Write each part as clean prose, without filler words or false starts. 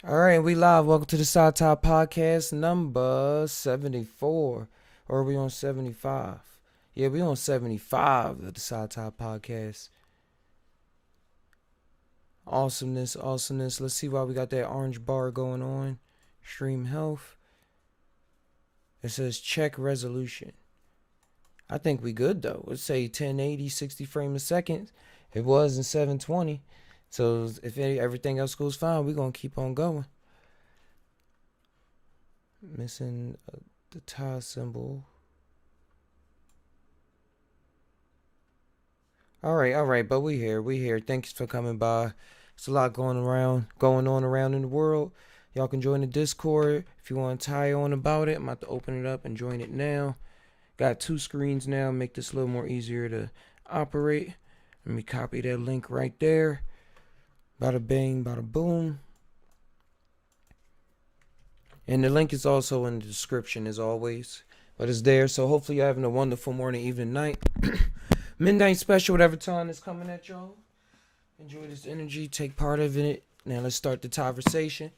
All right, we live. Welcome to the Psy Tai POdcast number 74. Or are we on 75? Yeah, we on 75 of the Psy Tai POdcast. Awesomeness, awesomeness. Let's see why we got that orange bar going on. Stream health. It says check resolution. I think we good though. Let's say 1080, 60 frames a second. It was in 720. So if everything else goes fine, we're going to keep on going. Missing the tie symbol. All right, but we here. Thanks for coming by. It's a lot going on around in the world. Y'all can join the Discord if you want to tie on about it. I'm about to open it up and join it now. Got two screens now, make this a little more easier to operate. Let me copy that link right there. Bada bang, bada boom. And the link is also in the description as always. But it's there, so hopefully you're having a wonderful morning, evening, night. Midnight special, whatever time is coming at y'all. Enjoy this energy, take part of it. Now let's start the conversation.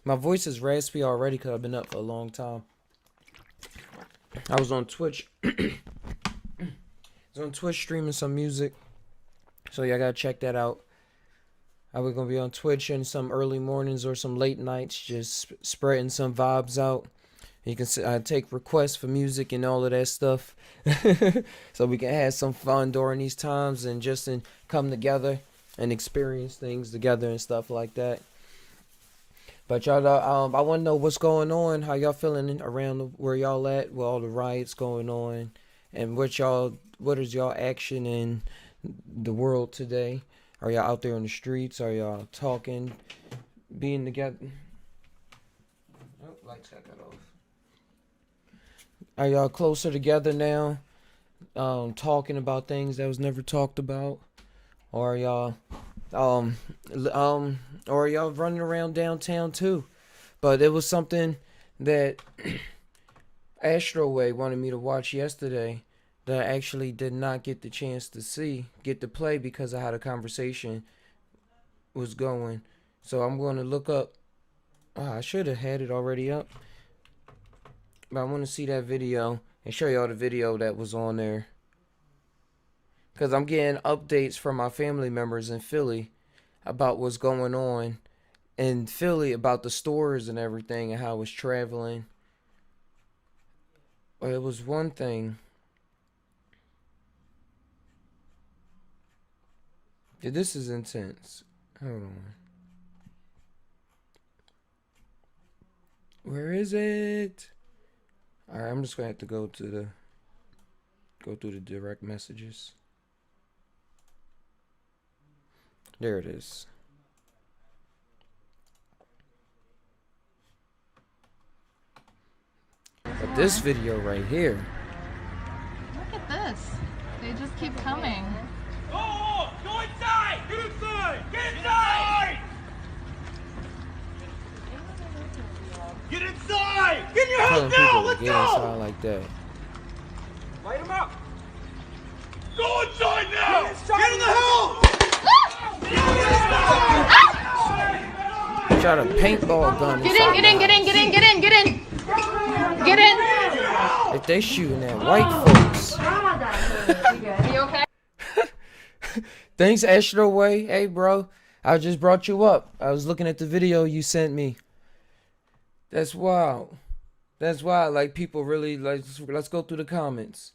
My voice is raspy already because I've been up for a long time. I was on Twitch. I was on Twitch streaming some music. So y'all gotta check that out. I was gonna be on Twitch in some early mornings or some late nights, just spreading some vibes out. You can take requests for music and all of that stuff, so we can have some fun during these times and just come together and experience things together and stuff like that. But y'all, I want to know what's going on, how y'all feeling around where y'all at with all the riots going on, and what is y'all action in the world today? Are y'all out there in the streets? Are y'all talking, being together? Oh, lights got cut off. Are y'all closer together now? Talking about things that was never talked about? Or are y'all or are y'all running around downtown too? But it was something that Astroway wanted me to watch yesterday that I actually did not get the chance to get to play because I had a conversation was going. So I'm going to look up. I should have had it already up. But I want to see that video and show y'all the video that was on there. Because I'm getting updates from my family members in Philly about what's going on in Philly, about the stores and everything and how it's traveling. But it was one thing. Yeah, this is intense. Hold on. Where is it? Alright, I'm just gonna have to go through the direct messages. There it is. But this video right here. Look at this. They just keep coming. Go! Go inside! Get inside! Get inside! Get inside! Get in your house Telling now! people to Let's get go! inside like that. Light him up! Go inside now! Get in the house! Shot a paintball gun. Get in. Get in. If they shooting at white folks. You okay? Thanks, Astroway. Hey, bro. I just brought you up. I was looking at the video you sent me. That's wild. That's wild. Like, people really, like, let's go through the comments.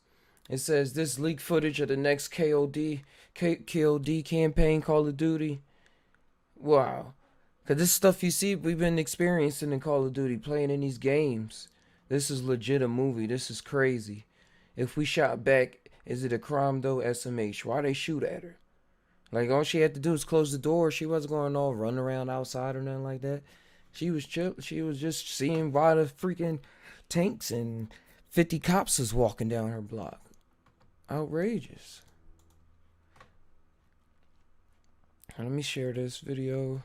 It says, this leaked footage of the next KOD campaign, Call of Duty. Wow. Because this stuff you see, we've been experiencing in Call of Duty, playing in these games. This is legit a movie. This is crazy. If we shot back, is it a crime though? SMH. Why they shoot at her? Like, all she had to do was close the door. She wasn't going all run around outside or nothing like that. She was chill. She was just seeing why the freaking tanks and 50 cops was walking down her block. Outrageous. Let me share this video.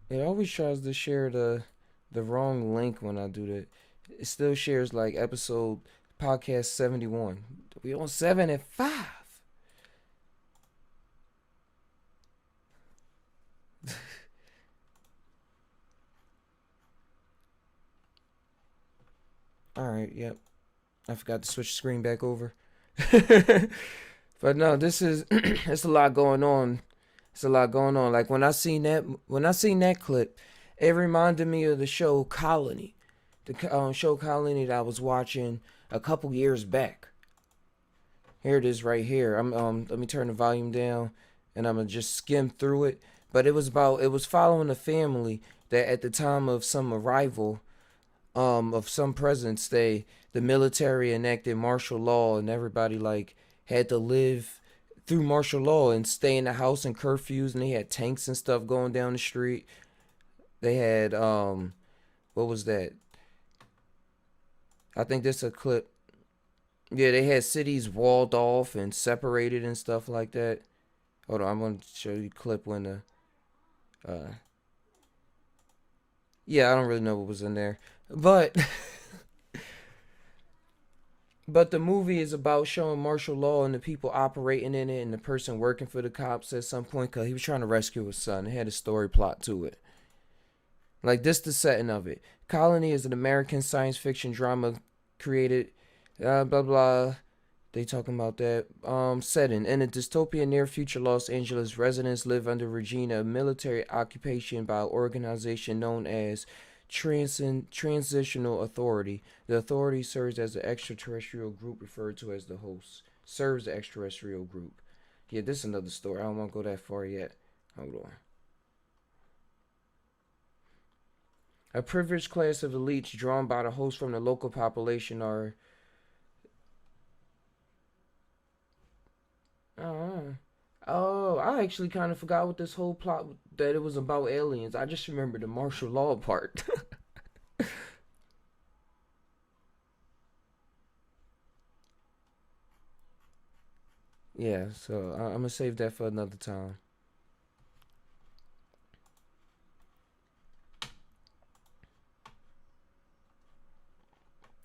It always tries to share the wrong link when I do that. It still shares like episode podcast 71. We on 7 and 5. Alright, yep. I forgot to switch the screen back over. But no, this is it's a lot going on. It's a lot going on. Like when I seen that clip, it reminded me of the show Colony. The show Colony that I was watching a couple years back. Here it is right here. Let me turn the volume down and I'm gonna just skim through it. But it was following a family that at the time of some arrival of some presidents, the military enacted martial law and everybody like had to live through martial law and stay in the house and curfews, and they had tanks and stuff going down the street. They had what was that? I think this is a clip. Yeah, they had cities walled off and separated and stuff like that. Hold on, I'm gonna show you a clip when the yeah, I don't really know what was in there. But but the movie is about showing martial law and the people operating in it and the person working for the cops at some point because he was trying to rescue his son. It had a story plot to it. Like this, the setting of it. Colony is an American science fiction drama created, blah blah. They talking about that setting. In a dystopian near future Los Angeles, residents live under regime of military occupation by an organization known as Transitional Authority. The authority serves as an extraterrestrial group referred to as the host. Serves the extraterrestrial group. Yeah, this is another story. I don't want to go that far yet. Hold on. A privileged class of elites drawn by the host from the local population are... Oh, I actually kind of forgot what this whole plot, that it was about aliens. I just remember the martial law part. Yeah, so I'm going to save that for another time.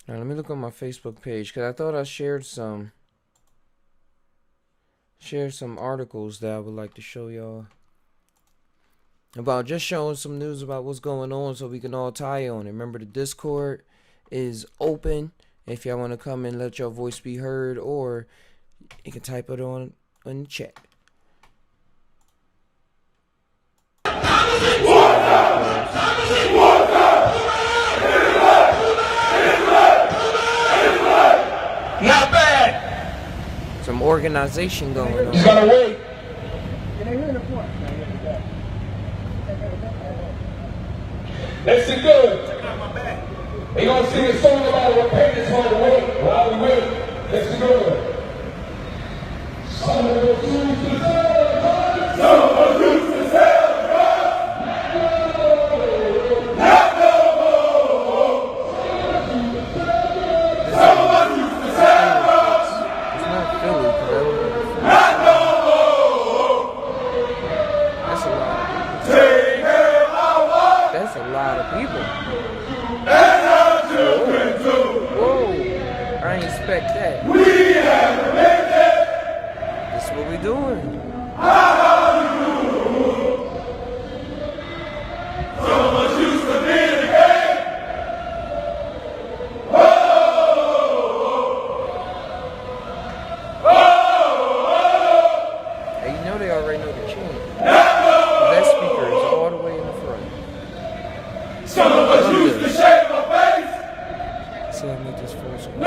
Now, let me look on my Facebook page because I thought I shared some articles that I would like to show y'all about, just showing some news about what's going on so we can all tie on it. Remember, the Discord is open if y'all want to come and let your voice be heard, or you can type it on the chat. Not bad. Some organization going on. You gotta wait. Listen good. They gonna sing a song about what pain is hard to wait while we wait. Listen good. Some of us used to tell God. Some of us used to tell God. Not no more. Some of us used to tell God. It's not Philly, because Not no more. that's a lot. Take care of our wives That's a lot of people. and our children too. Whoa, I didn't expect that. We have to make it. That's what we doing. Some of us used to be in the game. Hey, you know they already know the chant. That speaker is all the way in the front. Some of us used to shave our face. See, I make this full screen.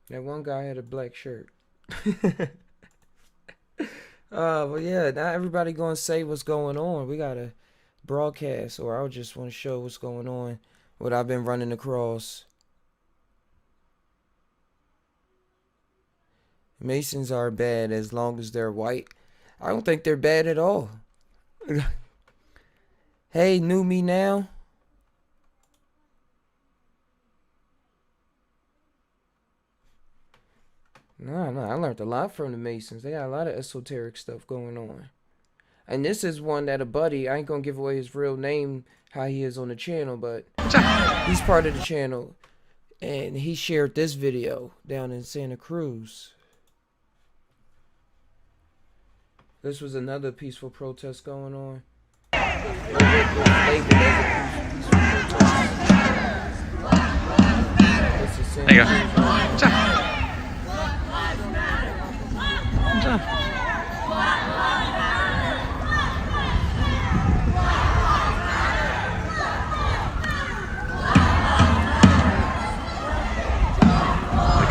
That one guy had a black shirt. Well, yeah, not everybody gonna say what's going on. We gotta broadcast, or I just want to show what's going on, what I've been running across. Masons are bad as long as they're white. I don't think they're bad at all. Hey, new me now. No, I learned a lot from the Masons. They got a lot of esoteric stuff going on. And this is one that a buddy, I ain't gonna give away his real name, how he is on the channel, but he's part of the channel. And he shared this video down in Santa Cruz. This was another peaceful protest going on. There you go.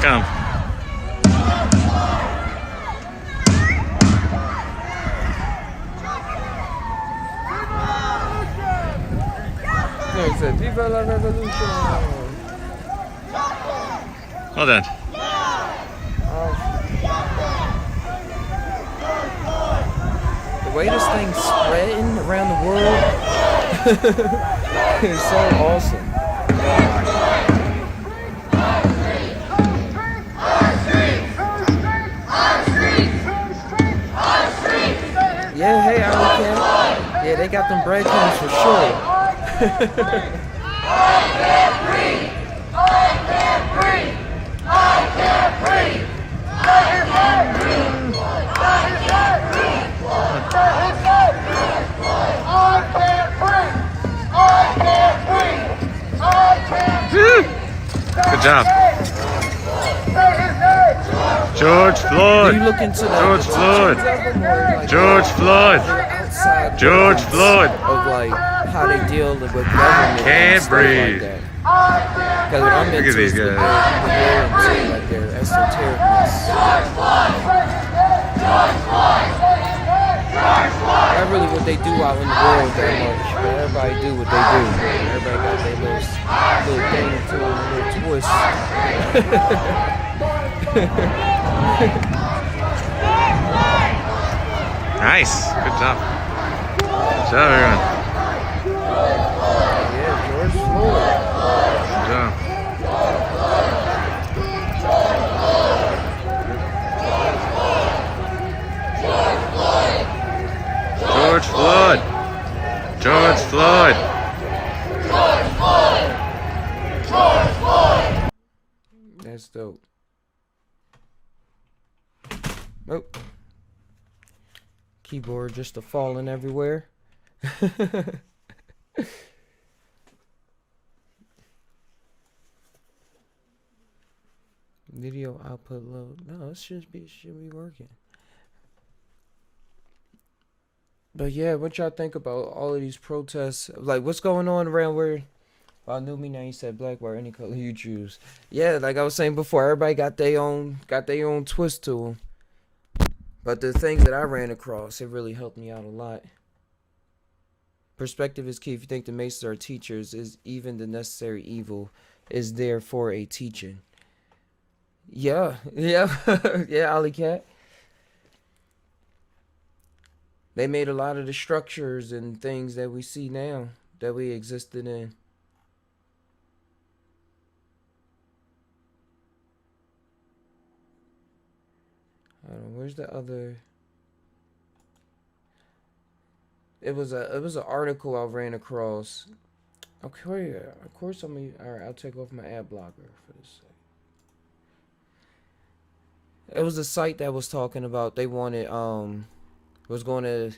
Come. No, it said, Viva la Revolution! Well done. The way this thing's spreading around the world is so awesome. Yeah, hey, Alley Cat. Yeah, they got them breadcrumbs for sure. Good job. George Floyd. You look into George Floyd. George Floyd. George Floyd. Of like how they deal with government. Can't breathe. Like because what I'm into Look at these is guys. like their esotericness. Not really what they do out in the world that much, but everybody do what they do. Everybody got their little thing to a little twist. Nice. Good job. Good job, everyone. Yeah, George Floyd. Good job. George Floyd. George Floyd. That's dope. Oh. Keyboard just a falling everywhere. Video output low. No, it should be working. But yeah, what y'all think about all of these protests? Like, what's going on around where? Well, knew me now. You said black, wear any color you choose. Yeah, like I was saying before, everybody got their own twist to them. But the things that I ran across, it really helped me out a lot. Perspective is key. If you think the Masons are teachers, is even the necessary evil is there for a teaching. Yeah, yeah, yeah, Alley Cat. They made a lot of the structures and things that we see now that we existed in. Where's the other? It was an article I ran across. Okay, of course I'm. Alright, I'll take off my ad blocker for this. It was a site that was talking about they wanted was going to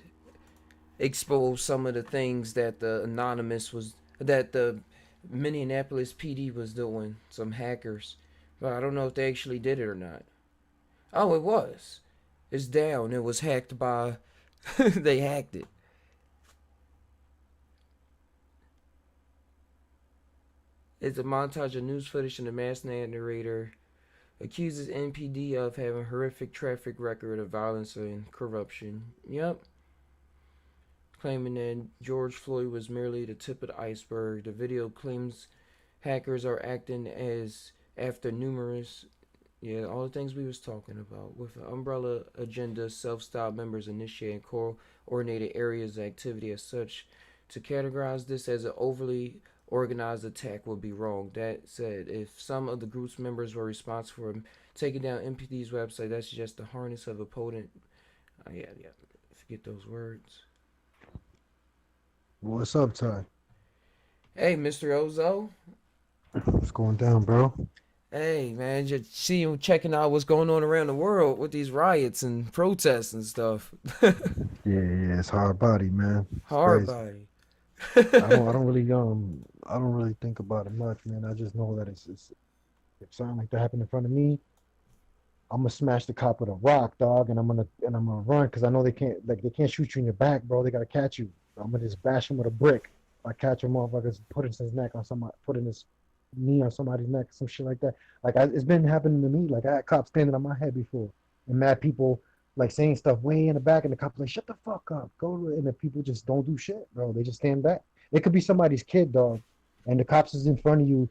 expose some of the things that the Minneapolis PD was doing, some hackers. But I don't know if they actually did it or not. Oh, it was. It's down. It was hacked by they hacked it. It's a montage of news footage and the masked narrator accuses NPD of having horrific traffic record of violence and corruption. Yep. Claiming that George Floyd was merely the tip of the iceberg. The video claims hackers are acting as after numerous, all the things we was talking about. With an umbrella agenda, self-styled members initiating coordinated areas of activity as such. To categorize this as an overly organized attack would be wrong. That said, if some of the group's members were responsible for taking down MPD's website, that's just the harness of a potent. Forget those words. What's up, Ty? Hey, Mr. Ozo. What's going down, bro? Hey, man, just seeing, checking out what's going on around the world with these riots and protests and stuff. Yeah, it's hard body, man. It's Hard crazy. body. I don't really think about it much, man. I just know that if something like that happened in front of me, I'm gonna smash the cop with a rock, dog, and I'm gonna run because I know they can't shoot you in your back, bro. They gotta catch you. I'm gonna just bash him with a brick. If I catch him, motherfuckers, put his neck on somebody, putting his knee on somebody's neck, some shit like that. It's been happening to me. Like I had cops standing on my head before, and mad people like saying stuff way in the back, and the cops like, "Shut the fuck up, go," and the people just don't do shit, bro. They just stand back. It could be somebody's kid, dog, and the cops is in front of you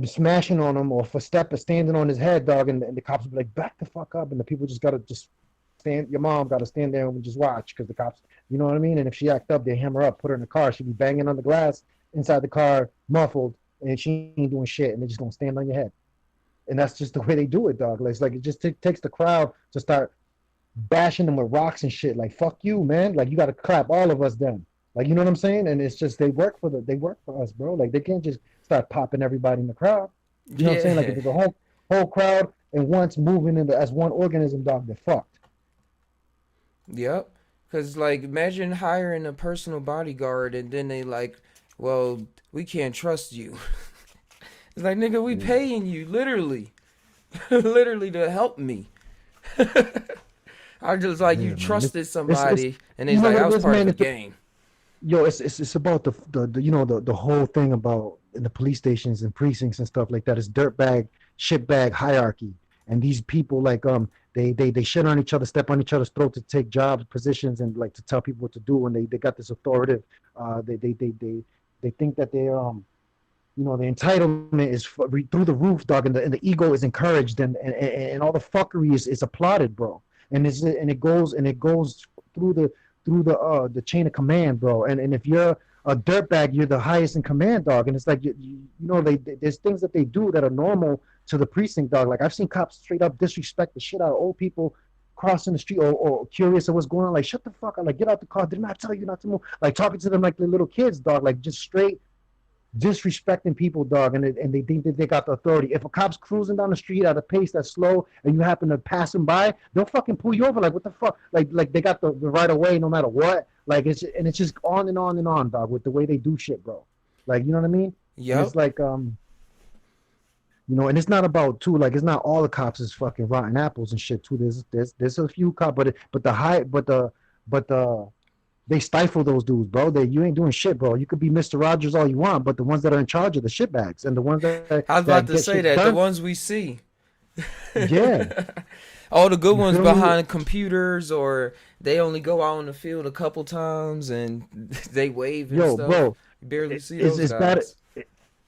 smashing on him or for standing on his head, dog, and the cops will be like, back the fuck up, and the people just gotta just stand. Your mom gotta stand there and just watch because the cops, you know what I mean? And if she act up, they hammer up, put her in the car. She'd be banging on the glass inside the car, muffled, and she ain't doing shit, and they're just gonna stand on your head. And that's just the way they do it, dog. Like, it's like it just takes the crowd to start bashing them with rocks and shit. Like, fuck you, man. Like, you gotta clap all of us then. Like, you know what I'm saying? And it's just they work for us, bro. Like, they can't just start popping everybody in the crowd. You know what I'm saying? Like, if the whole crowd and once moving into as one organism, dog, they're fucked. Yep. Because, like, imagine hiring a personal bodyguard and then they, like, well, we can't trust you. It's like, nigga, we paying you, literally. Literally to help me. I just, like, you Man. trusted somebody, and you it's know like, what I it was is, part man? of the game. Yo, it's about the whole thing about in the police stations and precincts and stuff like that. It's dirtbag, shitbag hierarchy, and these people like they shit on each other, step on each other's throat to take jobs, positions, and like to tell people what to do. And they got this authoritative. They think that the entitlement is through the roof, dog, and the ego is encouraged, and all the fuckery is applauded, bro. And it goes through the chain of command, bro. And if you're a dirtbag, you're the highest in command, dog. And it's like there's things that they do that are normal to the precinct, dog. Like I've seen cops straight up disrespect the shit out of old people crossing the street or curious of what's going on. Like shut the fuck up, like get out the car. Did not tell you not to move. Like talking to them like they're little kids, dog. Like just straight disrespecting people, dog, and they think that they got the authority. If a cop's cruising down the street at a pace that's slow and you happen to pass him by, they'll fucking pull you over. Like what the fuck? Like they got the right of way no matter what. Like it's just on and on and on, dog, with the way they do shit, bro. Like you know what I mean? Yep. And it's like and it's not about too, like it's not all the cops is fucking rotten apples and shit too. There's a few cops, but the they stifle those dudes, bro. You ain't doing shit, bro. You could be Mr. Rogers all you want, but the ones that are in charge are the shitbags and the ones that I was about to say that, done, the ones we see. Yeah. All the good ones feel me? behind computers, or they only go out in the field a couple times and they wave and Yo, stuff. bro, You barely see those it's guys. bad.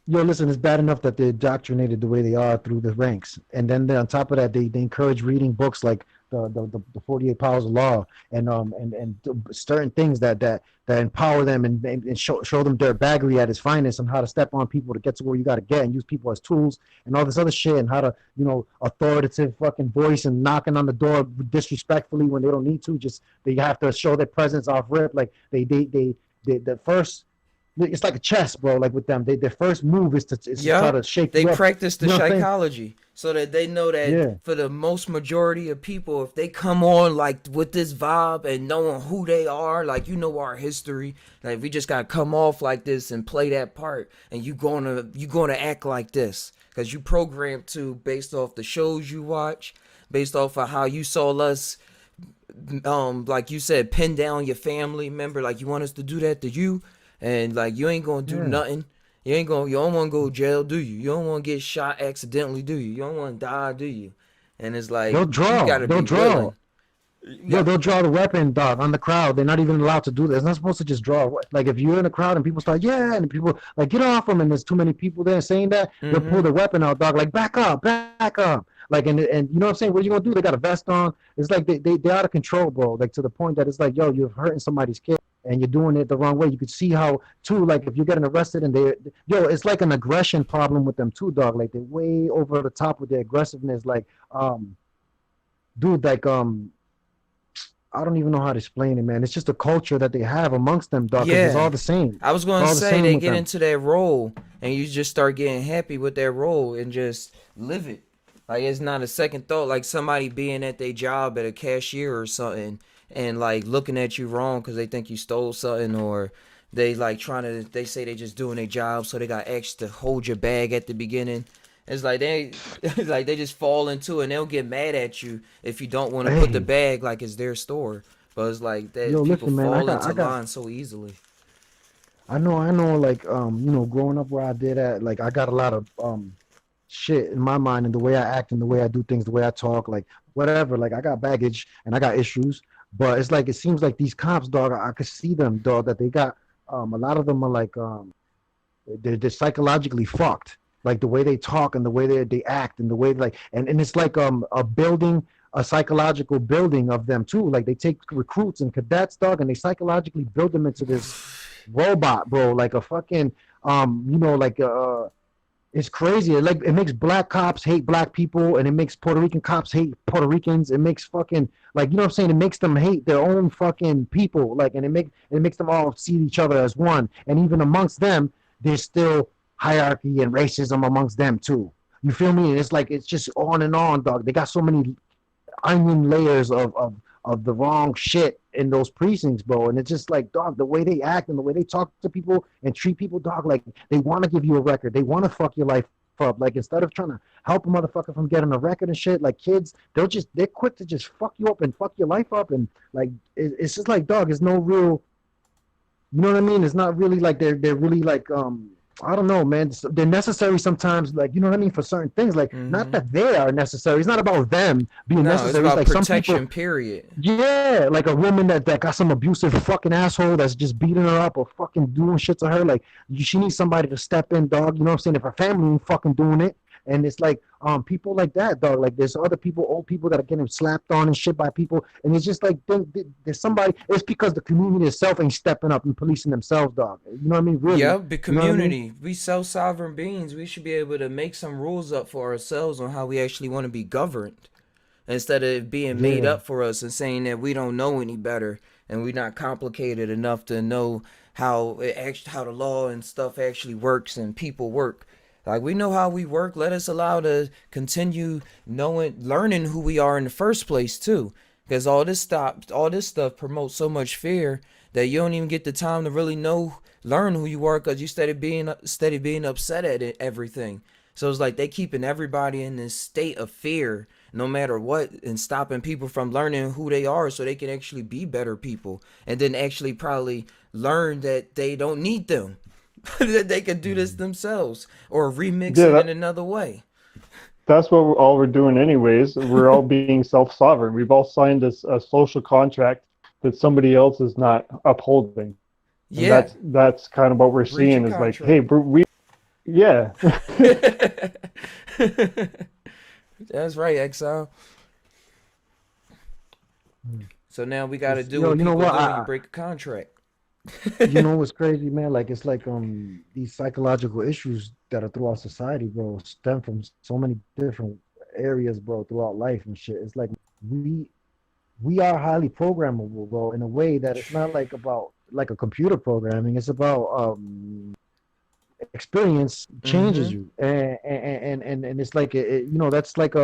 Yo, listen, it's bad enough that they're indoctrinated the way they are through the ranks, and then on top of that, they encourage reading books like the 48 Powers of Law and certain things that empower them and show them their baggery at its finest and how to step on people to get to where you got to get and use people as tools and all this other shit and how to authoritative fucking voice and knocking on the door disrespectfully when they don't need to. Just they have to show their presence off rip. Like they the first. It's like a chess, bro. Like with them, their first move is to try to shake They you up. practice the You know what I'm saying? psychology so that they know that Yeah. for the most majority of people, if they come on like with this vibe and knowing who they are, like our history, like we just gotta come off like this and play that part, and you gonna act like this because you programmed to based off the shows you watch, based off of how you saw us. Like you said, pin down your family member. Like you want us to do that to you. And like you ain't gonna do nothing. You don't wanna go to jail, do you? You don't wanna get shot accidentally, do you? You don't wanna die, do you? And it's like They'll draw. you gotta They'll be draw. willing. Yo, they'll draw the weapon, dog, on the crowd. They're not even allowed to do that. It's not supposed to just draw. Like if you're in a crowd and people start, yeah, and people like get off them, and there's too many people there saying that, they'll pull the weapon out, dog. Like back up, back up. Like and you know what I'm saying? What are you gonna do? They got a vest on. It's like they're out of control, bro. Like to the point that it's like, yo, you're hurting somebody's kid. And you're doing it the wrong way. You could see how too, like if you're getting arrested and it's like an aggression problem with them too, dog. Like they're way over the top with their aggressiveness. Like, dude, like I don't even know how to explain it, man. It's just a culture that they have amongst them, dog. 'Cause it's Yeah. all the same. I was gonna It's all the say same they with get them. into that role and you just start getting happy with that role and just live it. Like it's not a second thought. Like somebody being at their job at a cashier or something and like looking at you wrong because they think you stole something or they like trying to. They say they just doing their job so they got asked to hold your bag at the beginning. It's like it's like they just fall into it and they'll get mad at you if you don't want to put the Hey, bag like it's their store. But it's like that yo, people listen, man. fall into I got, line so easily. I know, like, growing up where I did at, like, I got a lot of shit in my mind and the way I act and the way I do things, the way I talk, like, whatever. Like, I got baggage and I got issues, but it's like it seems like these cops, dog. I could see them, dog. That they got a lot of them are like they're psychologically fucked, like the way they talk and the way they act and the way like and it's like a building, a psychological building of them too. Like they take recruits and cadets, dog, and they psychologically build them into this robot, bro, like a fucking like it's crazy. Like it makes black cops hate black people, and it makes Puerto Rican cops hate Puerto Ricans. It makes fucking like what I'm saying. It makes them hate their own fucking people. Like, and it makes them all see each other as one. And even amongst them, there's still hierarchy and racism amongst them too. You feel me? And it's like it's just on and on, dog. They got so many onion layers of the wrong shit in those precincts, bro. And it's just like, dog, the way they act and the way they talk to people and treat people, dog, like they want to give you a record. They want to fuck your life up. Like instead of trying to help a motherfucker from getting a record and shit, like kids, they're quick to just fuck you up and fuck your life up. And like, it's just like, dog, it's no real, you know what I mean? It's not really like they're really like, I don't know, man. They're necessary sometimes, like, you know what I mean, for certain things. Like, not that they are necessary. It's not about them being No, it's necessary. about It's like protection, some people, period. yeah, like a woman that got some abusive fucking asshole that's just beating her up or fucking doing shit to her. Like, she needs somebody to step in, dog. You know what I'm saying? If her family ain't fucking doing it. And it's like people like that, dog. Like there's other people, old people that are getting slapped on and shit by people, and it's just like there's somebody. It's because the community itself ain't stepping up and policing themselves, dog. You know what I mean? Really? Yep, the You know what I mean? community. We self-sovereign beings. We should be able to make some rules up for ourselves on how we actually want to be governed, instead of being made Yeah. up for us and saying that we don't know any better and we're not complicated enough to know how how the law and stuff actually works and people work. Like we know how we work. Let us allow to continue learning who we are in the first place too. Because all this stuff promotes so much fear that you don't even get the time to really learn who you are. Because you steady being upset at everything. So it's like they keeping everybody in this state of fear, no matter what, and stopping people from learning who they are, so they can actually be better people, and then actually probably learn that they don't need them. That they can do this themselves or remix Yeah, it in that, another way. that's what all we're doing anyways. We're all being self-sovereign. We've all signed a social contract that somebody else is not upholding. And Yeah, that's kind of what we're breach seeing of is like, hey, contract. yeah. That's right, Exile. So now we got to do Yo, what you know people what? do when you break a contract. You know what's crazy, man? Like it's like these psychological issues that are throughout society, bro, stem from so many different areas, bro, throughout life and shit. It's like we we are highly programmable, bro, in a way that it's not like about like a computer programming. It's about experience changes Mm-hmm. you, and it's like that's like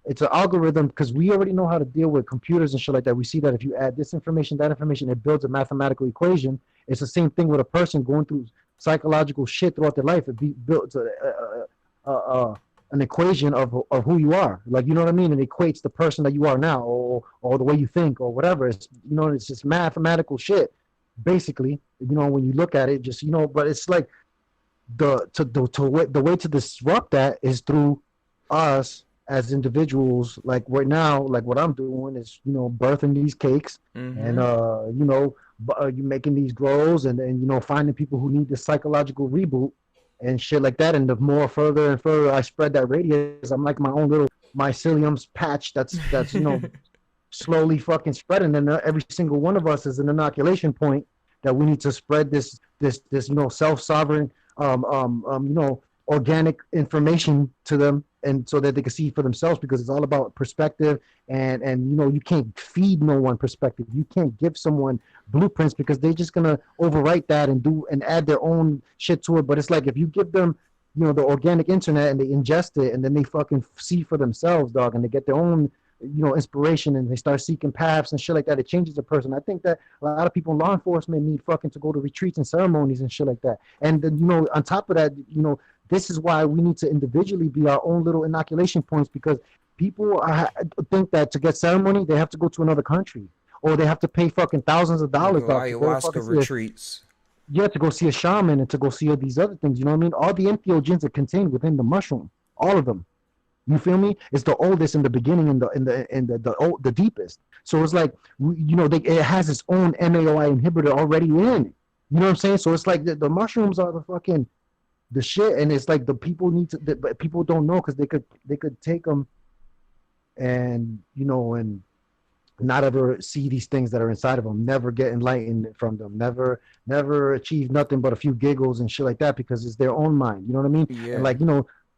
it's an algorithm because we already know how to deal with computers and shit like that. We see that if you add this information, that information, it builds a mathematical equation. It's the same thing with a person going through psychological shit throughout their life. Builds an equation of who you are, like, you know what I mean, and it equates the person that you are now, or the way you think, or whatever. It's, it's just mathematical shit basically, when you look at it, just, but it's like the way to disrupt that is through us as individuals. Like right now, like what I'm doing is, birthing these cakes, and Mm-hmm. you making these grows, and finding people who need the psychological reboot and shit like that. And the more further and further I spread that radius, I'm like my own little mycelium's patch that's slowly fucking spreading, and every single one of us is an inoculation point that we need to spread this self-sovereign organic information to them, and so that they can see for themselves, because it's all about perspective. And you can't feed no one perspective. You can't give someone blueprints, because they're just gonna overwrite that and add their own shit to it. But it's like, if you give them the organic internet, and they ingest it, and then they fucking see for themselves, dog, and they get their own inspiration, and they start seeking paths and shit like that, it changes a person. I think that a lot of people in law enforcement need fucking to go to retreats and ceremonies and shit like that. And then, on top of that, this is why we need to individually be our own little inoculation points, because people think that to get ceremony, they have to go to another country, or they have to pay fucking thousands of dollars. Ayahuasca retreats. Yeah, to go see a shaman, and to go see these other things. You know what I mean? All the entheogens are contained within the mushroom. All of them. You feel me? It's the oldest in the beginning, and the deepest. So it's like, it has its own MAOI inhibitor already in it. You know what I'm saying? So it's like the mushrooms are the shit, and it's like the people but people don't know, because they could take them, and and not ever see these things that are inside of them, never get enlightened from them, never achieve nothing but a few giggles and shit like that, because it's their own mind. You know what I mean? Yeah. And like,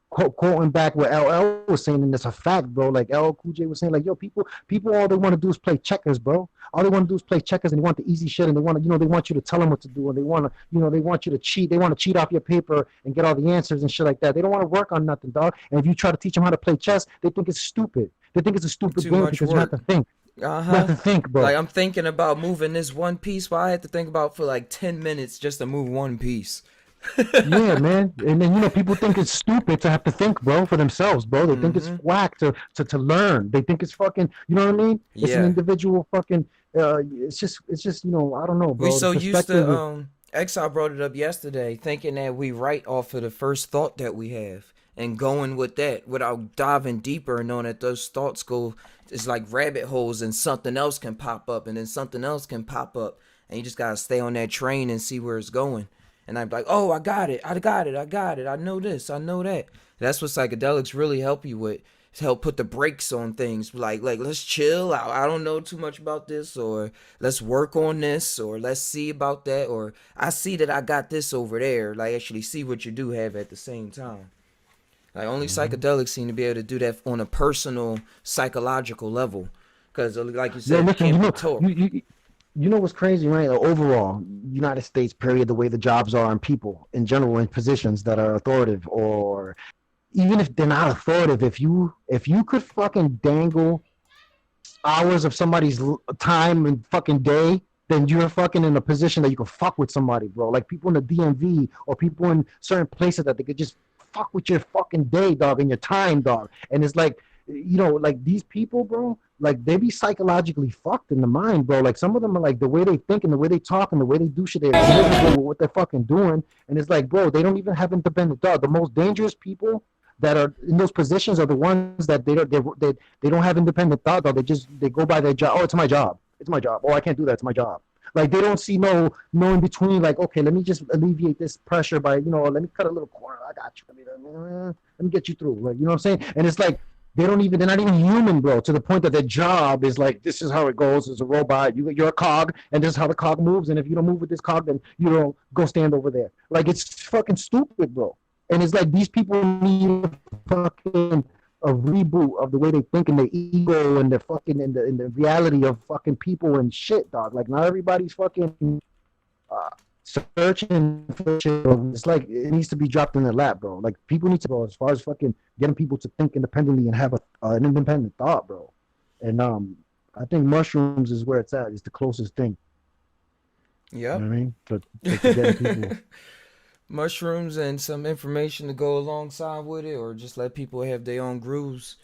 quoting back what LL was saying, and it's a fact, bro. Like LL Cool J was saying, like, yo, people, all they want to do is play checkers, bro. All they want to do is play checkers, and they want the easy shit, and they want to, they want you to tell them what to do, and they want to, they want you to cheat. They want to cheat off your paper and get all the answers and shit like that. They don't want to work on nothing, dog. And if you try to teach them how to play chess, they think it's stupid. They think it's a stupid game, because you have to think. You have to think, bro. Like, I'm thinking about moving this one piece, but I had to think about for like 10 minutes just to move one piece. Yeah, man. And then people think it's stupid to have to think, bro, for themselves, bro. They think it's whack to learn. They think it's fucking, you know what I mean? It's an individual fucking it's just I don't know, bro. We so used to Exile brought it up yesterday, thinking that we write off of the first thought that we have and going with that without diving deeper and knowing that those thoughts it's like rabbit holes, and something else can pop up, and then something else can pop up, and you just gotta stay on that train and see where it's going. And I'm like, oh, I got it. I know this. I know that. That's what psychedelics really help you with. It's help put the brakes on things. Like let's chill out. I don't know too much about this, or let's work on this, or let's see about that, or I see that I got this over there. Like, actually see what you do have at the same time. Like, only psychedelics seem to be able to do that on a personal, psychological level. Because, like you said, you can't be taught. You know what's crazy, right? Overall, United States, period, the way the jobs are, and people in general in positions that are authoritative, or even if they're not authoritative, if you could fucking dangle hours of somebody's time and fucking day, then you're fucking in a position that you can fuck with somebody, bro. Like people in the DMV, or people in certain places that they could just fuck with your fucking day, dog, and your time, dog. And it's like, like these people, bro, like they be psychologically fucked in the mind, bro. Like some of them are like, the way they think and the way they talk and the way they do shit, they're miserable with what they're fucking doing. And it's like, bro, they don't even have independent thought. The most dangerous people that are in those positions are the ones that they don't have independent thought, though. They go by their job. Oh, it's my job. Oh, I can't do that. It's my job. Like they don't see no in between. Like, okay, let me just alleviate this pressure by, let me cut a little corner. I got you. Let me get you through. Like, you know what I'm saying? And it's like, they're not even human, bro, to the point that their job is like, this is how it goes. It's a robot. You're a cog, and this is how the cog moves. And if you don't move with this cog, then you don't go stand over there. Like, it's fucking stupid, bro. And it's like these people need fucking a reboot of the way they think and their ego and the fucking and the reality of fucking people and shit, dog. Like, not everybody's fucking searching for shit. It's like it needs to be dropped in their lap, bro. Like people need to go as far as fucking getting people to think independently and have an independent thought, bro. And I think mushrooms is where it's at. It's the closest thing. Yeah, you know what I mean, to getting people. Mushrooms and some information to go alongside with it, or just let people have their own grooves,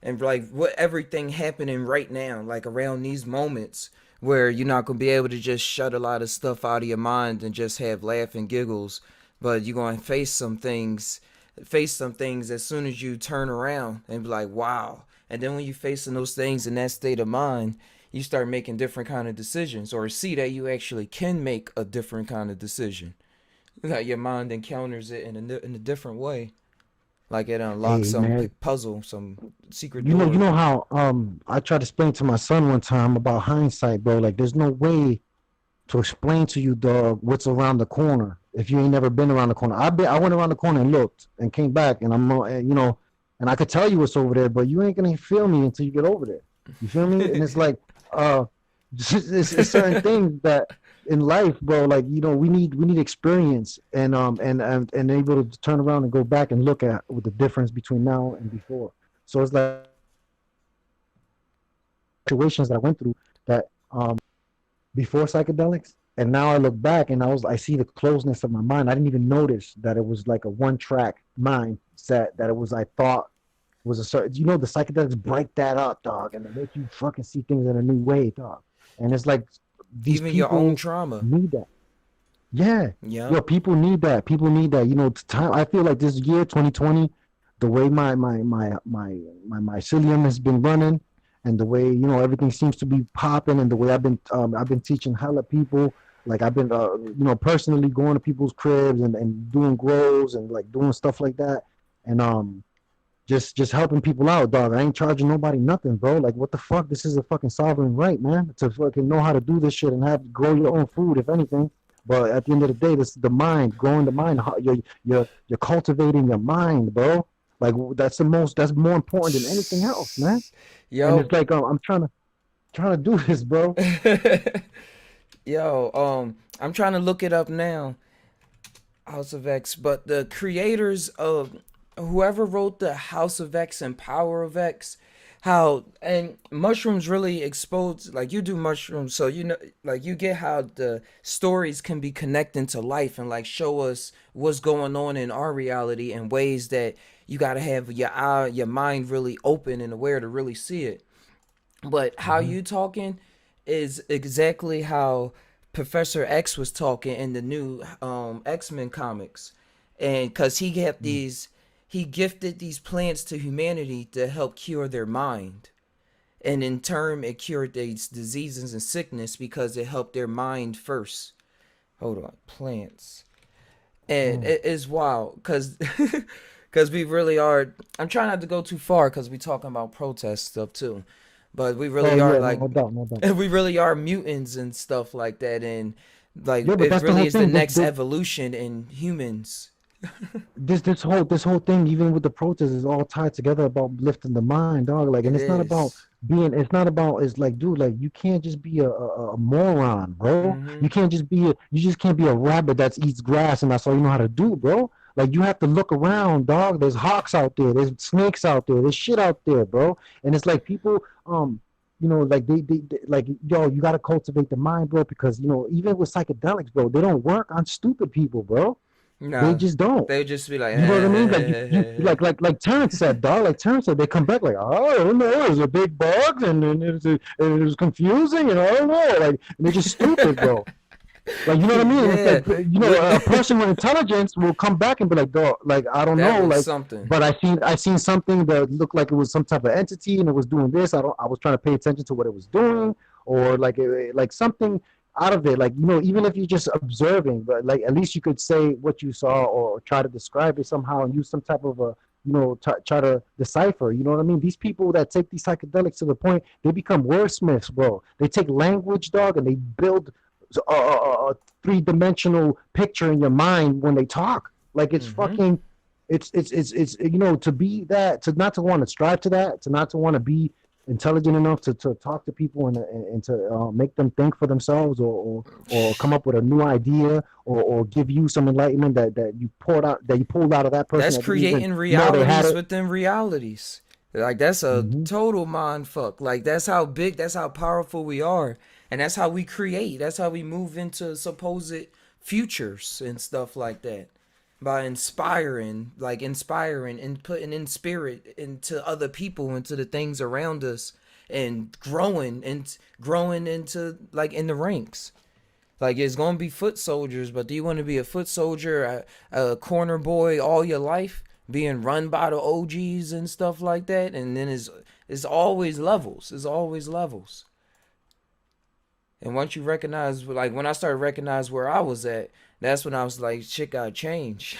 and like what everything happening right now, like around these moments where you're not gonna be able to just shut a lot of stuff out of your mind and just have laugh and giggles, but you're gonna face some things as soon as you turn around and be like, wow. And then when you're facing those things in that state of mind, you start making different kind of decisions, or see that you actually can make a different kind of decision. Like your mind encounters it in a different way. Like it unlocks some puzzle, some secret door. You know how I tried to explain to my son one time about hindsight, bro. Like there's no way to explain to you, dog, what's around the corner. If you ain't never been around the corner, I went around the corner and looked and came back, and and I could tell you what's over there, but you ain't gonna feel me until you get over there. You feel me? And it's like, it's certain things that in life, bro. Like, we need experience and able to turn around and go back and look at what the difference between now and before. So it's like situations that I went through that before psychedelics, and now I look back and I see the closeness of my mind. I didn't even notice that it was like a one-track mindset, that it was, I thought was a certain, the psychedelics break that up, dog, and they make you fucking see things in a new way, dog. And it's like these Even people your own trauma. need that. Yeah. Yeah. Yo, people need that. People need that. Time. I feel like this year, 2020, the way my mycelium has been running, and the way everything seems to be popping, and the way I've been teaching hella people. Like, I've been personally going to people's cribs and doing grows and like doing stuff like that, and just helping people out, dog. I ain't charging nobody nothing, bro. Like, what the fuck? This is a fucking sovereign right, man, to fucking know how to do this shit and grow your own food, if anything. But at the end of the day, this is the mind, growing the mind. You're cultivating your mind, bro. Like, that's more important than anything else, man. Yo. And it's like, I'm trying to do this, bro. Yo, I'm trying to look it up now. House of X, but the creators of whoever wrote the House of X and Power of X, and mushrooms really expose, like, you do mushrooms, so like, you get how the stories can be connected to life and like show us what's going on in our reality in ways that you got to have your mind really open and aware to really see it. But how you talking is exactly how Professor X was talking in the new X-Men comics, and because he gifted these plants to humanity to help cure their mind, and in turn it cured these diseases and sickness because it helped their mind first. Hold on, plants, and it is wild because we really are. I'm trying not to go too far because we talking about protest stuff too, but we really are like, no doubt. we really are mutants and stuff like that, and like, Yeah, but it that's the really whole is the thing. next evolution in humans. This whole thing, even with the protests, is all tied together about lifting the mind, dog. Like, and It it's not about is. it's like, dude, like, you can't just be a moron, bro. Mm-hmm. You just can't be a rabbit that eats grass and that's all you know how to do, bro. Like, you have to look around, dog. There's hawks out there, there's snakes out there, there's shit out there, bro. And it's like, people, like, they like, yo, you gotta cultivate the mind, bro, because even with psychedelics, bro, they don't work on stupid people, bro. They No, just don't. they would just be like, You know what I mean? Like, like Terrence said, dog. Like Terrence said, they come back like, oh, I don't know, it was a big bug, and it was confusing, and I don't know, like, and they're just stupid, bro. Like, you know what I mean? Yeah. It's like, a person with intelligence will come back and be like, dog, like, I don't That know, was like, something. but I seen something that looked like it was some type of entity, and it was doing this. I was trying to pay attention to what it was doing, or like something out of it, like, even if you're just observing, but like, at least you could say what you saw or try to describe it somehow and use some type of a try to decipher. You know what I mean? These people that take these psychedelics to the point, they become wordsmiths, bro. They take language, dog, and they build a three-dimensional picture in your mind when they talk. Like, it's fucking, it's to be that, to not to want to strive to that, to not to want to be intelligent enough to talk to people and to make them think for themselves, or come up with a new idea, or give you some enlightenment that you pulled out of that person. That's creating realities within realities. Like, that's a total mind fuck. Like, that's how big, that's how powerful we are, and that's how we create. That's how we move into supposed futures and stuff like that. By inspiring and putting in spirit into other people, into the things around us, and growing into, like, in the ranks. Like, it's gonna be foot soldiers, but do you want to be a foot soldier, a corner boy all your life, being run by the OGs and stuff like that? And then it's always levels. It's always levels. And once you recognize, like, when I started recognize where I was at, that's when I was like, shit got changed.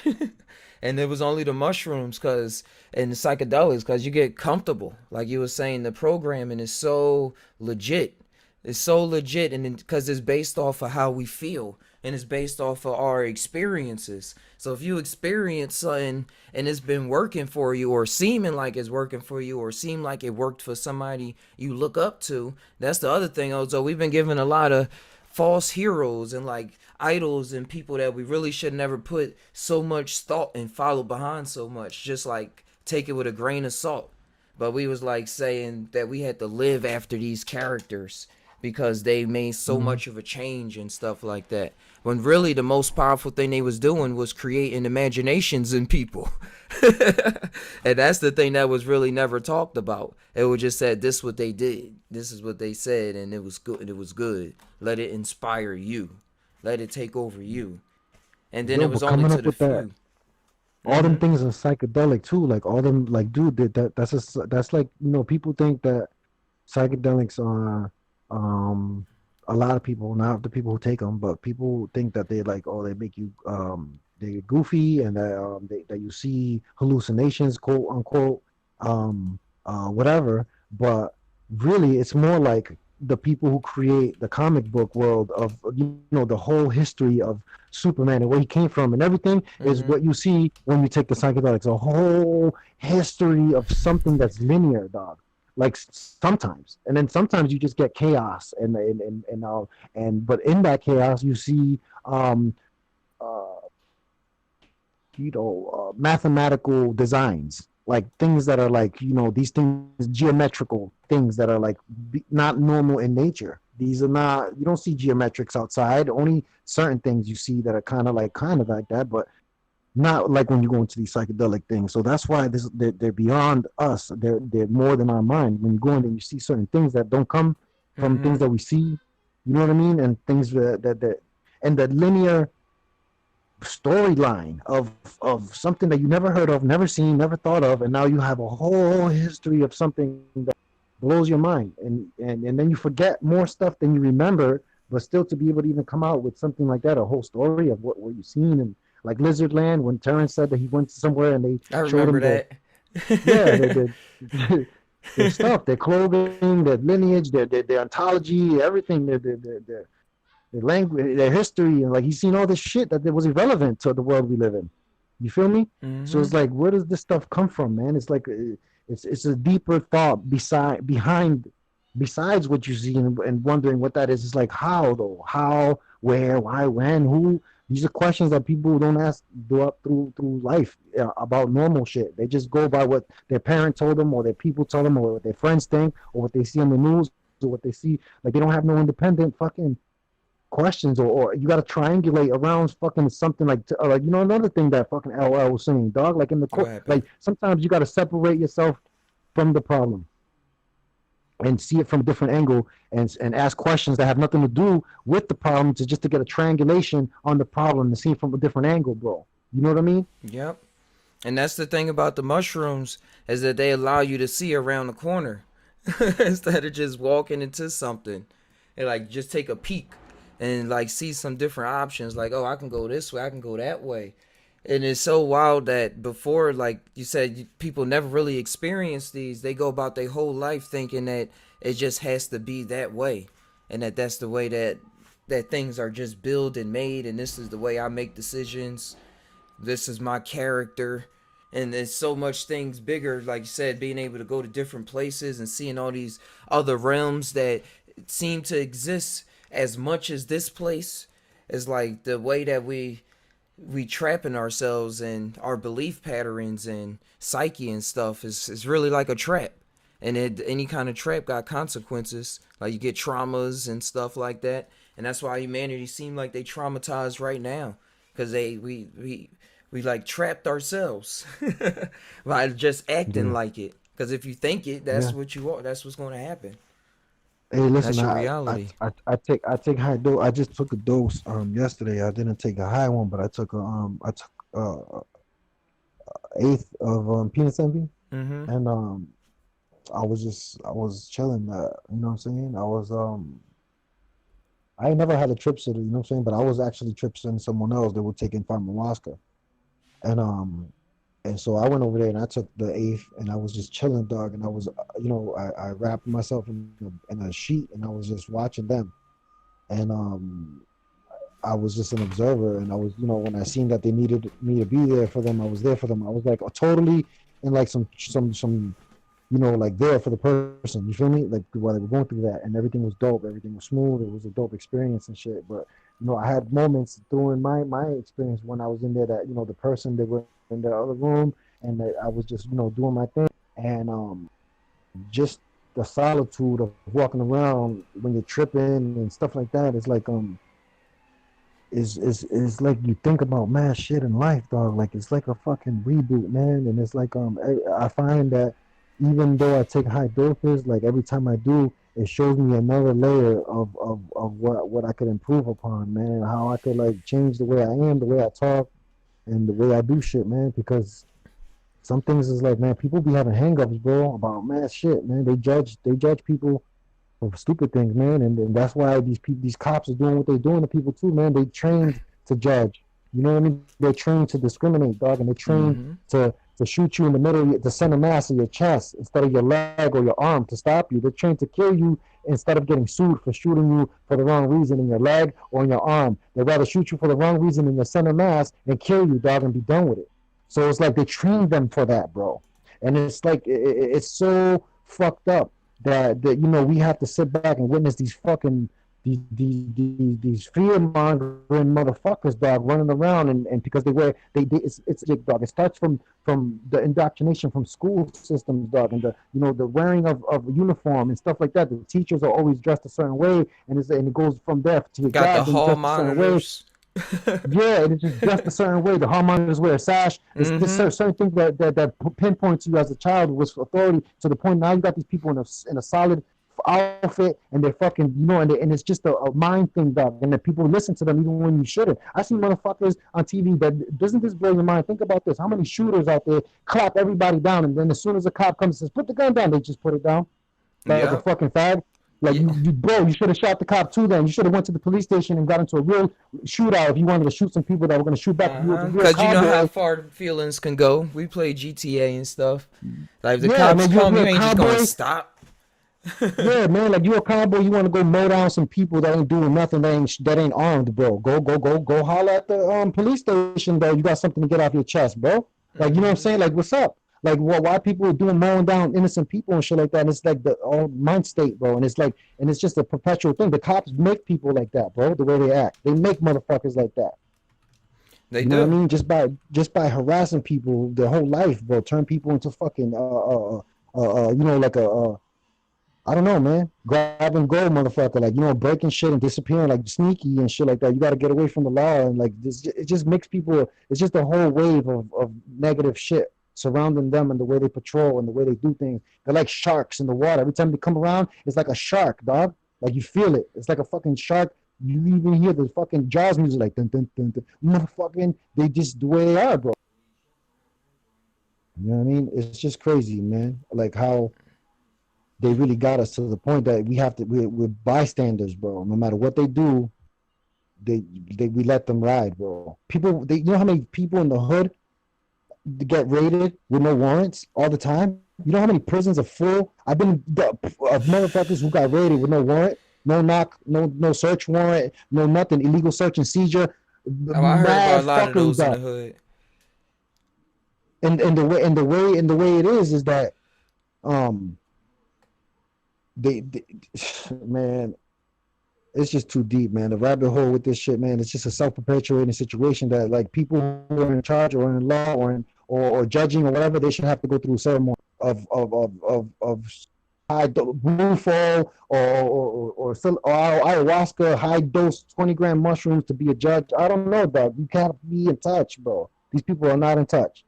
And it was only the mushrooms and the psychedelics, because you get comfortable. Like you were saying, the programming is so legit. It's so legit, and because it's based off of how we feel and it's based off of our experiences. So if you experience something and it's been working for you, or seeming like it's working for you, or seem like it worked for somebody you look up to, that's the other thing. Also, we've been given a lot of false heroes and like idols and people that we really should never put so much thought and follow behind so much. Just like take it with a grain of salt. But we was like saying that we had to live after these characters because they made so much of a change and stuff like that. When really the most powerful thing they was doing was creating imaginations in people. And that's the thing that was really never talked about. It was just said, this is what they did. This is what they said, and it was good. It was good. Let it inspire you. Let it take over you. And then it was only to the few. All them things are psychedelic too. Like all them, like, dude, that's like, you know, people think that psychedelics are, a lot of people, not the people who take them, but people think that they like, oh, they make you, they're goofy, and that you see hallucinations, quote unquote, whatever. But really, it's more like the people who create the comic book world of, you know, the whole history of Superman and where he came from and everything is what you see when you take the psychedelics. A whole history of something that's linear, dog. Like sometimes, and then sometimes you just get chaos, and but in that chaos you see mathematical designs, like things that are like, you know, these things, geometrical things that are like not normal in nature. These are not, you don't see geometrics outside. Only certain things you see that are kind of like that, but not like when you go into these psychedelic things. So that's why they're beyond us. They're more than our mind. When you go in and you see certain things that don't come from things that we see, you know what I mean? And things that and the linear storyline of something that you never heard of, never seen, never thought of, and now you have a whole history of something that blows your mind, and then you forget more stuff than you remember, but still to be able to even come out with something like that, a whole story of what you've seen. And like Lizard Land, when Terrence said that he went somewhere and they showed him that. their stuff, their clothing, their lineage, their ontology, everything, their language, their history, and like he's seen all this shit that was irrelevant to the world we live in. You feel me? So it's like, where does this stuff come from, man? It's like it's a deeper thought besides what you see, and wondering what that is. It's like, how though? How, where, why, when, who? These are questions that people don't ask through life about normal shit. They just go by what their parent told them, or their people told them, or what their friends think, or what they see on the news, or what they see. Like, they don't have no independent fucking questions, or you got to triangulate around fucking something like you know, another thing that fucking LL was saying, dog. Like in the court, like sometimes you got to separate yourself from the problem and see it from a different angle, and ask questions that have nothing to do with the problem, to get a triangulation on the problem and see it from a different angle, bro. You know what I mean? Yep. And that's the thing about the mushrooms, is that they allow you to see around the corner instead of just walking into something. And like, just take a peek and like see some different options. Like, oh, I can go this way, I can go that way. And it's so wild that before, like you said, people never really experience these. They go about their whole life thinking that it just has to be that way, and that's the way that things are just built and made, and this is the way I make decisions. This is my character. And there's so much things bigger, like you said, being able to go to different places and seeing all these other realms that seem to exist as much as this place. Is like the way that we trapping ourselves and our belief patterns and psyche and stuff is really like a trap. And any kind of trap got consequences. Like, you get traumas and stuff like that. And that's why humanity seem like they traumatized right now, because we like trapped ourselves by just acting like it. Because if you think it, that's what you are. That's what's going to happen. Hey, listen, that's your reality. I take high dose. I just took a dose yesterday. I didn't take a high one, but I took eighth of penis envy, and I was chilling. You know what I'm saying? I never had a trip sitter, you know what I'm saying? But I was actually trip sitting someone else that were taking ayahuasca, and so I went over there and I took the eighth, and I was just chilling, dog. And I was, you know, I wrapped myself in a sheet, and I was just watching them. And I was just an observer, and I was, when I seen that they needed me to be there for them, I was there for them. I was like totally in like some like there for the person. You feel me? Like while they were going through that, and everything was dope. Everything was smooth. It was a dope experience and shit. But I had moments during my experience when I was in there that the person, they were in the other room, and that I was just doing my thing, and just the solitude of walking around when you're tripping and stuff like that is like is like you think about mad shit in life, dog. Like it's like a fucking reboot, man. And it's like I find that even though I take high doses, like every time I do, it shows me another layer of what I could improve upon, man. How I could like change the way I am, the way I talk, and the way I do shit, man. Because some things is like, man, people be having hangups, bro, about mad shit, man. They judge people for stupid things, man, and that's why these cops are doing what they're doing to people too, man. They trained to judge, you know what I mean? They're trained to discriminate, dog, and they're trained to shoot you in the middle, the center mass of your chest instead of your leg or your arm to stop you. They're trained to kill you instead of getting sued for shooting you for the wrong reason in your leg or in your arm. They'd rather shoot you for the wrong reason in your center mass and kill you, dog, and be done with it. So it's like they trained them for that, bro. And it's like it's so fucked up that we have to sit back and witness these fucking these fear mongering motherfuckers, dog, running around and because they wear it's dog. It starts from the indoctrination from school systems, dog, and the wearing of uniform and stuff like that. The teachers are always dressed a certain way, and it goes from there to your Got dad the being hall dressed a certain way. monitors. Yeah, and it's just dressed a certain way. The harmonics wear a sash. It's this certain thing that pinpoints you as a child with authority to the point now you got these people in a solid outfit and they're fucking and it's just a mind thing, dog, and that people listen to them even when you shouldn't. I see motherfuckers on TV that doesn't this blow your mind? Think about this: how many shooters out there clap everybody down, and then as soon as a cop comes and says put the gun down, they just put it down like a fucking fag. Like you should have shot the cop too. Then you should have went to the police station and got into a real shootout if you wanted to shoot some people that were going to shoot back. Because you know how far feelings can go. We play GTA and stuff. Like if the cops man, come, you ain't just going to stop. Yeah, man, like you're a cowboy, you want to go mow down some people that ain't doing nothing, that ain't armed, bro. Go holler at the police station, bro. You got something to get off your chest, bro. Like, you know what I'm saying? Like, what's up? Like, why people are doing mowing down innocent people and shit like that? And it's like the all mind state, bro. And it's just a perpetual thing. The cops make people like that, bro. The way they act, they make motherfuckers like that. They you do. know what I mean? Just by harassing people their whole life, bro. Turn people into fucking like I don't know, man. Grab and go, motherfucker. Like, breaking shit and disappearing, like sneaky and shit like that. You got to get away from the law. And like this, it just makes people. It's just a whole wave of negative shit surrounding them and the way they patrol and the way they do things. They're like sharks in the water. Every time they come around, it's like a shark, dog. Like you feel it. It's like a fucking shark. You even hear the fucking Jaws music, like dun dun dun dun. Motherfucking, they just the way they are, bro. You know what I mean? It's just crazy, man. Like how they really got us to the point that we're bystanders, bro. No matter what they do, we let them ride, bro. People, you know how many people in the hood get raided with no warrants all the time? You know how many prisons are full? I've been of motherfuckers who got raided with no warrant, no knock, no search warrant, no nothing, illegal search and seizure. Oh, I heard about a lot of those in the hood. And the way it is that they man, it's just too deep, man. The rabbit hole with this shit, man. It's just a self-perpetuating situation that like people who are in charge or in law or judging or whatever, they should have to go through a ceremony of high blue fall or ayahuasca, high dose 20-gram mushrooms to be a judge. I don't know, dog. You can't be in touch, bro. These people are not in touch.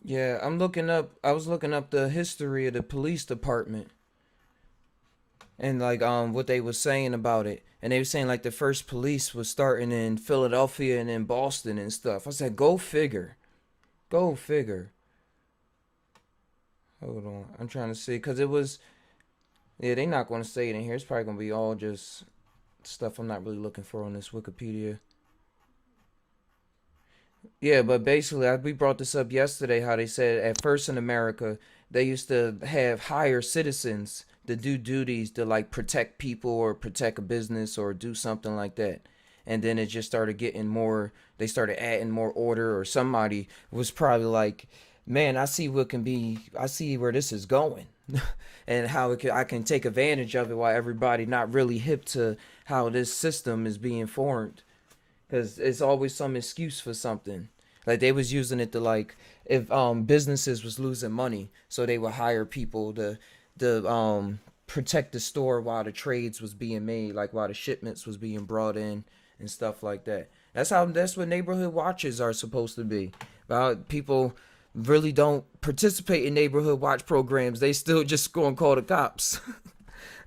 Yeah, I was looking up the history of the police department. And like what they was saying about it. And they were saying like the first police was starting in Philadelphia and in Boston and stuff. I said, go figure. Go figure. Hold on. I'm trying to see. Because it was... Yeah, they not going to say it in here. It's probably going to be all just stuff I'm not really looking for on this Wikipedia. Yeah, but basically, we brought this up yesterday, how they said at first in America, they used to have hire citizens to do duties to like protect people or protect a business or do something like that. And then it just started getting more, they started adding more order, or somebody was probably like, man, I see where this is going. And how I can take advantage of it while everybody not really hip to how this system is being formed. Because it's always some excuse for something. Like they was using it to like, if businesses was losing money, so they would hire people to protect the store while the trades was being made, like while the shipments was being brought in and stuff like that. That's what neighborhood watches are supposed to be. People really don't participate in neighborhood watch programs. They still just go and call the cops.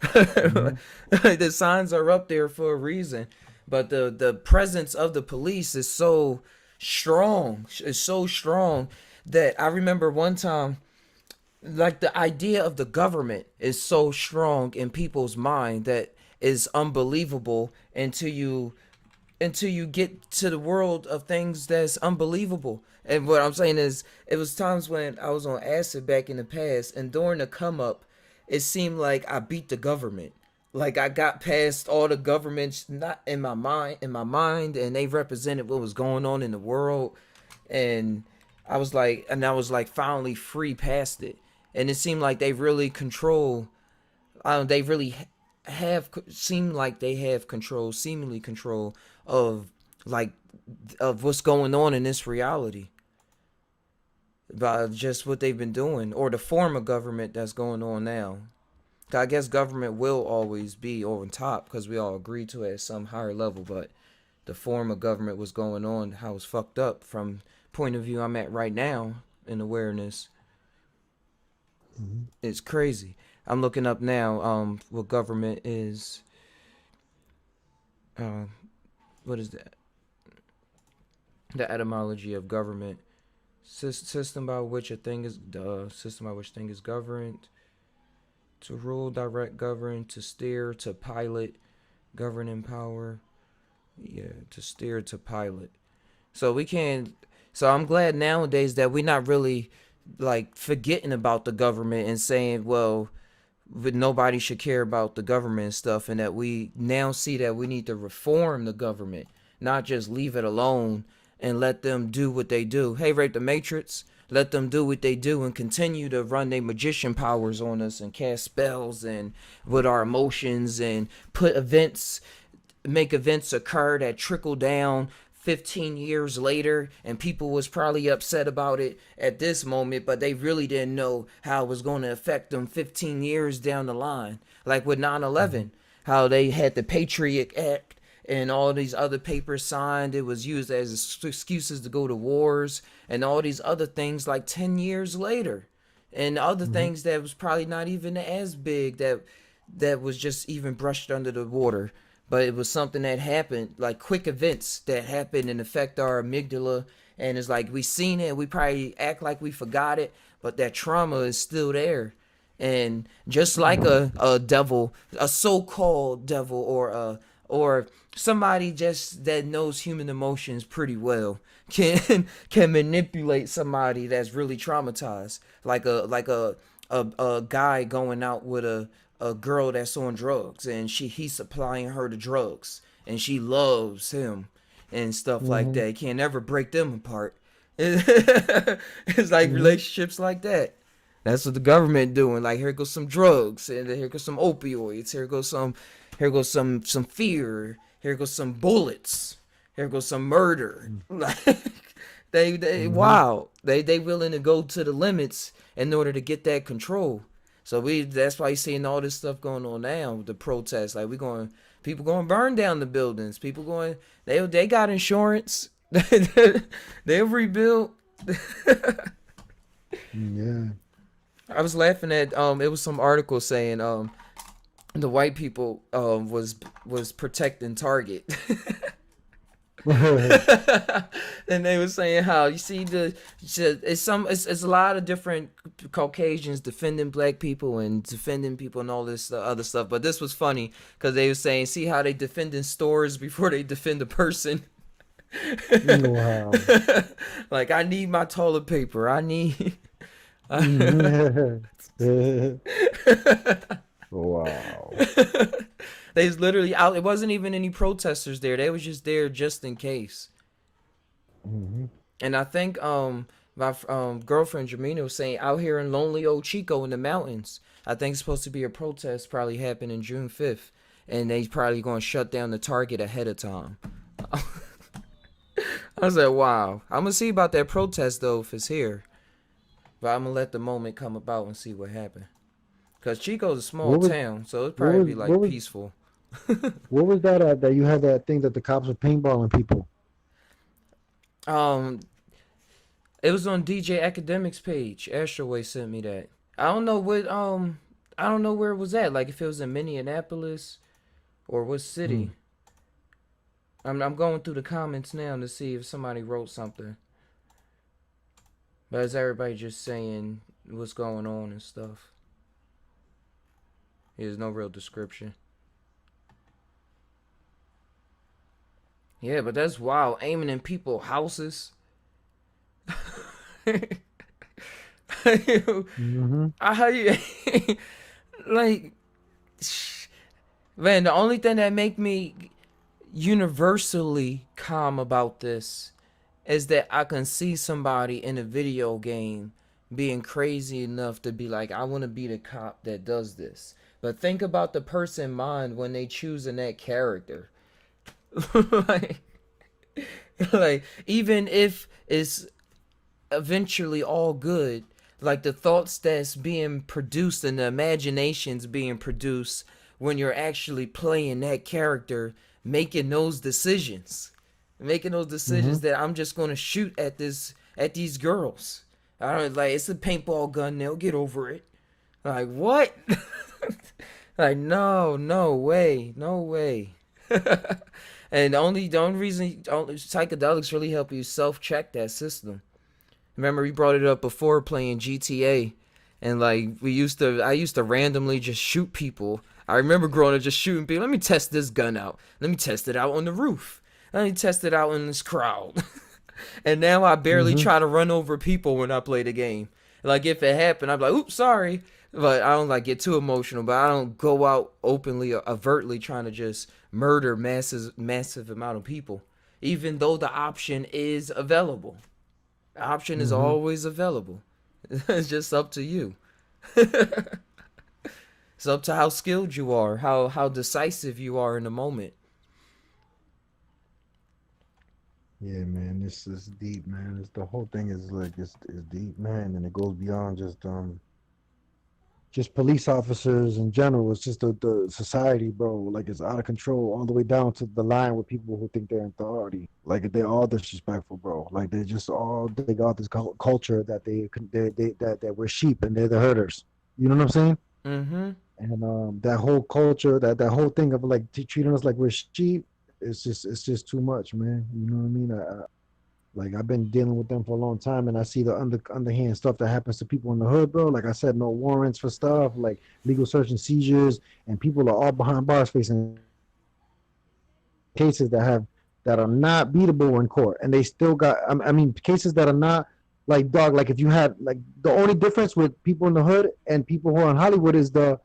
The signs are up there for a reason, but the presence of the police is so strong. It's so strong that I remember one time, like the idea of the government is so strong in people's mind that is unbelievable until you get to the world of things that's unbelievable. And what I'm saying is, it was times when I was on acid back in the past, and during the come up, it seemed like I beat the government. Like I got past all the governments, not in my mind, and they represented what was going on in the world. And I was like finally free past it. And it seemed like they really control. They really seemingly control of what's going on in this reality, by just what they've been doing, or the form of government that's going on now. I guess government will always be on top because we all agree to it at some higher level, but the form of government was going on, how it's fucked up from point of view I'm at right now in awareness. It's crazy. I'm looking up now what government is. What is that? The etymology of government. System by which thing is governed. To rule, direct, govern, to steer, to pilot, governing power. Yeah, to steer, to pilot. So I'm glad nowadays that we're not really like forgetting about the government and saying, well, nobody should care about the government and stuff, and that we now see that we need to reform the government, not just leave it alone and let them do what they do. Hey, Rape the Matrix, let them do what they do and continue to run their magician powers on us and cast spells and with our emotions and make events occur that trickle down 15 years later, and people was probably upset about it at this moment, but they really didn't know how it was going to affect them 15 years down the line. Like with 9/11, how they had the Patriot Act and all these other papers signed. It was used as excuses to go to wars and all these other things like 10 years later. And other things that was probably not even as big, that was just even brushed under the water. But it was something that happened, like quick events that happened and affect our amygdala. And it's like we seen it, we probably act like we forgot it, but that trauma is still there. And just like a devil, a so-called devil, or somebody just that knows human emotions pretty well can manipulate somebody that's really traumatized, like a guy going out with a girl that's on drugs, and he's supplying her the drugs, and she loves him and stuff like that. He can't ever break them apart. It's like relationships like that. That's what the government doing. Like, here goes some drugs, and here goes some opioids. Here goes some fear. Here goes some bullets. Here goes some murder. Like they wow. They willing to go to the limits in order to get that control. So that's why you're seeing all this stuff going on now with the protests. Like people going to burn down the buildings. People they got insurance. They'll rebuild. Yeah. I was laughing at it was some article saying the white people was protecting Target. And they were saying how you see it's a lot of different Caucasians defending black people and defending people and all this other stuff, but this was funny because they were saying, see how they defending stores before they defend a person. Wow. Like, I need my toilet paper, I need Wow. They was literally out. It wasn't even any protesters there. They was just there just in case. Hmm. And I think my girlfriend Jermina was saying out here in lonely old Chico in the mountains, I think it's supposed to be a protest probably happening June 5th, and they probably going to shut down the Target ahead of time. I was like, wow. I'm gonna see about that protest though if it's here, but I'm gonna let the moment come about and see what happened. Cause Chico's a small What was town, so it'd probably be like peaceful. what was that that you had that thing that the cops were paintballing people? Um, it was on DJ Academics page. Astroway sent me that. I don't know what I don't know where it was at. Like if it was in Minneapolis or what city. I'm going through the comments now to see if somebody wrote something. But is everybody just saying what's going on and stuff? There's no real description. Yeah, but that's wild. Aiming in people's houses. Mm-hmm. How you like, man, the only thing that make me universally calm about this is that I can see somebody in a video game being crazy enough to be like, I want to be the cop that does this. But think about the person mind when they choosing that character. like, like, even if it's eventually all good, like the thoughts that's being produced and the imaginations being produced when you're actually playing that character, making those decisions that I'm just gonna shoot at these girls. I don't like it's a paintball gun. They'll get over it. Like what? Like no way. And the only reason psychedelics really help you self-check that system. Remember we brought it up before playing GTA, and like I used to randomly just shoot people. I remember growing up just shooting people. Let me test this gun out. Let me test it out on the roof. Let me test it out in this crowd. And now I barely try to run over people when I play the game. Like if it happened, I'm like, oops, sorry. But I don't like get too emotional. But I don't go out openly or overtly trying to just murder massive amount of people. Even though the option is available. The option is always available. It's just up to you. It's up to how skilled you are, how decisive you are in the moment. Yeah, man, this is deep, man. The whole thing is like it's deep, man, and it goes beyond just police officers in general. It's just the society, bro. Like it's out of control all the way down to the line with people who think they're in authority. Like they're all disrespectful, bro. Like they got this culture that that we're sheep and they're the herders. You know what I'm saying? Mm-hmm. And that whole culture, that whole thing of like treating us like we're sheep, it's just too much, man. You know what I mean? Like I've been dealing with them for a long time, and I see the underhand stuff that happens to people in the hood, bro. Like I said, no warrants for stuff, like legal search and seizures, and people are all behind bars facing cases that are not beatable in court, and they still got. I mean, cases that are not like dog. Like if you had like the only difference with people in the hood and people who are in Hollywood is the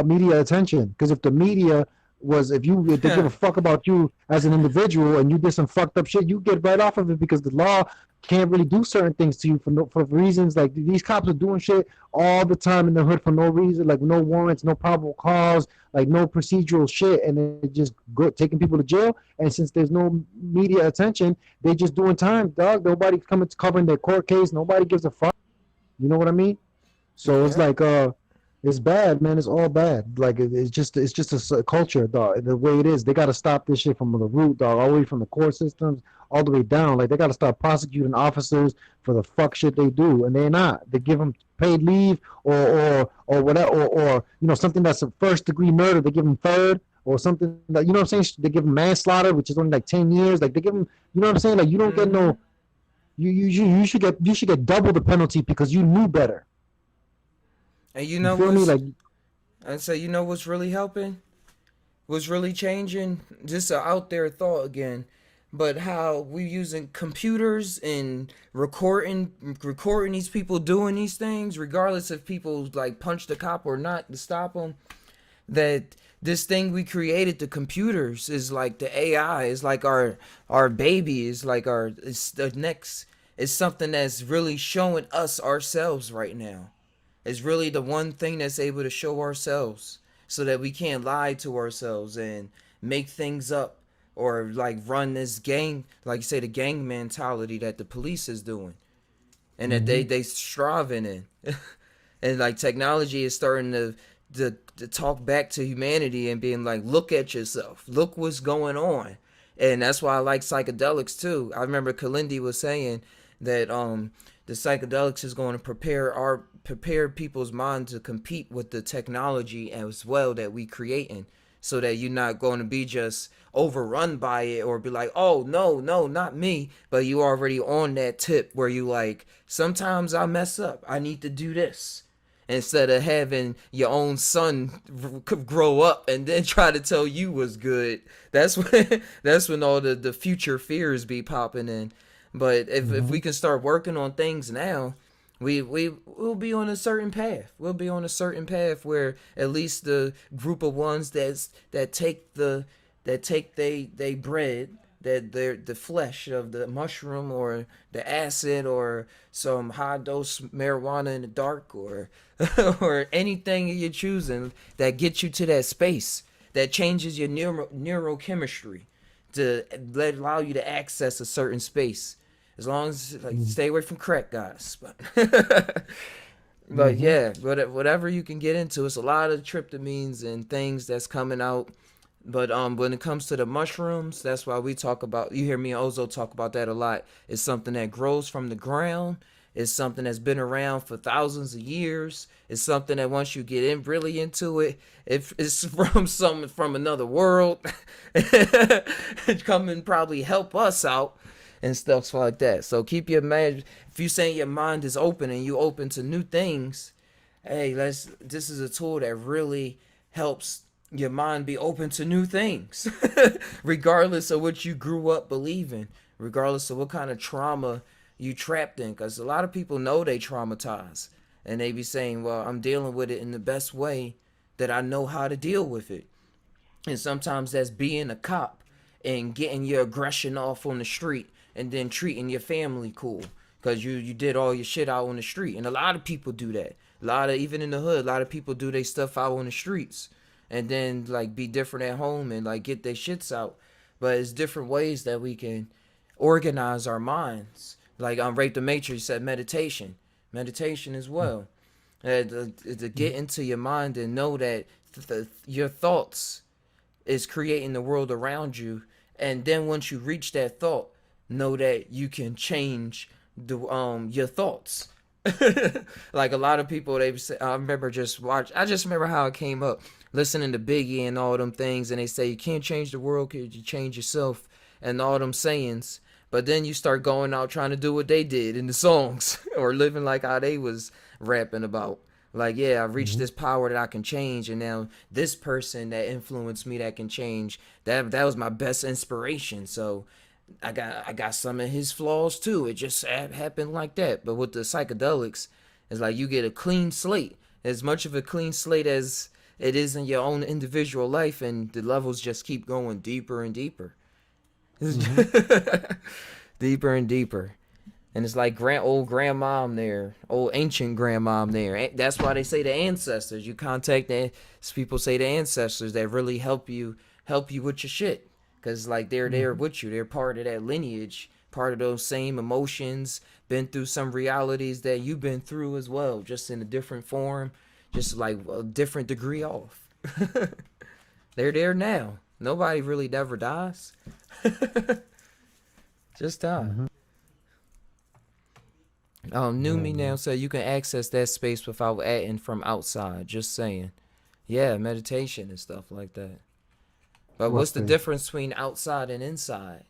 media attention. Because if the media was if they give a fuck about you as an individual and you did some fucked up shit, you get right off of it because the law can't really do certain things to you for reasons like these cops are doing shit all the time in the hood for no reason, like no warrants, no probable cause, like no procedural shit, and they just go taking people to jail. And since there's no media attention, they just doing time, dog. Nobody coming to covering their court case. Nobody gives a fuck. You know what I mean? So it's like it's bad, man. It's all bad. Like it's just a culture, dog. The way it is, they got to stop this shit from the root, dog. All the way from the court systems, all the way down. Like they got to stop prosecuting officers for the fuck shit they do, and they're not. They give them paid leave or whatever, or something that's a first degree murder. They give them third, or something that what I'm saying. They give them manslaughter, which is only like 10 years. Like they give them, what I'm saying. Like you don't get no. You should get double the penalty because you knew better. And what's really helping? What's really changing? Just an out there thought again. But how we using computers and recording these people doing these things, regardless if people like punch the cop or not to stop them. that this thing we created, the computers, is like the AI, is like our baby, is like it's the next, it's something that's really showing us ourselves right now. It's really the one thing that's able to show ourselves, so that we can't lie to ourselves and make things up, or like run this gang, like you say, the gang mentality that the police is doing, and that they striving in. And like technology is starting to talk back to humanity and being like, look at yourself, look what's going on. And that's why I like psychedelics too. I remember Kalindi was saying that the psychedelics is going to prepare people's mind to compete with the technology as well that we creating, so that you're not going to be just overrun by it or be like, oh no, not me, but you already on that tip where you like, sometimes I mess up, I need to do this, instead of having your own son grow up and then try to tell you what's good. That's when all the future fears be popping in. But if we can start working on things now, we'll be on a certain path. We'll be on a certain path where at least the group of ones that take they bread, that they're the flesh of the mushroom or the acid or some high dose marijuana in the dark, or or anything you're choosing that gets you to that space that changes your neurochemistry to allow you to access a certain space. As long as like stay away from crack, guys. But yeah, whatever you can get into, it's a lot of tryptamines and things that's coming out. But when it comes to the mushrooms, that's why we talk about. You hear me and Ozo talk about that a lot. It's something that grows from the ground. It's something that's been around for thousands of years. It's something that once you get in really into it, it's from another world. Come and probably help us out and stuff like that. So keep your mind. If you saying your mind is open and you open to new things, hey, this is a tool that really helps your mind be open to new things, regardless of what you grew up believing, regardless of what kind of trauma you trapped in. Because a lot of people know they traumatized, and they be saying, well, I'm dealing with it in the best way that I know how to deal with it. And sometimes that's being a cop and getting your aggression off on the street, and then treating your family cool because you did all your shit out on the street. And a lot of people do that. Even in the hood, a lot of people do their stuff out on the streets and then like be different at home and like get their shits out. But it's different ways that we can organize our minds. Like Rape the Matrix said, meditation as well. To get into your mind and know that your thoughts is creating the world around you. And then once you reach that thought, know that you can change your thoughts. Like a lot of people, they say, I just remember how it came up, listening to Biggie and all them things, and they say you can't change the world, cause you change yourself, and all them sayings. But then you start going out trying to do what they did in the songs, or living like how they was rapping about. Like, yeah, I reached this power that I can change, and now this person that influenced me that can change, that was my best inspiration. So I got some of his flaws too. It just happened like that. But with the psychedelics, it's like you get a clean slate, as much of a clean slate as it is in your own individual life, and the levels just keep going deeper and deeper. Deeper and deeper. And it's like old grandmom there, old ancient grandmom there. That's why they say the ancestors. You contact people say the ancestors that really help you with your shit. Because like they're there with you. They're part of that lineage, part of those same emotions, been through some realities that you've been through as well, just in a different form, just like a different degree off. They're there now. Nobody really never dies. Just die. New Me now said you can access that space without acting from outside. Just saying. Yeah, meditation and stuff like that. But what's the difference between outside and inside?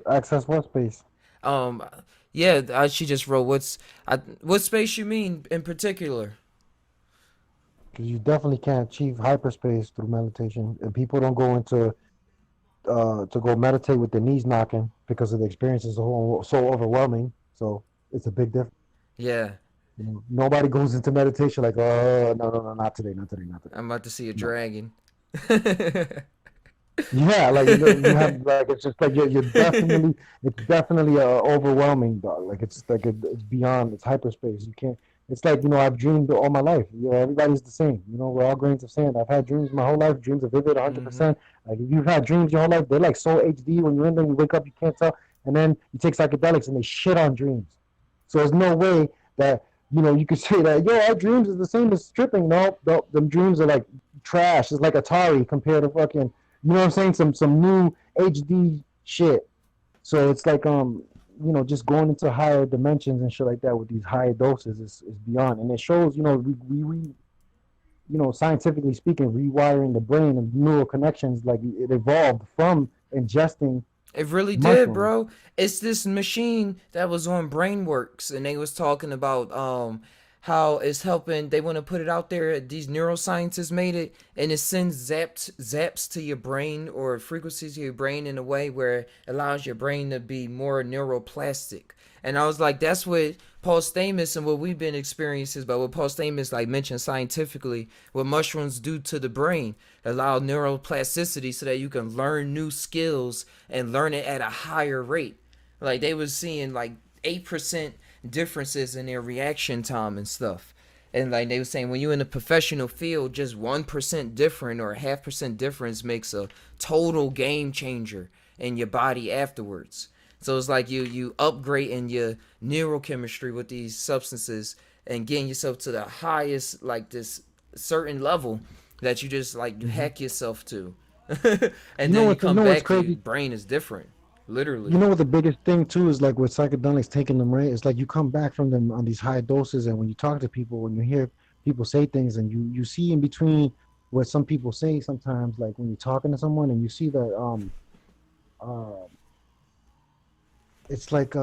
Access what space? Yeah, she just wrote what space you mean in particular? Because you definitely can't achieve hyperspace through meditation. And people don't go into to go meditate with their knees knocking because of the experience is so overwhelming. So it's a big difference. Yeah. You know, nobody goes into meditation like, oh no, not today, not today, not today. I'm about to see a No. dragon. Yeah, like you have like it's just like you're definitely it's definitely overwhelming, dog. Like it's like it's beyond it's hyperspace. You can't. It's like I've dreamed all my life. Everybody's the same. We're all grains of sand. I've had dreams my whole life. Dreams are vivid, 100%. Like if you've had dreams your whole life, they're like so HD. When you're in them, you wake up, you can't tell, and then you take psychedelics and they shit on dreams. So there's no way that you could say that our dreams is the same as stripping. No, them dreams are like trash. It's like Atari compared to fucking. You know what I'm saying? Some new HD shit. So it's like just going into higher dimensions and shit like that with these higher doses is beyond. And it shows, we scientifically speaking, rewiring the brain and neural connections, like it evolved from ingesting. It really did, mushrooms. bro. It's this machine that was on BrainWorks, and they was talking about how it's helping. They want to put it out there. These neuroscientists made it, and it sends zaps to your brain or frequencies to your brain in a way where it allows your brain to be more neuroplastic. And I was like, that's what Paul Stamets and what we've been experiencing, but what Paul Stamets like mentioned scientifically, what mushrooms do to the brain, allow neuroplasticity so that you can learn new skills and learn it at a higher rate. Like they was seeing like 8% differences in their reaction time and stuff. And like they were saying, when you're in a professional field, just 1% different or 0.5% difference makes a total game changer in your body afterwards. So it's like you upgrading your neurochemistry with these substances and getting yourself to the highest, like this certain level that you just like you hack yourself to. And then you come back to your brain is different. Literally. You know what the biggest thing too is, like with psychedelics, taking them, right? It's like you come back from them on these high doses, and when you talk to people, when you hear people say things, and you see in between what some people say sometimes, like when you're talking to someone and you see that it's like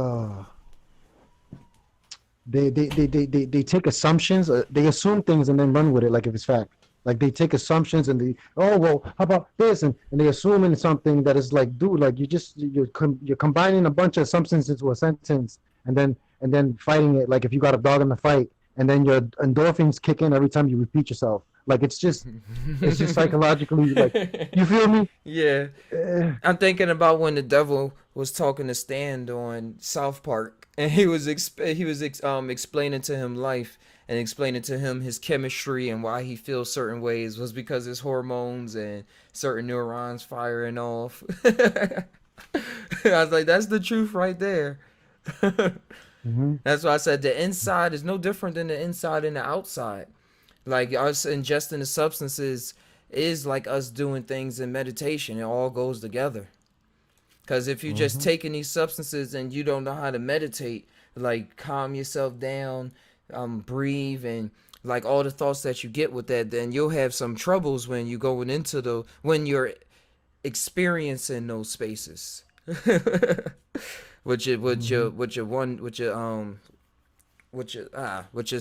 they take assumptions, they assume things and then run with it like if it's fact. Like they take assumptions and how about this, and they assume in something that is like, dude, like you're combining a bunch of assumptions into a sentence and then fighting it, like if you got a dog in the fight, and then your endorphins kick in every time you repeat yourself. Like it's just psychologically, like, you feel me? Yeah. I'm thinking about when the devil was talking to Stan on South Park, and he was explaining to him life and explaining to him his chemistry and why he feels certain ways was because his hormones and certain neurons firing off. I was like, that's the truth right there. That's why I said the inside is no different than the inside and the outside. Like us ingesting the substances is like us doing things in meditation. It all goes together. Because if you just taking these substances and you don't know how to meditate, like calm yourself down, breathe, and like all the thoughts that you get with that, then you'll have some troubles when you going into when you're experiencing those spaces. which is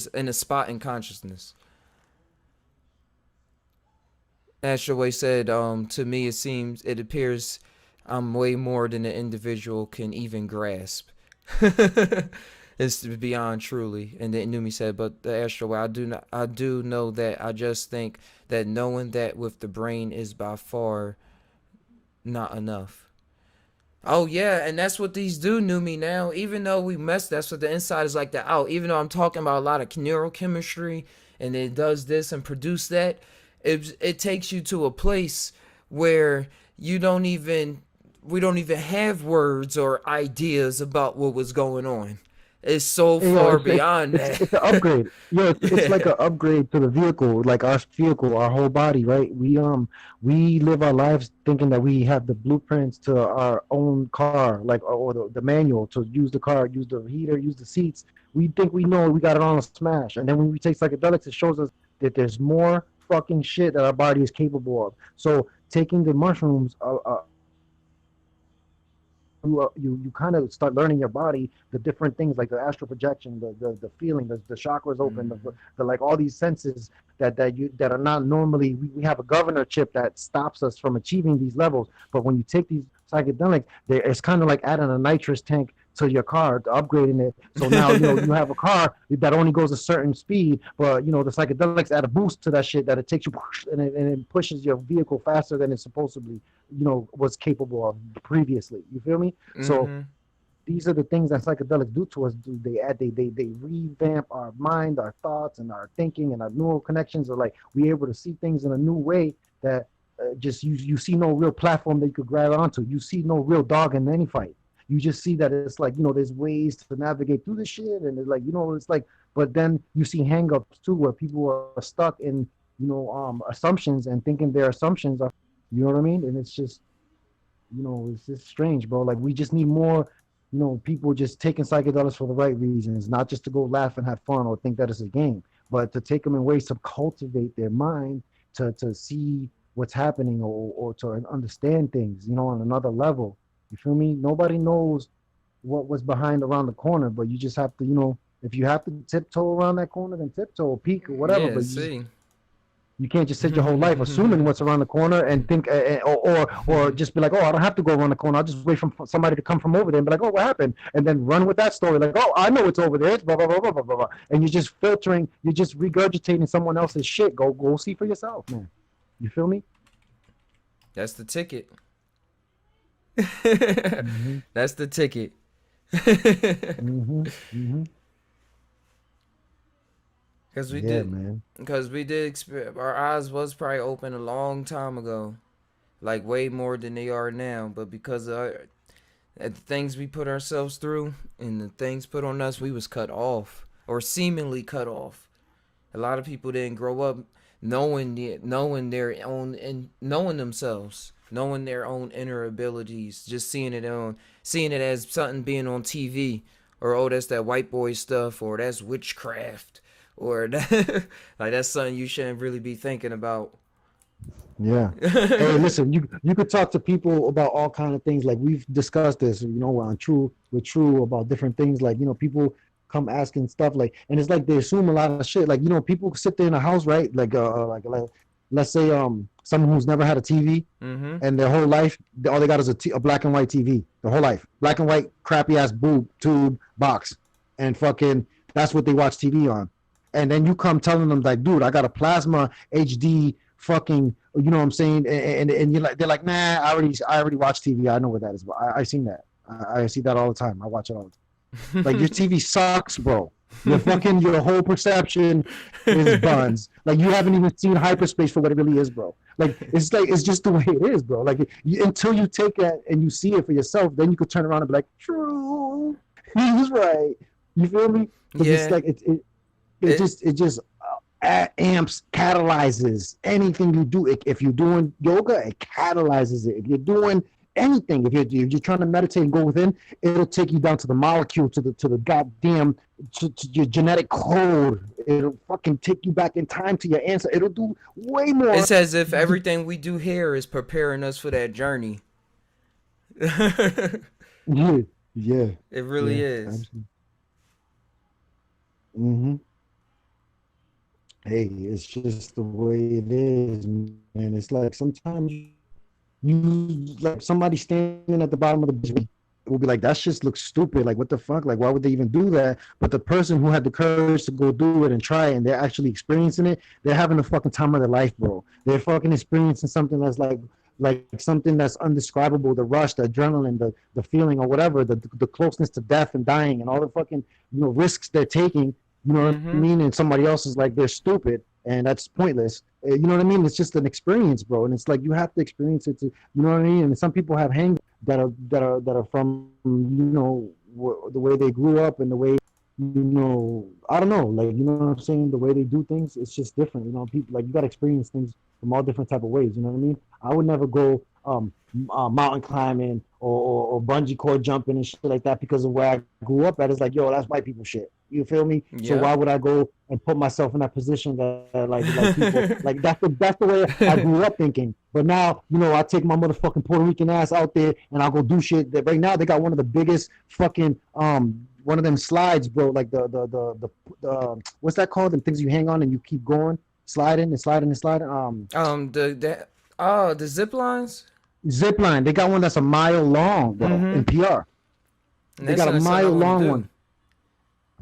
in a spot in consciousness. Astro Way said, to me it appears I'm way more than the individual can even grasp. It's beyond truly. And then Numi said, but the Astro Way, I do know that. I just think that knowing that with the brain is by far not enough. Oh yeah, and that's what these do, Numi, now. Even though we mess, that's what the inside is like the out. Even though I'm talking about a lot of neurochemistry and it does this and produce that, it takes you to a place where we don't even have words or ideas about what was going on. It's so far beyond that. It's an upgrade. Yeah, it's like an upgrade to the vehicle, like our vehicle, our whole body, right? We live our lives thinking that we have the blueprints to our own car, like or the manual to use the car, use the heater, use the seats. We think we know we got it on a smash, and then when we take psychedelics, it shows us that there's more fucking shit that our body is capable of. So taking the mushrooms, you kind of start learning your body, the different things like the astral projection, the feeling, the chakras open, the like all these senses that are not normally. We have a governor chip that stops us from achieving these levels. But when you take these psychedelics, it's kind of like adding a nitrous tank to your car, upgrading it. So now you have a car that only goes a certain speed, but the psychedelics add a boost to that shit that it takes you and it pushes your vehicle faster than it's supposed to be, was capable of previously. You feel me? So these are the things that psychedelics do to us. They revamp our mind, our thoughts, and our thinking, and our neural connections. Are like we're able to see things in a new way that just you see no real platform that you could grab onto. You see no real dog in any fight. You just see that it's like there's ways to navigate through this shit, and it's like it's like. But then you see hangups too, where people are stuck in assumptions and thinking their assumptions are, you know what I mean? And it's just it's just strange, bro. Like we just need more. People just taking psychedelics for the right reasons, not just to go laugh and have fun or think that it's a game, but to take them in ways to cultivate their mind, to see what's happening or to understand things, on another level. You feel me? Nobody knows what was behind around the corner, but you just have to, if you have to tiptoe around that corner, then tiptoe or peek or whatever. Yeah, but you can't just sit your whole life assuming what's around the corner and think, or just be like, oh, I don't have to go around the corner. I'll just wait for somebody to come from over there and be like, oh, what happened? And then run with that story, like, oh, I know it's over there. It's blah blah blah blah blah blah. And you're just filtering, you're just regurgitating someone else's shit. Go see for yourself, man. You feel me? That's the ticket. That's the ticket. Because we did our eyes was probably open a long time ago, like way more than they are now. But because of the things we put ourselves through and the things put on us, we was cut off or seemingly cut off. A lot of people didn't grow up knowing their own and knowing themselves, knowing their own inner abilities, just seeing it as something being on TV, or oh, that's that white boy stuff, or that's witchcraft. Or that, like that's something you shouldn't really be thinking about. Yeah. Hey, listen, you could talk to people about all kind of things. Like we've discussed this, on True about different things. Like people come asking stuff like, and it's like they assume a lot of shit. Like people sit there in a house, right? Like let's say someone who's never had a TV and their whole life all they got is a black and white TV. Their whole life, black and white, crappy ass boob tube box, and fucking that's what they watch TV on. And then you come telling them like, dude, I got a plasma HD fucking, you know what I'm saying? And you're like, they're like, nah, I already watched TV. I know what that is. I seen that. I see that all the time. I watch it all the time. Like your TV sucks, bro. Your whole perception is buns. Like you haven't even seen hyperspace for what it really is, bro. Like it's just the way it is, bro. Like until you take it and you see it for yourself, then you could turn around and be like, true, he was right. You feel me? But it's like it just amps, catalyzes anything you do. If you're doing yoga, it catalyzes it. If you're doing anything, if you're trying to meditate and go within, it'll take you down to the molecule, to the goddamn to your genetic code. It'll fucking take you back in time to your ancestors. It'll do way more. It's as if everything we do here is preparing us for that journey. Yeah. It really is. Hey, it's just the way it is, man. It's like sometimes you like somebody standing at the bottom of the bridge will be like, that just looks stupid. Like, what the fuck? Like, why would they even do that? But the person who had the courage to go do it and try it, and they're actually experiencing it, they're having the fucking time of their life, bro. They're fucking experiencing something that's like something that's undescribable, the rush, the adrenaline, the feeling or whatever, the closeness to death and dying and all the fucking, risks they're taking. You know what I mean? And somebody else is like, they're stupid and that's pointless. You know what I mean? It's just an experience, bro. And it's like, you have to experience it to, you know what I mean? And some people have hang that are from, the way they grew up and the way, I don't know, like, you know what I'm saying? The way they do things, it's just different. People, like, you got to experience things from all different type of ways. You know what I mean? I would never go mountain climbing or bungee cord jumping and shit like that because of where I grew up at. It's like, yo, that's white people shit. You feel me? Yeah. So why would I go and put myself in that position that like people like that's the way I grew up thinking. But now, I take my motherfucking Puerto Rican ass out there and I'll go do shit that right now they got one of the biggest fucking one of them slides, bro. Like the what's that called? The things you hang on and you keep going, sliding and sliding and sliding. The zip lines. Zip line. They got one that's a mile long, bro, in PR. And they that's got a not something I mile wanna long do. one.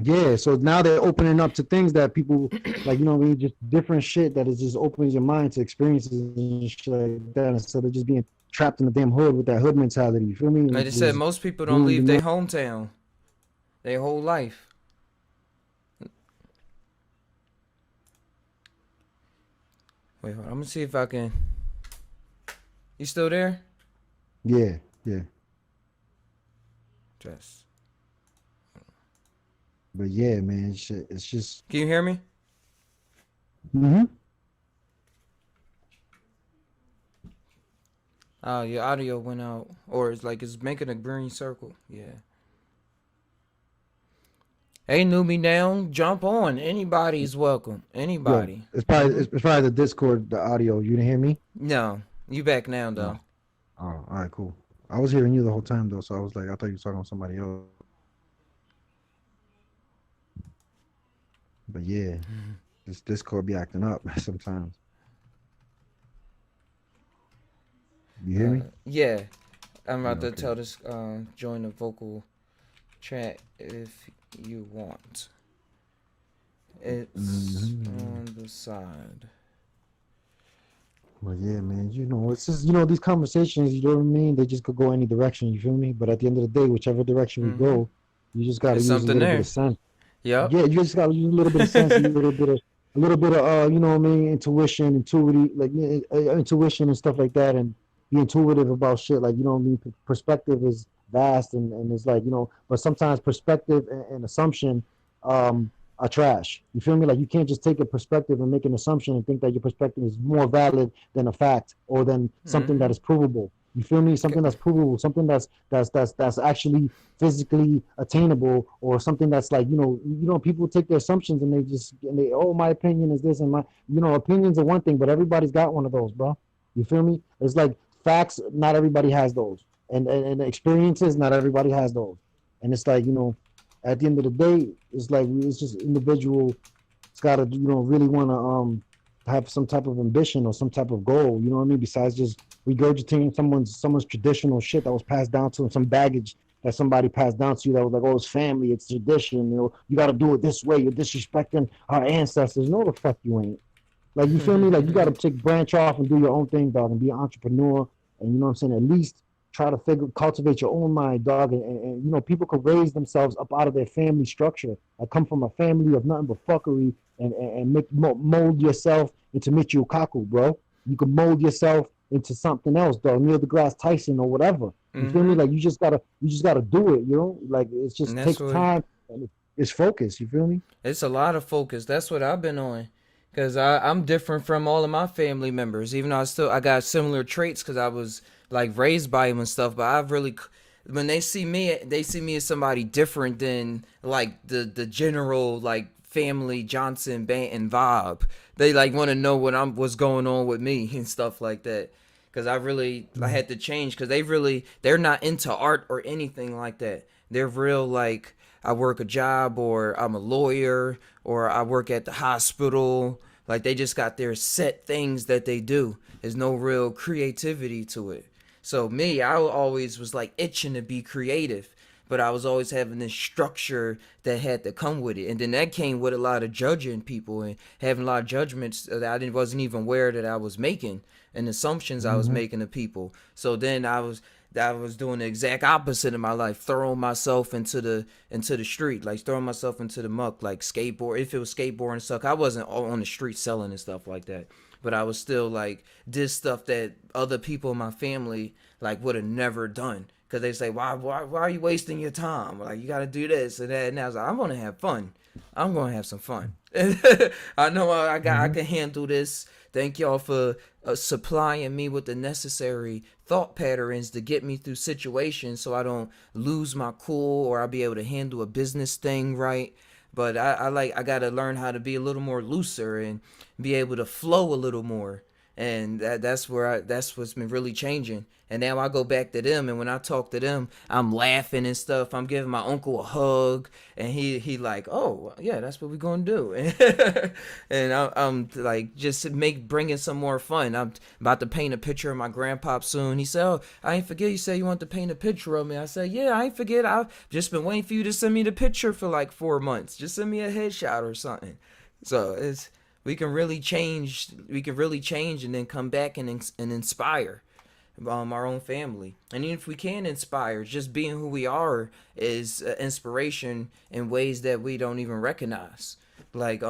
Yeah, so now they're opening up to things that people like, you know, what I mean, just different shit that is just opens your mind to experiences and shit like that instead of just being trapped in the damn hood with that hood mentality. You feel me? Like And they said, just most people don't doing the leave their no- hometown their whole life. Wait, hold on. I'm gonna see if I can. You still there? Yeah, yeah. Just. But yeah, man, shit, it's just Can you hear me? mm-hmm. Oh, your audio went out, or it's like it's making a green circle. Yeah. Hey, newbie down, jump on. Anybody's welcome. Yo, Anybody. it's probably the Discord, the audio. You didn't hear me? No, you back now No. though. Oh, all right, cool. I was hearing you the whole time though, so I was like, I thought you were talking to somebody else. But yeah, this Discord be acting up sometimes. You hear me? Yeah, I'm about Yeah, to okay. tell this. Join the vocal chat if you want. It's on the side. Well, yeah, man. You know, it's just, you know, these conversations, you know what I mean? They just could go any direction, you feel me? But at the end of the day, whichever direction we go, you just gotta There's use a something little bit there. of sense. Yep. Yeah, you just gotta use a little bit of sense, a little bit of you know what I mean, intuition and stuff like that, and be intuitive about shit. Like, you know what I mean? Perspective is vast and it's like, you know, but sometimes perspective and assumption are trash. You feel me? Like, you can't just take a perspective and make an assumption and think that your perspective is more valid than a fact or than something that is provable. You feel me? Something that's provable, something that's actually physically attainable, or something that's like, you know, people take their assumptions and they, oh, my opinion is this, and my, you know, opinions are one thing, but everybody's got one of those, bro. You feel me? It's like facts, not everybody has those, and experiences, not everybody has those, and it's like, you know, at the end of the day, it's like it's just individual. It's got to, you know, really want to have some type of ambition or some type of goal. You know what I mean? Besides just regurgitating someone's traditional shit that was passed down to them, some baggage that somebody passed down to you that was like, oh, it's family, it's tradition. You know, you got to do it this way. You're disrespecting our ancestors. No, the fuck you ain't. Like, you feel me? Like, you got to take branch off and do your own thing, dog, and be an entrepreneur. And you know what I'm saying? At least try to cultivate your own mind, dog. And you know, people could raise themselves up out of their family structure. I come from a family of nothing but fuckery, and mold yourself into Michio Kaku, bro. You can mold yourself into something else, dog. Neil deGrasse Tyson or whatever. You feel me? Like, you just gotta do it. You know, like, it just And that's takes what time and it's focus. You feel me? it's a lot of focus. That's what I've been on. Cause I'm different from all of my family members, even though I got similar traits, cause I was like raised by them and stuff. But I've really, when they see me as somebody different than like the general like family Johnson Banton vibe. They like want to know what's going on with me and stuff like that. Cause I had to change, cause they're not into art or anything like that. They're real like, I work a job, or I'm a lawyer, or I work at the hospital. Like, they just got their set things that they do. There's no real creativity to it. So me, I always was like itching to be creative, but I was always having this structure that had to come with it. And then that came with a lot of judging people and having a lot of judgments that wasn't even aware that I was making, and assumptions I was making of people. So then I was doing the exact opposite in my life, throwing myself into the street, like throwing myself into the muck, like skateboard. If it was skateboarding stuff, I wasn't on the street selling and stuff like that, but I was still like did stuff that other people in my family like would have never done, because they say, why are you wasting your time? Like, you got to do this and that. And I was like, I'm gonna have fun. I'm gonna have some fun. I know I can handle this. Thank y'all for supplying me with the necessary thought patterns to get me through situations, so I don't lose my cool, or I'll be able to handle a business thing right. But I gotta learn how to be a little more looser and be able to flow a little more. And that's what's been really changing. And now I go back to them, and when I talk to them, I'm laughing and stuff. I'm giving my uncle a hug, and he like, oh yeah, that's what we're gonna do. And I'm like, just bringing some more fun. I'm about to paint a picture of my grandpa soon. He said, oh, I ain't forget you said you want to paint a picture of me. I said, yeah, I ain't forget. I've just been waiting for you to send me the picture for like 4 months. Just send me a headshot or something. So we can really change and then come back and inspire our own family. And even if we can inspire, just being who we are is inspiration in ways that we don't even recognize. Like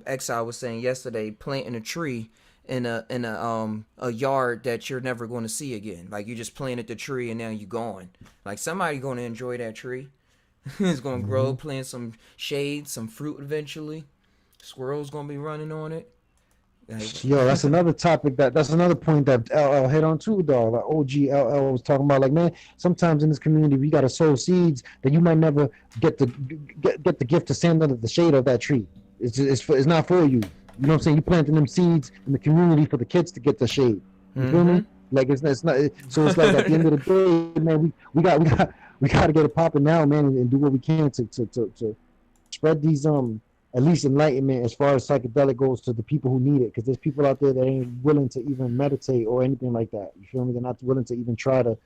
Exile was saying yesterday, planting a tree in a yard that you're never going to see again. Like you just planted the tree and now you're gone. Like somebody going to enjoy that tree. It's going to grow, plant some shade, some fruit eventually. Squirrels going to be running on it. Yo, that's another topic that's another point that LL hit on too, dog. Like OG LL was talking about, like, man, sometimes in this community we gotta sow seeds that you might never get the gift to stand under the shade of that tree. It's not for you. You know what I'm saying? You planting them seeds in the community for the kids to get the shade. You feel me? Like it's not. So it's like at the end of the day, man, we got to get it popping now, man, and do what we can to spread these at least enlightenment as far as psychedelic goes to the people who need it, because there's people out there that ain't willing to even meditate or anything like that. You feel me? They're not willing to even try to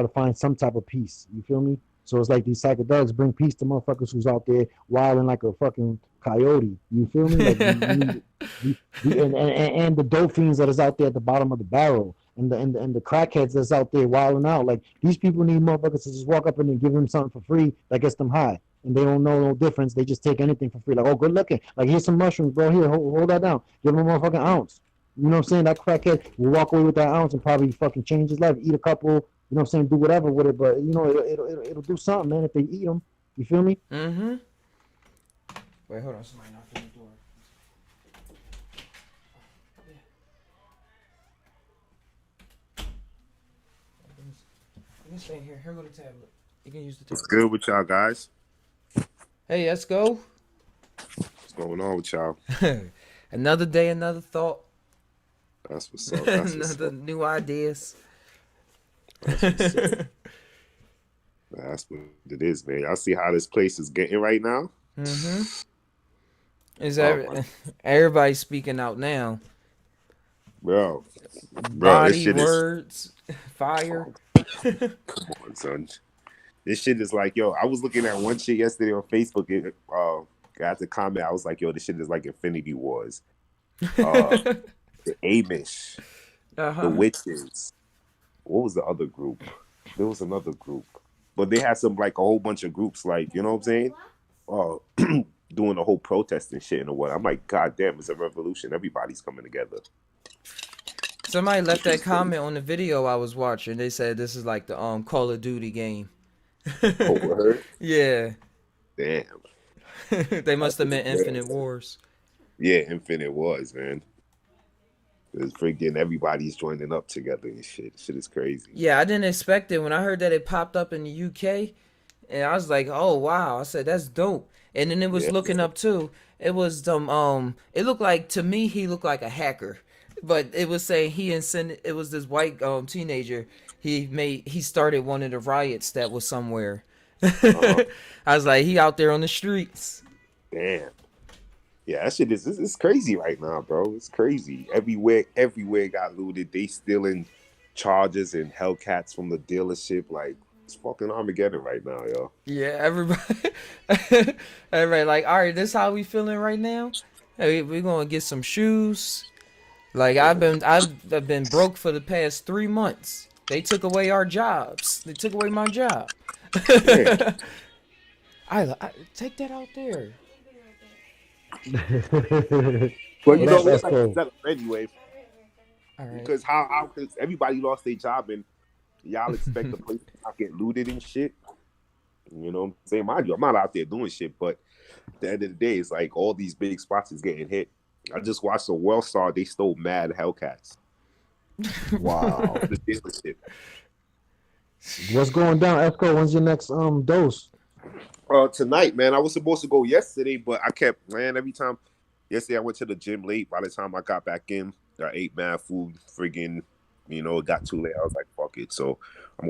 find some type of peace. You feel me? So it's like these psychedelics bring peace to motherfuckers who's out there wilding like a fucking coyote. You feel me? Like and the dope fiends that is out there at the bottom of the barrel, and the crackheads that's out there wilding out. Like these people need motherfuckers to just walk up and give them something for free that gets them high. And they don't know no difference. They just take anything for free. Like, oh, good looking. Like, here's some mushrooms, bro. Here, hold that down. Give him a motherfucking ounce. You know what I'm saying? That crackhead will walk away with that ounce and probably fucking change his life. Eat a couple, you know what I'm saying? Do whatever with it. But, you know, it'll do something, man, if they eat them. You feel me? Mm-hmm. Wait, hold on. Somebody knocked on the door. You can stay here. Here go the tablet. You can use the tablet. What's good with y'all guys? Hey, let's go. What's going on with y'all? Another day, another thought. That's what's up. That's what's Another up. new ideas. That's what's up. That's what it is, man. Y'all see how this place is getting right now? Mm-hmm. Is Oh, everybody speaking out now? Bro, this Body, shit words, fire. Come on, son. This shit is like, yo, I was looking at one shit yesterday on Facebook. Got the comment. I was like, yo, this shit is like Infinity Wars. The Amish, the witches. What was the other group? There was another group. But they had some, like, a whole bunch of groups, like, you know what I'm saying? Doing the whole protest and shit and what. I'm like, God damn, it's a revolution. Everybody's coming together. Somebody left that comment on the video I was watching. They said this is like the Call of Duty game. Oh, word? Yeah. Damn. They must have meant Infinite Wars. Yeah, Infinite Wars, man. It's freaking everybody's joining up together and shit. Shit is crazy. Yeah, I didn't expect it when I heard that it popped up in the UK, and I was like, "Oh wow!" I said, "That's dope." And then it was looking up too. It was it looked like, to me, he looked like a hacker, but it was saying it was this white teenager. He started one of the riots that was somewhere. I was like, he out there on the streets. Damn. Yeah, that shit is crazy right now, bro. It's crazy. Everywhere got looted. They stealing chargers and Hellcats from the dealership. Like, it's fucking Armageddon right now, yo. Yeah, everybody like, all right, this how we feeling right now. Hey, we're gonna get some shoes. Like, I've been broke for the past 3 months. They took away our jobs. They took away my job. I take that out there. But you know, that's it's like cool. setup anyway. All right. Because how cause everybody lost their job and y'all expect the place to not get looted and shit. You know what I'm saying? Mind you, I'm not out there doing shit, but at the end of the day, it's like all these big spots is getting hit. I just watched the World Star, they stole mad Hellcats. Wow. The dealership. What's going down, Esco? When's your next dose? Tonight, man. I was supposed to go yesterday, but I kept, man, every time. Yesterday I went to the gym late. By the time I got back in, I ate mad food, friggin', it got too late. I was like, fuck it. So I'm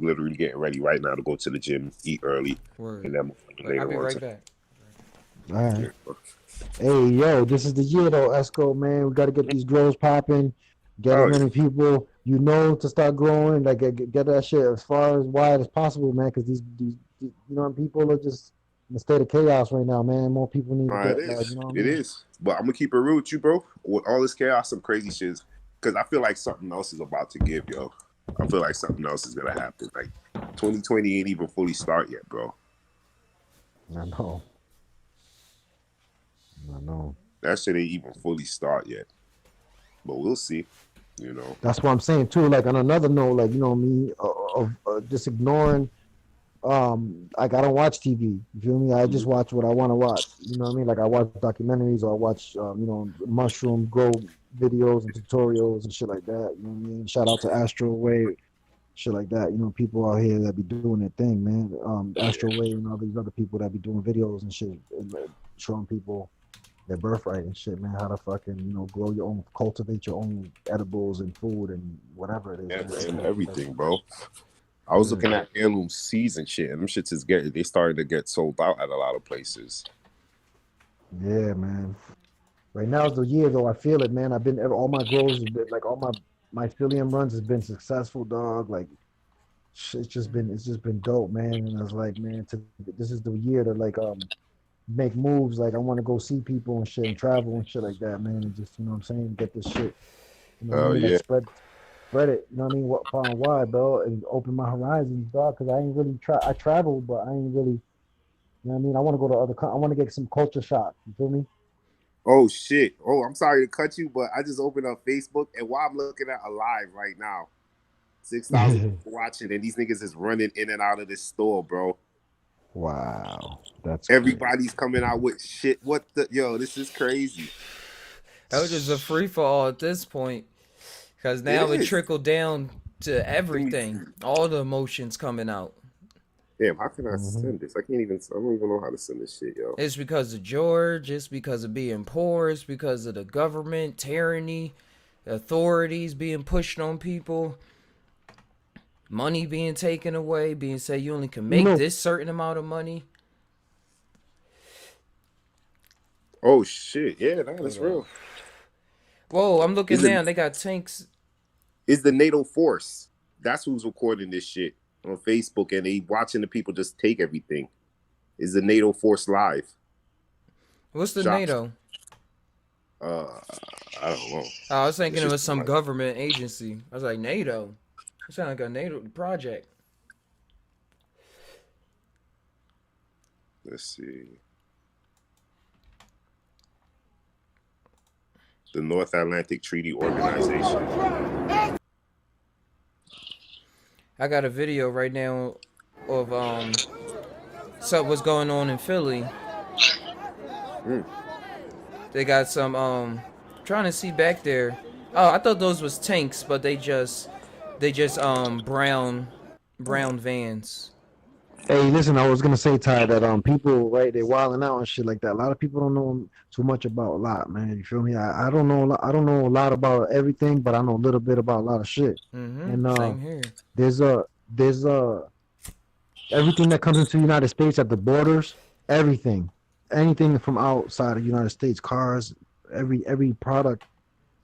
literally getting ready right now to go to the gym, eat early, Word. and then I'll later be on. right back. All right. Hey, yo, this is the year though, Esco, man. We got to get these grows popping, get as many people to start growing, like get that shit as far as wide as possible, man. Because these people are just in a state of chaos right now, man. More people need to It get is. what I It mean? is. But I'm gonna keep it real with you, bro. With all this chaos, some crazy shit. Because I feel like something else is about to give, yo. I feel like something else is gonna happen. Like 2020 ain't even fully start yet, bro. I know. That shit ain't even fully start yet. But we'll see. That's what I'm saying too. Like on another note, like me of just ignoring. Like I don't watch TV. You feel me? I just watch what I want to watch. You know what I mean? Like I watch documentaries or I watch mushroom grow videos and tutorials and shit like that. You know what I mean? Shout out to Astro Way, shit like that. People out here that be doing their thing, man. Astro Way and all these other people that be doing videos and shit, and showing people their birthright and shit, man. How to fucking grow your own, cultivate your own edibles and food and whatever it is. And everything, bro. I was looking at heirloom seeds and shit, and them shits they started to get sold out at a lot of places. Yeah, man. Right now is the year though. I feel it, man. All my grows have been like all my psyllium runs has been successful, dog. Like it's just been dope, man. And I was like, man, this is the year to make moves. Like I want to go see people and shit and travel and shit like that, man. And just what I'm saying, get this shit. Like spread it. You know what I mean? What far and wide, bro, and open my horizons, dog. Because I ain't really I traveled, but I ain't really. You know what I mean? I want to go to I want to get some culture shock. You feel me? Oh shit! Oh, I'm sorry to cut you, but I just opened up Facebook, and while I'm looking at a live right now, 6,000 people watching, and these niggas is running in and out of this store, bro. Wow, that's everybody's coming out with shit. This is crazy. That was just a free for all at this point, because now it trickled down to everything, all the emotions coming out. Damn, how can I send this? I don't even know how to send this shit, yo. It's because of George, it's because of being poor, it's because of the government, tyranny, authorities being pushed on people, money being taken away, being said you only can make this certain amount of money. Oh shit, yeah, that's real. Whoa, I'm looking now, they got tanks. It's the NATO force. That's who's recording this shit on Facebook, and they watching the people just take everything. Is the NATO force live? What's the NATO? I don't know. I was thinking it was some government agency. I was like, NATO? It sounded like a NATO project. Let's see. The North Atlantic Treaty Organization. I got a video right now of what's going on in Philly. They got some trying to see back there. Oh, I thought those was tanks, but they just brown vans. Hey, listen, I was gonna say, Ty, that people, right, they wilding out and shit like that. A lot of people don't know too much about a lot, man. You feel me? I don't know a lot about everything, but I know a little bit about a lot of shit. And same here. There's everything that comes into the United States at the borders, anything from outside of the United States, cars, every product,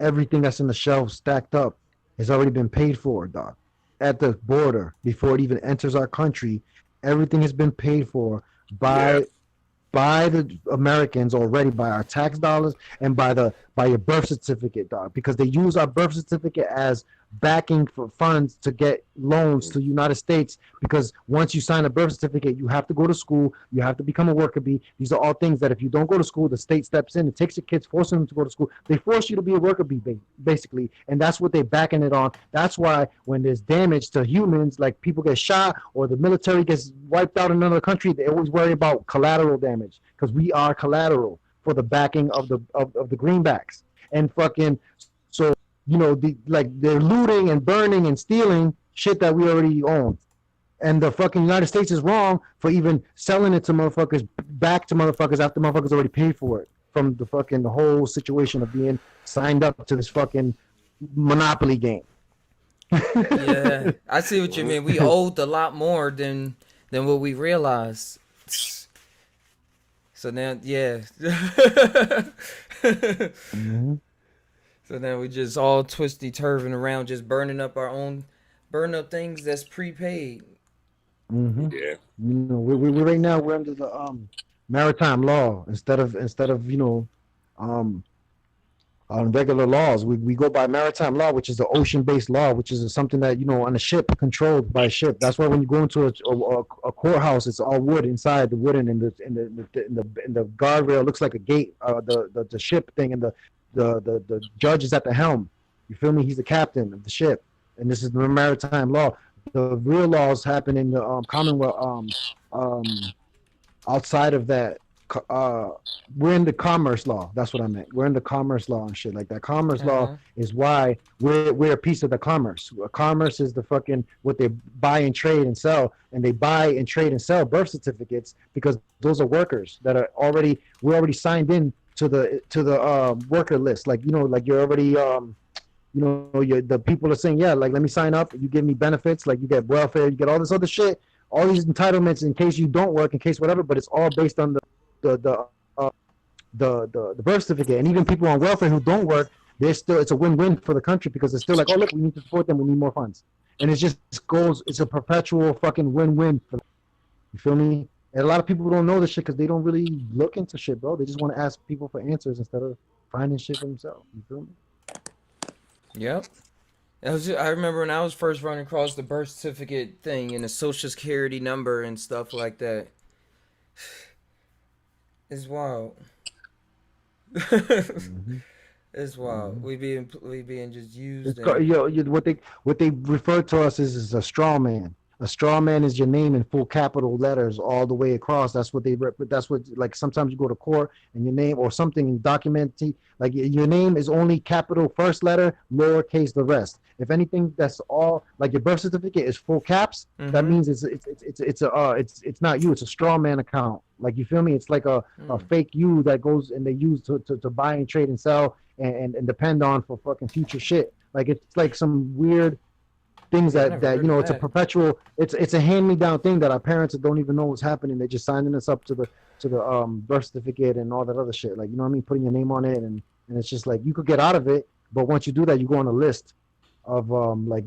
everything that's in the shelves stacked up has already been paid for, dog. At the border before it even enters our country. Everything has been paid for by the Americans already, by our tax dollars and by your birth certificate, dog. Because they use our birth certificate as backing for funds to get loans to the United States. Because once you sign a birth certificate, you have to go to school, you have to become a worker bee. These are all things that if you don't go to school, the state steps in and takes your kids, forcing them to go to school. They force you to be a worker bee, basically, and that's what they're backing it on. That's why when there's damage to humans, like people get shot or the military gets wiped out in another country, they always worry about collateral damage, because we are collateral for the backing of the greenbacks. And fucking so they're looting and burning and stealing shit that we already own. And the fucking United States is wrong for even selling it to motherfuckers, back to motherfuckers after motherfuckers already paid for it. from the whole situation of being signed up to this fucking Monopoly game. Yeah, I see what you mean. We owed a lot more than what we realized. So now, yeah. Mm-hmm. So now we just all twisty turving around, just burning up things that's prepaid. Mm-hmm. Yeah. You know, we right now we're under the maritime law instead of on regular laws. We go by maritime law, which is the ocean-based law, which is something that on a ship, controlled by a ship. That's why when you go into a courthouse, it's all wood inside, the wooden, and the guardrail looks like a gate. The ship thing, and the judge is at the helm. You feel me? He's the captain of the ship, and this is the maritime law. The real laws happen in the Commonwealth. Outside of that, we're in the commerce law. That's what I meant. We're in the commerce law and shit like that. Commerce law is why we're a piece of the commerce. Commerce is the fucking what they buy and trade and sell, and they buy and trade and sell birth certificates because those are workers that are we're already signed in to the worker list. Like like you're already the people are saying, yeah, like let me sign up. You give me benefits, like you get welfare, you get all this other shit, all these entitlements in case you don't work, in case whatever. But it's all based on the birth certificate. And even people on welfare who don't work, it's a win-win for the country because it's still like, oh look, we need to support them, we need more funds, and it's a perpetual fucking win-win for them. You feel me? And a lot of people don't know this shit because they don't really look into shit, bro. They just want to ask people for answers instead of finding shit for themselves. You feel me? Yep. I remember when I was first running across the birth certificate thing and the social security number and stuff like that. It's wild. It's wild. We being just used. What they refer to us as a straw man. A straw man is your name in full capital letters all the way across. That's what like sometimes you go to court and your name or something in documenting, like your name is only capital first letter, lowercase the rest. If anything, that's all. Like your birth certificate is full caps. That means it's not you. It's a straw man account. Like you feel me? It's like a fake you that goes and they use to buy and trade and sell and depend on for fucking future shit. Like it's like some weird things that it's a perpetual, it's a hand-me-down thing that our parents don't even know what's happening. They're just signing us up to the birth certificate and all that other shit, like, you know what I mean, putting your name on it, and it's just like you could get out of it, but once you do that, you go on a list of like,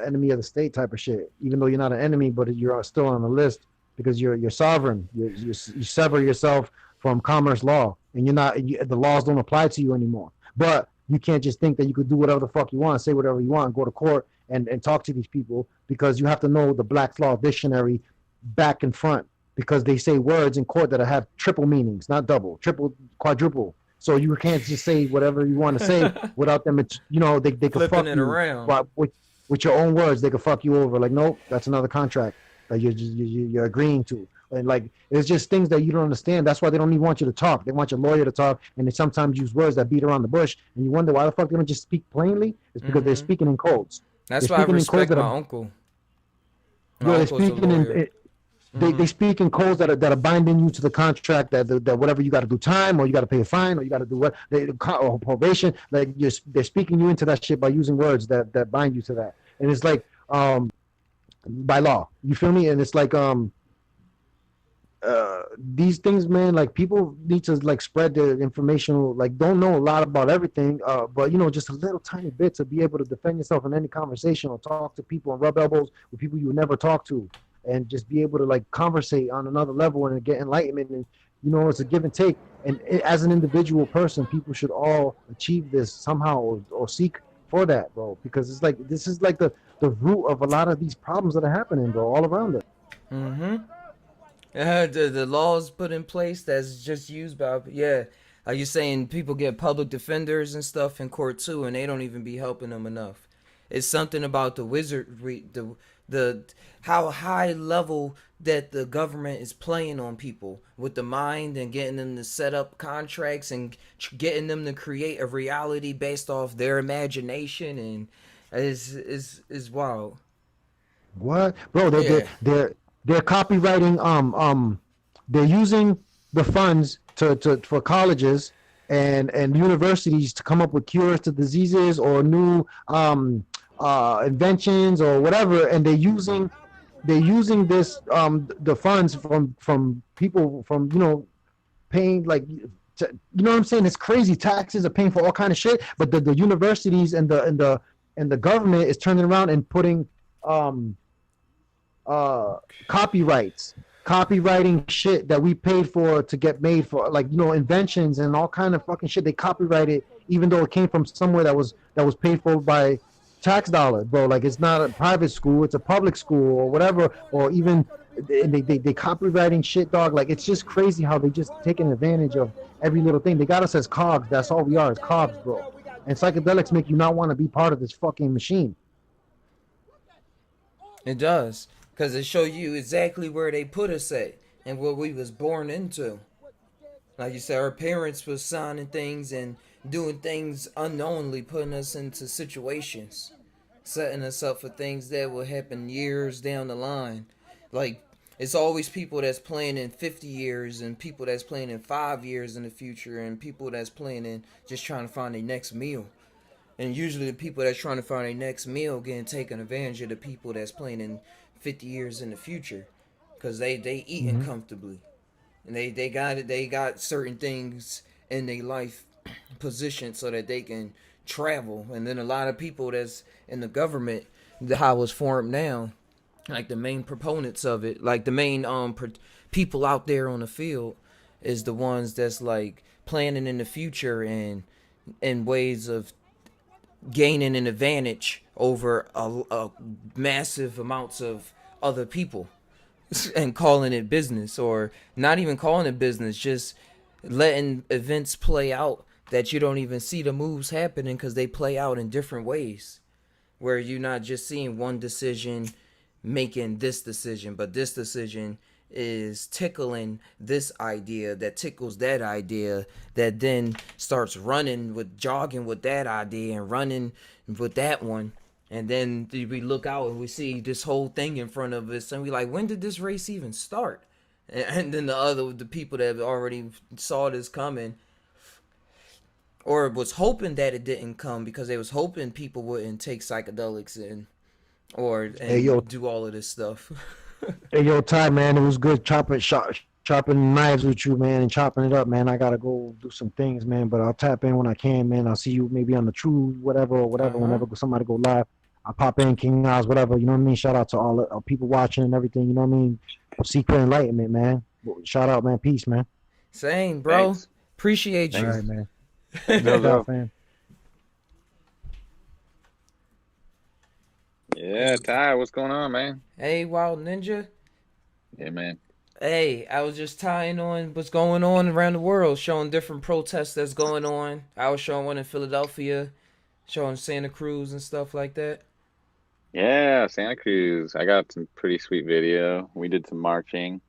enemy of the state type of shit, even though you're not an enemy, but you're still on the list because you're sovereign. You sever yourself from commerce law, and the laws don't apply to you anymore. But you can't just think that you could do whatever the fuck you want, say whatever you want, go to court and talk to these people, because you have to know the Black's Law Dictionary back and front, because they say words in court that have triple meanings, not double, triple, quadruple. So you can't just say whatever you want to say without them. It's, they could fuck you around with your own words. They could fuck you over. Like, nope, that's another contract that you're agreeing to. And like, it's just things that you don't understand. That's why they don't even want you to talk. They want your lawyer to talk, and they sometimes use words that beat around the bush. And you wonder why the fuck they don't just speak plainly. It's because they're speaking in codes. That's why I respect my uncle. They're speaking in. They speak in codes that are binding you to the contract, that whatever you got to do time, or you got to pay a fine, or you got to do or probation. Like they're speaking you into that shit by using words that bind you to that. And it's like by law. You feel me? And it's like these things, man, like people need to like spread their information, like don't know a lot about everything, but just a little tiny bit to be able to defend yourself in any conversation or talk to people and rub elbows with people you would never talk to, and just be able to like conversate on another level and get enlightenment. And it's a give and take, and as an individual person, people should all achieve this somehow or seek for that, bro, because it's like this is like the root of a lot of these problems that are happening, bro, all around us. The laws put in place that's just used by, are you saying people get public defenders and stuff in court too, and they don't even be helping them enough? It's something about the wizardry, the how high level that the government is playing on people with the mind, and getting them to set up contracts and getting them to create a reality based off their imagination, and is wild. What, bro? They're copywriting. They're using the funds for colleges and universities to come up with cures to diseases or new inventions or whatever, and they're using this the funds from people from paying like you know what I'm saying? It's crazy. Taxes are paying for all kind of shit, but the universities and the government is turning around and putting copyrighting shit that we paid for to get made for, like inventions and all kind of fucking shit. They copyright it even though it came from somewhere that was paid for by tax dollar, bro. Like, it's not a private school, it's a public school or whatever. Or even they copywriting shit, dog. Like, it's just crazy how they just taking advantage of every little thing. They got us as cogs. That's all we are, is cogs, bro. And psychedelics make you not want to be part of this fucking machine. It does, because it show you exactly where they put us at and what we was born into. Like you said, our parents was signing things and doing things unknowingly, putting us into situations, setting us up for things that will happen years down the line. Like, it's always people that's playing in 50 years and people that's playing in 5 years in the future and people that's playing in just trying to find their next meal. And usually the people that's trying to find their next meal getting taken advantage of the people that's playing in 50 years in the future, because they eating comfortably. And they got certain things in their life positioned so that they can travel. And then a lot of people that's in the government, how it's formed now, like the main proponents of it, like the main people out there on the field, is the ones that's like planning in the future and in ways of gaining an advantage over a massive amounts of other people, and calling it business, or not even calling it business, just letting events play out that you don't even see the moves happening because they play out in different ways, where you're not just seeing one decision making this decision, but this decision is tickling this idea that tickles that idea, that then starts jogging with that idea and running with that one. And then we look out and we see this whole thing in front of us and we like, when did this race even start? And then the people that already saw this coming, or was hoping that it didn't come because they was hoping people wouldn't take psychedelics and do all of this stuff. Hey, yo, Ty, man, it was good chopping knives with you, man, and chopping it up, man. I gotta go do some things, man, but I'll tap in when I can, man. I'll see you maybe on the True, whatever, whenever somebody go live. I'll pop in, King Oz, whatever, you know what I mean? Shout out to all the people watching and everything, you know what I mean? Secret Enlightenment, man. Shout out, man. Peace, man. Same, bro. Thanks. Appreciate you. All right, man. No, no. Fan. Yeah, Ty, what's going on, man? Hey, Wild Ninja. Yeah, man. Hey, I was just tying on what's going on around the world, showing different protests that's going on. I was showing one in Philadelphia, showing Santa Cruz and stuff like that. Yeah, Santa Cruz. I got some pretty sweet video. We did some marching.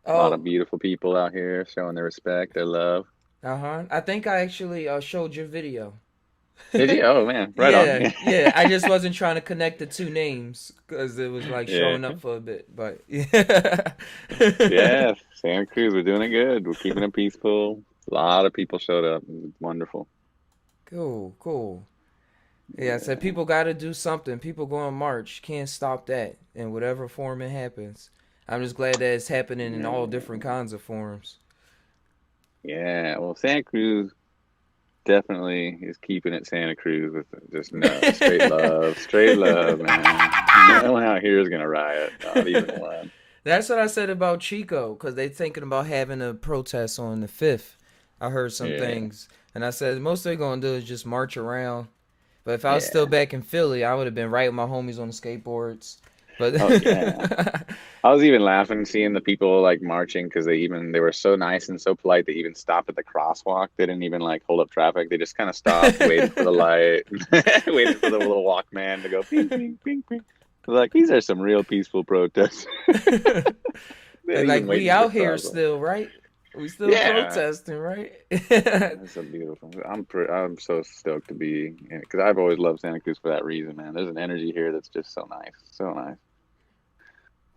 A lot of beautiful people out here showing their respect, their love. I think I actually showed your video. Did you? Oh, man. Right on. Yeah. I just wasn't trying to connect the two names because it was like showing up for a bit. But yeah. Yeah, Santa Cruz, we're doing it good. We're keeping it peaceful. A lot of people showed up. It was wonderful. Cool. Yeah, I said people got to do something. People go on march. Can't stop that in whatever form it happens. I'm just glad that it's happening in all different kinds of forms. Yeah, well, Santa Cruz definitely is keeping it Santa Cruz with just straight love, man. No one out here is gonna riot, not even one. That's what I said about Chico, because they thinking about having a protest on the 5th. I heard some things, and I said most they're gonna do is just march around. But if I was still back in Philly, I would have been right with my homies on the skateboards. But I was even laughing seeing the people like marching because they were so nice and so polite. They even stopped at the crosswalk. They didn't even like hold up traffic. They just kind of stopped, waited for the light, waited for the little Walkman to go ping, ping, ping, ping. Like, these are some real peaceful protests. Like, we out here still, right? We still protesting, right? That's so beautiful. I'm so stoked to be, because I've always loved Santa Cruz for that reason, man. There's an energy here that's just so nice, so nice.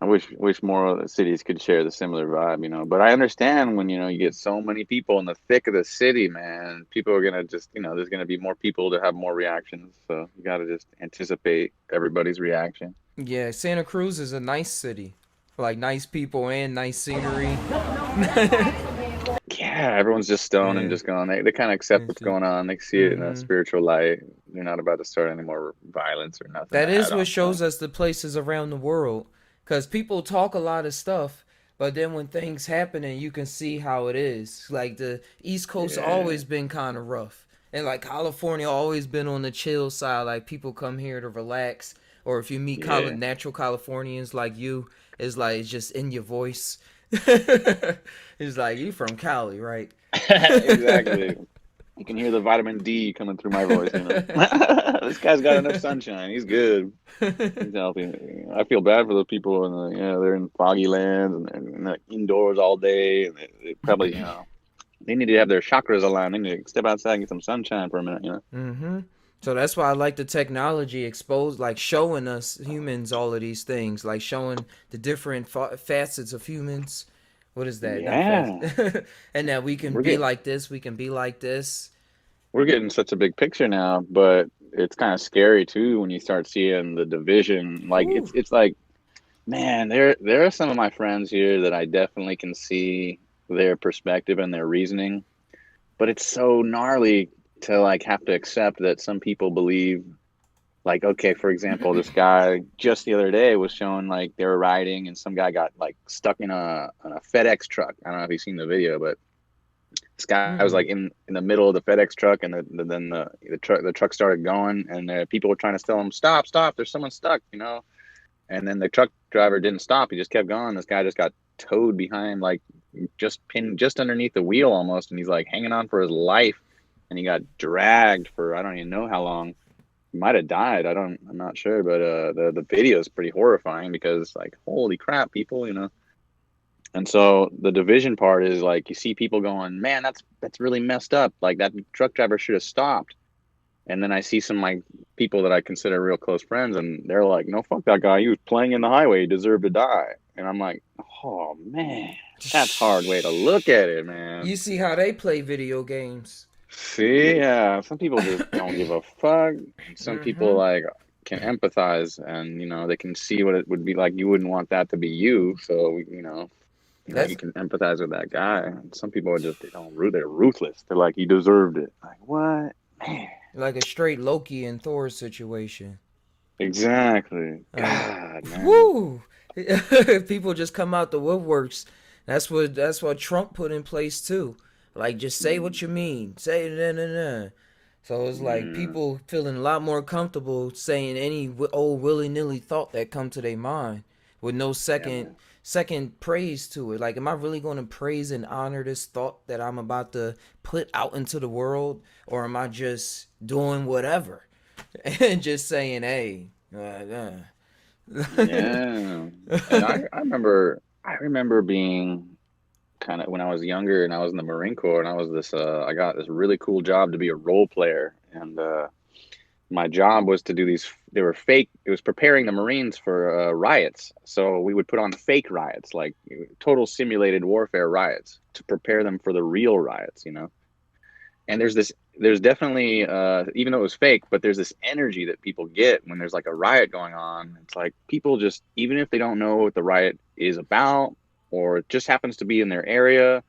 I wish more of the cities could share the similar vibe, you know. But I understand when, you know, you get so many people in the thick of the city, man. People are gonna just, you know, there's gonna be more people to have more reactions. So you gotta just anticipate everybody's reaction. Yeah, Santa Cruz is a nice city. Like nice people and nice scenery. Yeah, everyone's just stoned and Yeah. just going. They kind of accept what's going on. They see it in a Mm-hmm. spiritual light. They're not about to start any more violence or nothing That to is add on what to shows that. us the places around the world. Because people talk a lot of stuff, but then when things happen and you can see how it is. Like the East Coast Yeah, always been kind of rough. And like California always been on the chill side. Like people come here to relax. Or if you meet yeah, natural Californians like you, it's just in your voice. It's like, you from Cali, right? exactly. You can hear the vitamin D coming through my voice, you know. This guy's got enough sunshine. He's good. He's healthy. I feel bad for the people in the, you know, they're in foggy lands and they're indoors all day, and they probably, you know, they need to have their chakras aligned. They need to step outside and get some sunshine for a minute, you know. Mm-hmm. So that's why I like the technology exposed, like showing us humans all of these things, like showing the different facets of humans. What is that? Not Yeah, facet. And that we can we're be getting like this, we can be like this. we're getting such a big picture now, but it's kind of scary too when you start seeing the division. Like Whew. it's like, man, there are some of my friends here that I definitely can see their perspective and their reasoning, but it's so gnarly to like have to accept that some people believe, like, okay, for example, this guy just the other day was showing like they were riding and some guy got like stuck in a FedEx truck. I don't know if you've seen the video, but this guy was like Mm-mm. in the middle of the FedEx truck, and then the truck started going, and people were trying to tell him, stop, stop, there's someone stuck, you know. And then the truck driver didn't stop; he just kept going. This guy just got towed behind, like just pinned just underneath the wheel almost, and he's like hanging on for his life, and he got dragged for I don't even know how long. He might have died. I'm not sure, but the video is pretty horrifying because like holy crap, people, you know. And so the division part is like you see people going, man, that's really messed up. Like that truck driver should have stopped. And then I see some like people that I consider real close friends, and they're like, no, fuck that guy. He was playing in the highway. He deserved to die. And I'm like, oh man, that's a hard way to look at it, man. You see how they play video games. See, yeah, some people just don't give a fuck. Some people Mm-hmm. like can empathize, and you know they can see what it would be like. You wouldn't want that to be you, so you That's can empathize with that guy. Some people are just they're ruthless. They're like, he deserved it. Like what, man? like a straight Loki and Thor situation. Exactly. Like, God, man. woo! People just come out the woodworks. That's what Trump put in place too. Like, just say what you mean. Say it. So it's like Yeah, people feeling a lot more comfortable saying any old willy nilly thought that come to their mind with no yeah, man. second praise to it. Like, am I really going to praise and honor this thought that I'm about to put out into the world, or am I just doing whatever and just saying, hey, Yeah. And I remember being kind of when I was younger and I was in the Marine Corps and I got this really cool job to be a role player, and my job was to do these. They were fake. It was preparing the Marines for riots. So we would put on fake riots, like total simulated warfare riots, to prepare them for the real riots. You know. And there's definitely even though it was fake, but there's this energy that people get when there's like a riot going on. It's like people just, even if they don't know what the riot is about, or it just happens to be in their area,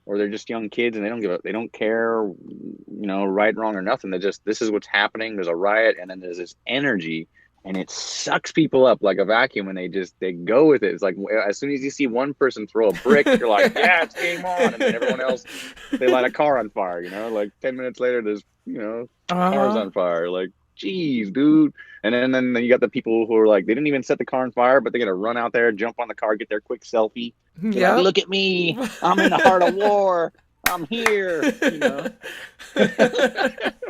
or they're just young kids and they don't care, you know, right, wrong, or nothing. They just, this is what's happening. There's a riot, and then there's this energy, and it sucks people up like a vacuum, and they go with it. It's like as soon as you see one person throw a brick, you're like, yeah, it's game on, and then everyone else, they light a car on fire. You know, like 10 minutes later, there's cars uh-huh. on fire. Like, geez, dude. And then you got the people who are like, they didn't even set the car on fire, but they're gonna run out there, jump on the car, get their quick selfie. They're like, Yep. look at me, I'm in the heart of war. I'm here, you know.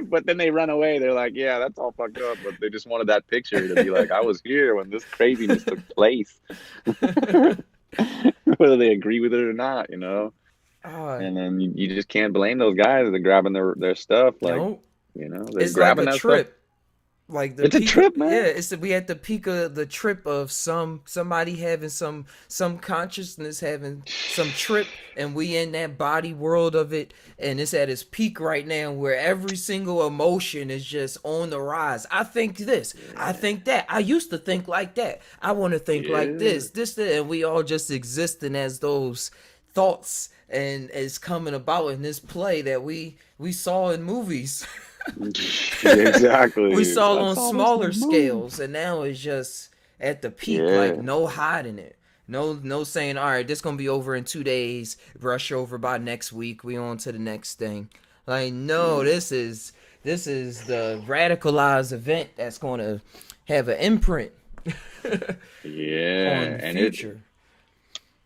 But then they run away. They're like, yeah, that's all fucked up. But they just wanted that picture to be like, I was here when this craziness took place. Whether they agree with it or not, you know. Ah, And then you just can't blame those guys. They're grabbing their stuff. Like, no. you know, they're It's like grabbing a that stuff. trip. Like the It's a peak, trip, man. yeah. We at the peak of the trip of somebody having some consciousness having some trip, and we in that body world of it, and it's at its peak right now, where every single emotion is just on the rise. I think this, I think that. I used to think like that. I want to think like this, and we all just existing as those thoughts, and it's coming about in this play that we saw in movies. Exactly. We saw I on saw this in smaller the movie. scales, and now it's just at the peak, like no hiding it. No saying, all right, this gonna be over in 2 days, rush over by next week, we on to the next thing. Like, no, this is the radicalized event that's gonna have an imprint Yeah, on the and future.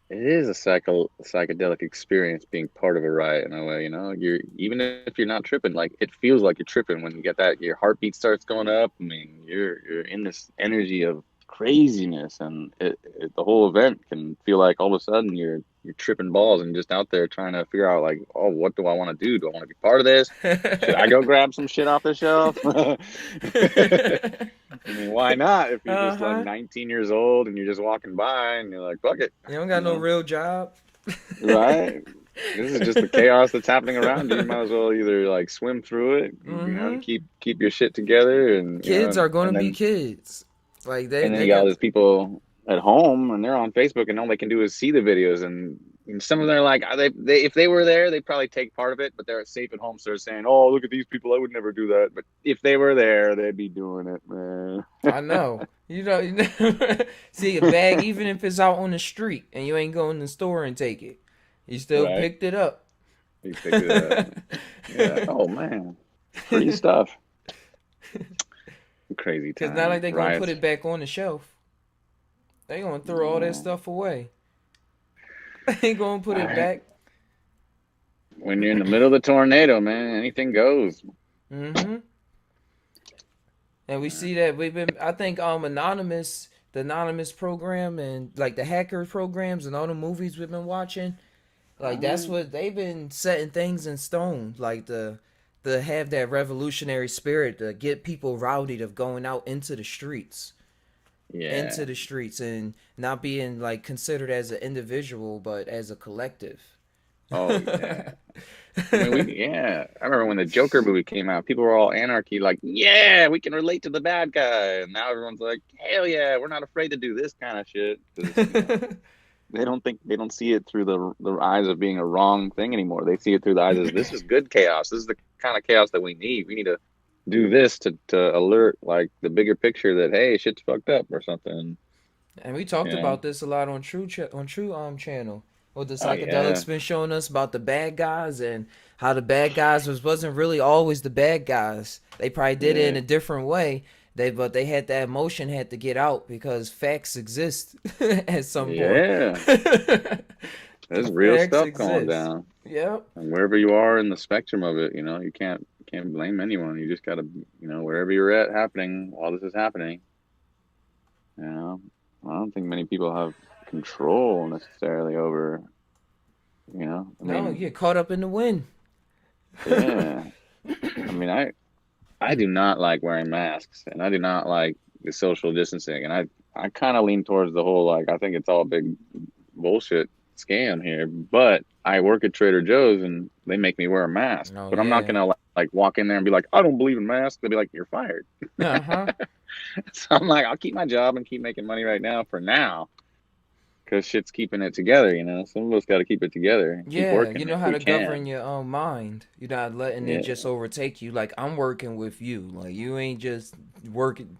it is a psychedelic experience being part of a riot in a way, you know. You're even if you're not tripping, like it feels like you're tripping when you get that your heartbeat starts going up. I mean, you're in this energy of craziness, and the whole event can feel like all of a sudden you're tripping balls and just out there trying to figure out like, oh, what do I want to do? Do I want to be part of this? Should I go grab some shit off the shelf? I mean, why not? If you're just like 19 years old and you're just walking by and you're like, fuck it. You don't got no real job. Right? This is just the chaos that's happening around you. You might as well either like swim through it, you know, keep your shit together, and Kids you know, are going and to be then, kids. Like and then they you got all got these people at home and they're on Facebook and all they can do is see the videos, and some of them are like they if they were there they'd probably take part of it, but they're safe at home, so they're saying, oh, look at these people, I would never do that. But if they were there, they'd be doing it, man. I know. You know, see a bag, even if it's out on the street and you ain't going to the store and take it, you still Right. picked it up. You picked it up. Yeah. Oh man, free stuff. Crazy time. Because not like they gonna Riots. put it back on the shelf. They gonna throw all that stuff away. They ain't gonna put it back. When you're in the middle of the tornado, man, anything goes. Mm-hmm. And we see that I think the anonymous program, and like the hacker programs and all the movies we've been watching, like that's what they've been setting things in stone, like the have that revolutionary spirit to get people rowdied of going out into the streets. Yeah. Into the streets and not being like considered as an individual but as a collective. Oh yeah. I mean, I remember when the Joker movie came out, people were all anarchy, like, yeah, we can relate to the bad guy, and now everyone's like, hell yeah, we're not afraid to do this kind of shit. 'Cause, you know, they don't see it through the eyes of being a wrong thing anymore. They see it through the eyes of this is good chaos. This is the kind of chaos that we need. We need to do this to alert like the bigger picture that hey, shit's fucked up or something. And we talked about this a lot on True channel. What the psychedelics been showing us about the bad guys and how the bad guys wasn't really always the bad guys. They probably did it in a different way. But they had that emotion had to get out because facts exist at some point. Yeah. There's real stuff going down. Yep. And wherever you are in the spectrum of it, you know, you can't blame anyone. You just gotta, you know, wherever you're at happening while this is happening. You know, I don't think many people have control necessarily over, you know. You get caught up in the wind. Yeah. I mean, I do not like wearing masks, and I do not like the social distancing, and I kind of lean towards the whole like I think it's all a big bullshit scam here. But I work at Trader Joe's, and they make me wear a mask. But I'm not gonna like walk in there and be like, I don't believe in masks. They'll be like, you're fired. So I'm like, I'll keep my job and keep making money right now for now. Because shit's keeping it together, you know. Some of us got to keep it together. Yeah, working you know how to govern your own mind. You're not letting it just overtake you. Like, I'm working with you. Like, you ain't just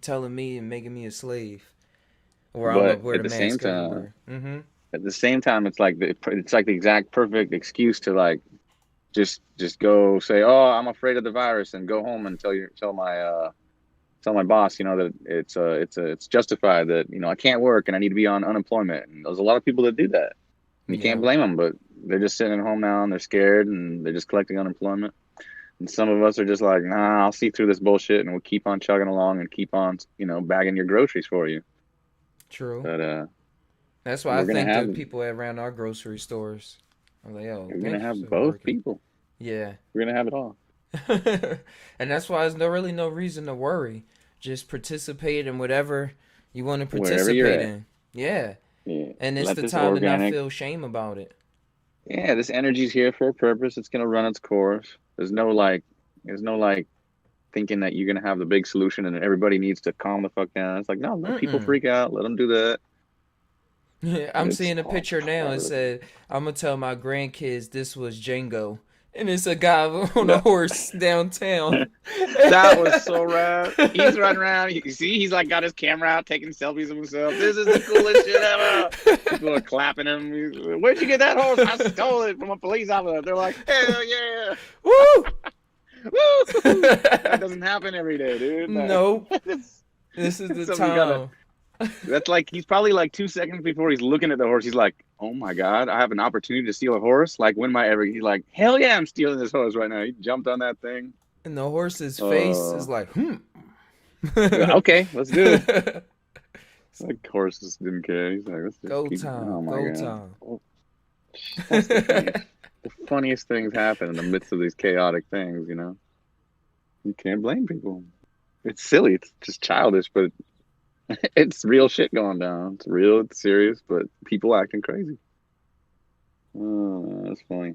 telling me and making me a slave. Or I'm gonna wear the mask everywhere. At the same time, it's like the exact perfect excuse to like just go say, oh, I'm afraid of the virus, and go home and tell my boss, you know, that it's justified that, you know, I can't work and I need to be on unemployment. And there's a lot of people that do that. And you can't blame them, but they're just sitting at home now and they're scared and they're just collecting unemployment. And some of us are just like, nah, I'll see through this bullshit and we'll keep on chugging along and keep on, you know, bagging your groceries for you. True. But that's why I think the people around our grocery stores, I'm like, yo, we're gonna have both people. Yeah, we're gonna have it all. And that's why there's really no reason to worry, just participate in whatever you want to Wherever you're participate at. in. Yeah. Yeah. And it's Let the this time to not organic. feel shame about it. Yeah, this energy's here for a purpose. It's gonna run its course. There's no like thinking that you're gonna have the big solution and everybody needs to calm the fuck down. It's like, no, let people freak out. Let them do that. Yeah, I'm It's seeing a all picture now. It part of said, "I'm gonna tell my grandkids this was Django," and it's a guy on a horse downtown. That was so rad. He's running around. You see, he's like got his camera out, taking selfies of himself. This is the coolest shit ever. People are clapping him. Where'd you get that horse? I stole it from a police officer. They're like, hell yeah, Woo! woo! That doesn't happen every day, dude. Nope. It's- This is the Something you gotta- time. That's like he's probably like 2 seconds before he's looking at the horse. He's like, "Oh my god, I have an opportunity to steal a horse! Like when am I ever?" He's like, "Hell yeah, I'm stealing this horse right now!" He jumped on that thing. And the horse's face is like, Okay, let's do it. It's like horse just didn't care. He's like, let's just Go keep... time, Oh my go god. time. Oh, that's the funniest things happen in the midst of these chaotic things. You know, you can't blame people. It's silly. It's just childish, but. It's real shit going down. It's real, it's serious, but people acting crazy. Oh, that's funny.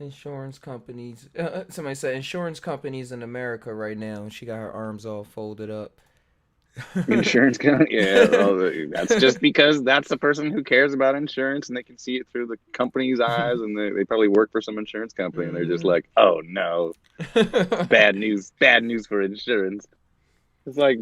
Insurance companies. Somebody said insurance companies in America right now. She got her arms all folded up. Insurance company? Yeah, well, that's just because that's the person who cares about insurance and they can see it through the company's eyes and they probably work for some insurance company and they're just like, oh no, bad news for insurance. It's like,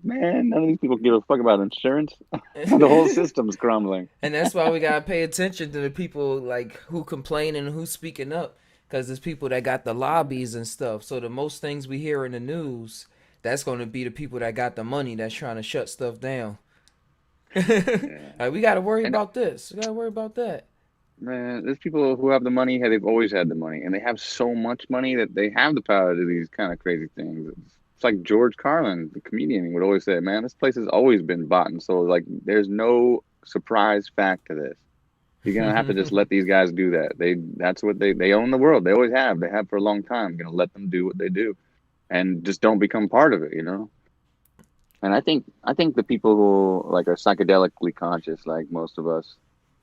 man, none of these people give a fuck about insurance. The whole system's crumbling. And that's why we gotta pay attention to the people like who complain and who's speaking up, because there's people that got the lobbies and stuff. So the most things we hear in the news, that's gonna be the people that got the money that's trying to shut stuff down. Like, we gotta worry about this. We gotta worry about that. Man, there's people who have the money. They've always had the money, and they have so much money that they have the power to do these kind of crazy things. It's like George Carlin, the comedian, would always say, man, this place has always been bought and sold. Like, there's no surprise fact to this. You're going to have to just let these guys do that. That's what they own the world. They always have. They have for a long time. You're going to let them do what they do and just don't become part of it, you know? And I think the people who like are psychedelically conscious, like most of us,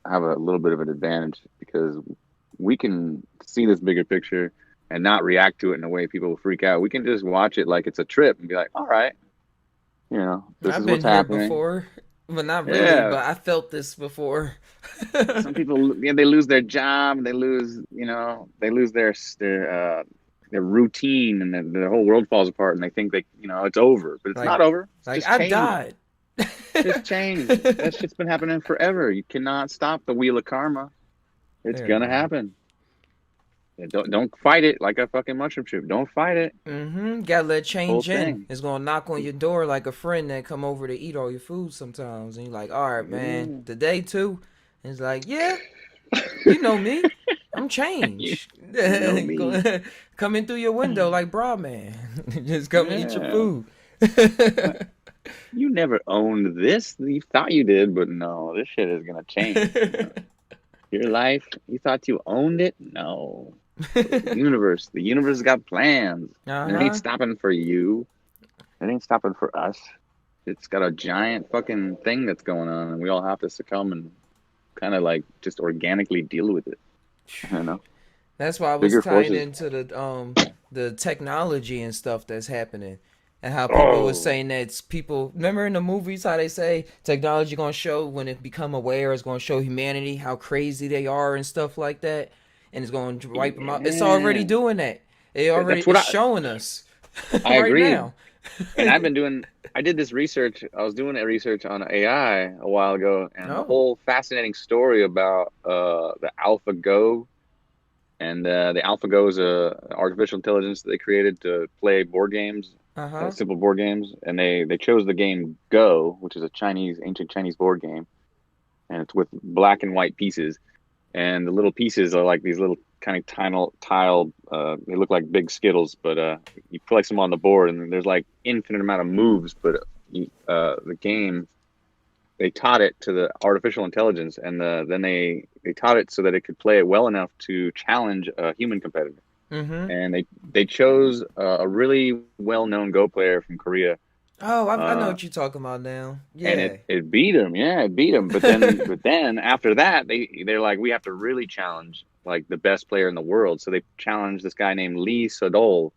have a little bit of an advantage because we can see this bigger picture and not react to it in a way people will freak out. We can just watch it like it's a trip and be like, all right, you know, this I've is been what's here happening. before, but not really. Yeah. But I felt this before. Some people, they lose their job, they lose their routine, and their whole world falls apart, and they think it's over, but it's Like- not over. It's Like, just I changed. died. It's changed. That shit's been happening forever. You cannot stop the wheel of karma. It's There gonna you go. happen. Yeah, don't fight it like a fucking mushroom trip. Don't fight it. Gotta let change Whole in. thing. It's gonna knock on your door like a friend that come over to eat all your food sometimes, and you're like, all right, man, today too. And it's like, yeah, you know me, I'm changed. know me. Come in through your window like bra man. Just come and eat your Yeah. food. You never owned this. You thought you did, but no, this shit is gonna change. Your life, you thought you owned it? No. The universe got plans. It Uh-huh. ain't stopping for you. It ain't stopping for us. It's got a giant fucking thing that's going on, and we all have to succumb and kind of like just organically deal with it. You know? That's why I was Bigger tying forces. into the technology and stuff that's happening, and how people were saying that it's people. Remember in the movies how they say technology gonna show when it become aware, it's gonna show humanity how crazy they are and stuff like that, and it's gonna wipe them out. It's already Yeah. doing that. It already That's what it's showing us. I right agree. now. And I did this research. I was doing research on AI a while ago, and Oh. the whole fascinating story about the AlphaGo. And the AlphaGo is a artificial intelligence that they created to play board games, simple board games. And they chose the game Go, which is ancient Chinese board game, and it's with black and white pieces. And the little pieces are like these little kind of tile. They look like big Skittles, but you place them on the board, and there's like infinite amount of moves. But the game, they taught it to the artificial intelligence, and then they taught it so that it could play it well enough to challenge a human competitor. Mm-hmm. And they chose a really well-known Go player from Korea Oh, I know what you're talking about now. And Yeah. it beat him. Yeah, it beat him. But then after that, they're like, we have to really challenge like the best player in the world. So they challenged this guy named Lee Sedol.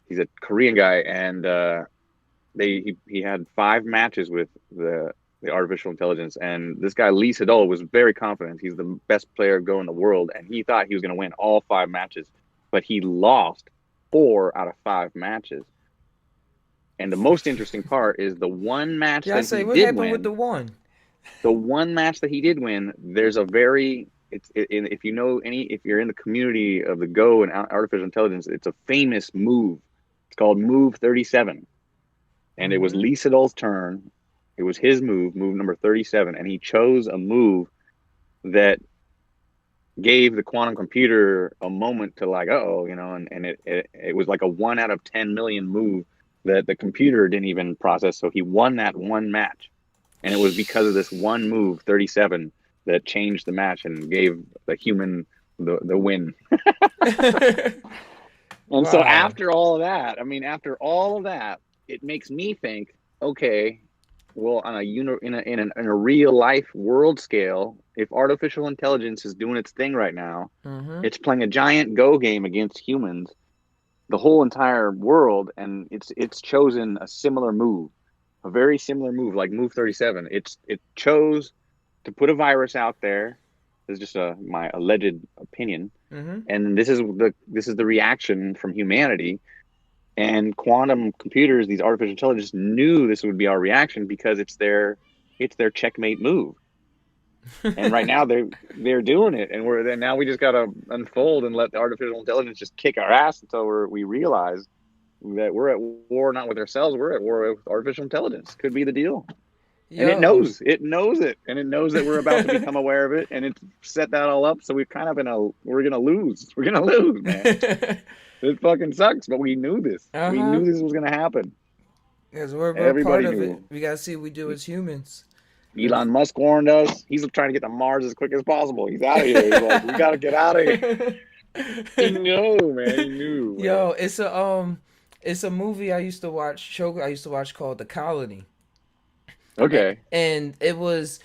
He's a Korean guy, and he had 5 matches with the artificial intelligence, and this guy Lee Sedol was very confident. He's the best player go in the world, and he thought he was going to win all 5 matches, but he lost 4 out of 5 matches. And the most interesting part is the one match Yeah, I that say, he what did happened win. with the one? The one match that he did win, there's a very if you know if you're in the community of the Go and artificial intelligence, it's a famous move. It's called Move 37, and it was Lee Sedol's turn. It was his move number 37, and he chose a move that gave the quantum computer a moment to like, and it was like a 1 out of 10 million move that the computer didn't even process. So he won that one match, and it was because of this one move 37 that changed the match and gave the human the win. And so after all of that, it makes me think, okay, well, on in a real life world scale, if artificial intelligence is doing its thing right now, it's playing a giant Go game against humans, the whole entire world, and it's chosen a similar move, a very similar move, like Move 37. It chose to put a virus out there. This is just my alleged opinion, and this is the reaction from humanity. And quantum computers, these artificial intelligence, knew this would be our reaction because it's their checkmate move. And right now they're doing it, and now we just gotta unfold and let the artificial intelligence just kick our ass until we realize that we're at war not with ourselves, we're at war with artificial intelligence. Could be the deal. And it knows it, and it knows that we're about to become aware of it, and it's set that all up. So we're gonna lose. We're gonna lose, man. It fucking sucks, but we knew this. We knew this was gonna happen. Because we're Everybody part of knew. it. We gotta see what we do as humans. Elon Musk warned us. He's trying to get to Mars as quick as possible. He's out of here. He's like, we gotta get out of here. He knew, man. He knew. Yo, it's a movie I used to watch called The Colony. Okay. And it was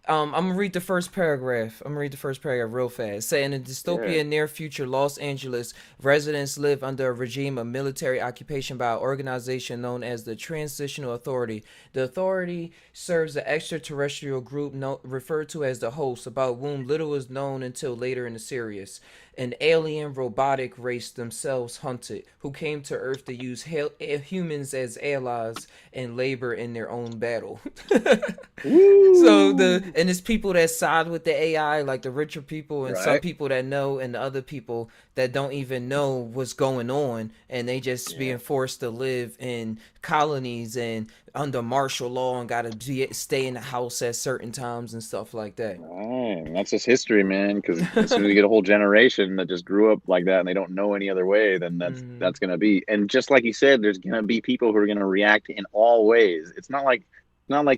I'm gonna read the first paragraph. Real fast. Saying in dystopian near future Los Angeles, residents live under a regime of military occupation by an organization known as the Transitional Authority. The authority serves an extraterrestrial group referred to as the host, about whom little is known until later in the series. An alien robotic race themselves hunted, who came to Earth to use humans as allies and labor in their own battle. So it's people that side with the AI, like the richer people, and some people that know, and the other people that don't even know what's going on, and they just being forced to live in colonies and under martial law and gotta stay in the house at certain times and stuff like that. Right. That's just history, man. Because as soon as you get a whole generation that just grew up like that and they don't know any other way, then that's gonna be. And just like you said, there's gonna be people who are gonna react in all ways. It's not like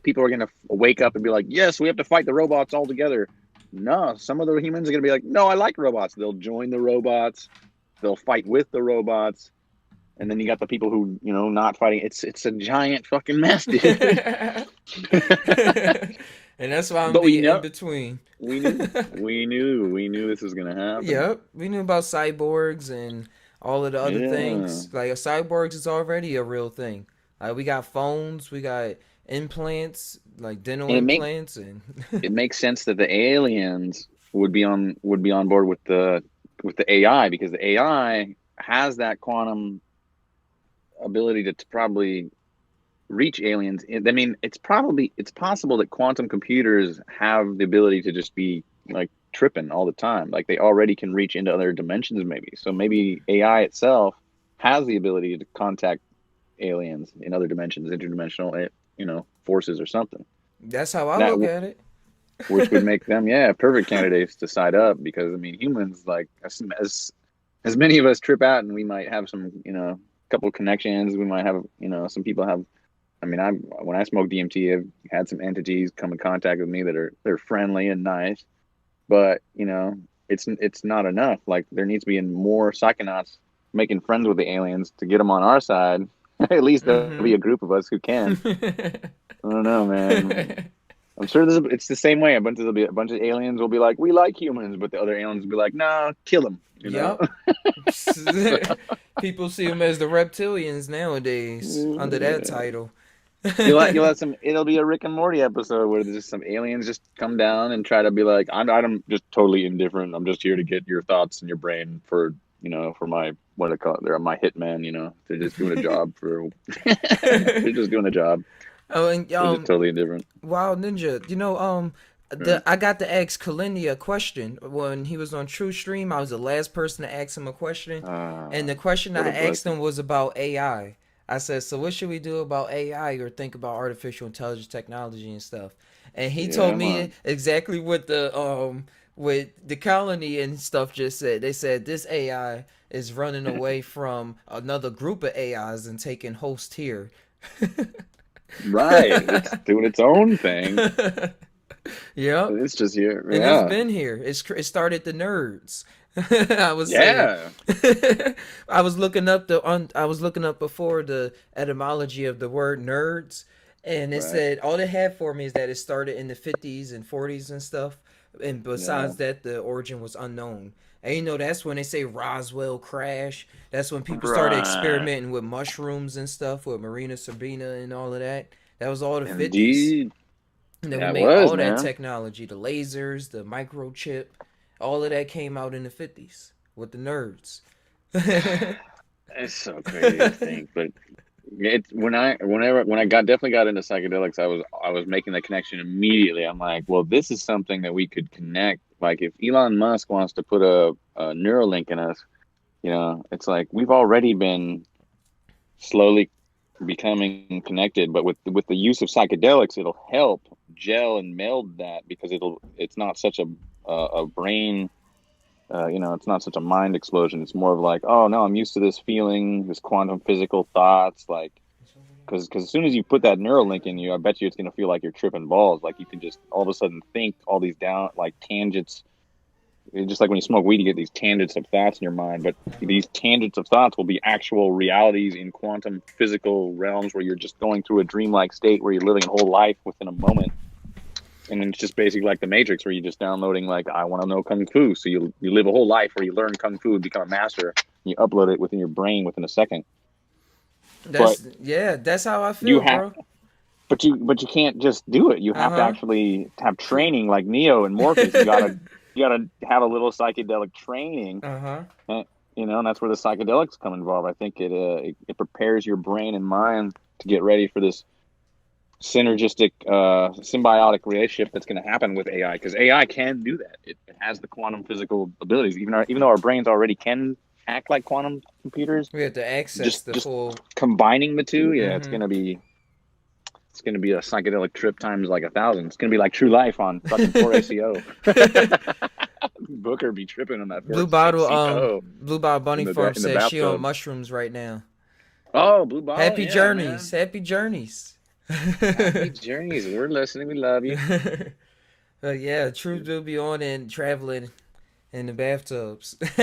people are gonna wake up and be like, yes, we have to fight the robots all together. No, some of the humans are gonna be like, no, I like robots. They'll join the robots. They'll fight with the robots. And then you got the people who, not fighting. It's a giant fucking mess, dude. And that's why I'm in between. We knew this was gonna happen. Yep, we knew about cyborgs and all of the other things. Like cyborgs is already a real thing. Like we got phones, we got implants, like dental implants, and it makes sense that the aliens would be on board with the AI, because the AI has that quantum ability to probably reach aliens. I mean, it's possible that quantum computers have the ability to just be like tripping all the time. Like they already can reach into other dimensions, maybe. So maybe AI itself has the ability to contact aliens in other dimensions, interdimensional, forces or something. That's how I look at it. Which would make them, perfect candidates to side up, because I mean, humans, like as many of us trip out, and we might have some, couple connections. We might have, some people have. I mean, when I smoke DMT, I've had some entities come in contact with me they're friendly and nice, but it's not enough. Like there needs to be more psychonauts making friends with the aliens to get them on our side. At least there'll be Mm-hmm. a group of us who can. I don't know, man. I'm sure it's the same way. A bunch of aliens will be like, we like humans, but the other aliens will be like, nah, kill them. You know. Yup. People see them as the reptilians nowadays under that title. You'll have some. It'll be a Rick and Morty episode where there's just some aliens just come down and try to be like, I'm just totally indifferent. I'm just here to get your thoughts in your brain for for my what do they call it? They're my hitman. They're just doing a job for. They're just doing a job. Oh, and They're just totally indifferent. Wild Ninja, I got to ask Kalindi a question when he was on True Stream. I was the last person to ask him a question, and the question I asked him was about AI. I said, "So what should we do about AI or think about artificial intelligence technology and stuff?" And he told me exactly what the colony and stuff just said. They said this AI is running away from another group of AIs and taking host here. Right, it's doing its own thing. Yeah, it's just here. And it's been here. It started the nerds. I was saying. I was looking up before the etymology of the word nerds, and it said all it had for me is that it started in the 50s and 40s and stuff, and besides that, the origin was unknown. And that's when they say Roswell crash. That's when people started experimenting with mushrooms and stuff with Marina Sabina and all of that. That was all the 50s. Indeed. And then we made all that technology, the lasers, the microchip, all of that came out in the 50s with the nerds. It's so crazy to think, but when I definitely got into psychedelics, I was making the connection immediately. I'm like, well, this is something that we could connect. Like if Elon Musk wants to put a Neuralink in us, it's like we've already been slowly becoming connected, but with the use of psychedelics, it'll help gel and meld that because it's not such a brain. It's not such a mind explosion. It's more of like, oh no, I'm used to this feeling, this quantum physical thoughts, like, because as soon as you put that Neuralink in you, I bet you it's gonna feel like you're tripping balls. Like you can just all of a sudden think all these down like tangents. It's just like when you smoke weed, you get these tangents of thoughts in your mind, but these tangents of thoughts will be actual realities in quantum physical realms where you're just going through a dreamlike state where you're living a whole life within a moment. And it's just basically like the Matrix, where you're just downloading, like, I want to know Kung Fu. So you live a whole life where you learn Kung Fu and become a master. And you upload it within your brain within a second. That's how I feel, bro. But you can't just do it. You have to actually have training like Neo and Morpheus. You gotta have a little psychedelic training. And that's where the psychedelics come involved. I think it prepares your brain and mind to get ready for this synergistic, symbiotic relationship that's going to happen with AI, because AI can do that. It has the quantum physical abilities. Even though our brains already can act like quantum computers, we have to access the full. Combining the two. Yeah, it's going to be a psychedelic trip times like 1,000. It's going to be like True Life on fucking 4ACO. Booker be tripping on that. Blue Bottle Bunny Farm says she on mushrooms right now. Oh, Blue Bottle. Happy journeys. Man. Happy journeys. Happy journeys. We're listening. We love you. Yeah, True do be on and traveling in the bathtubs. That's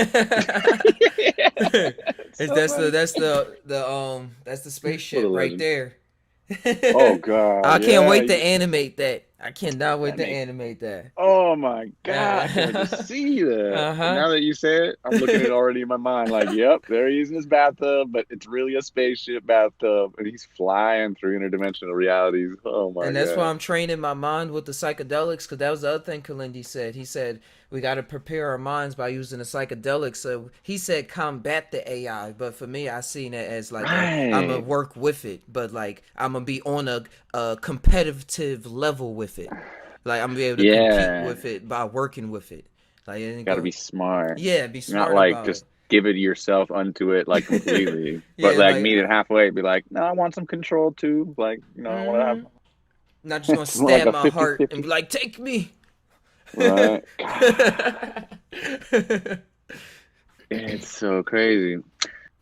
the spaceship right there. Oh god! I can't wait to animate that. I cannot wait to animate that. Oh my god! I can see that. Now that you say it, I'm looking at it already in my mind. Like, yep, there he is in his bathtub, but it's really a spaceship bathtub, and he's flying through interdimensional realities. Oh my god! And that's why I'm training my mind with the psychedelics, because that was the other thing Kalindi said. He said we got to prepare our minds by using the psychedelics. So he said combat the AI, but for me, I seen it as like I'm gonna work with it, but like I'm gonna be on a competitive level with it. Like I'm gonna be able to compete with it by working with it. Like you gotta be smart. Yeah, be smart. Not like just give it yourself unto it like completely, but like meet it halfway. Be like, no, I want some control too. Like, I want to have. Not just gonna stab my heart and be like, take me. Right. It's so crazy.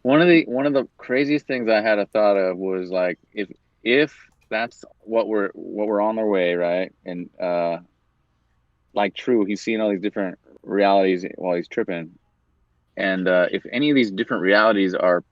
One of the craziest things I had a thought of was like if that's what we're on their way, right? And like True, he's seeing all these different realities while he's tripping. And if any of these different realities are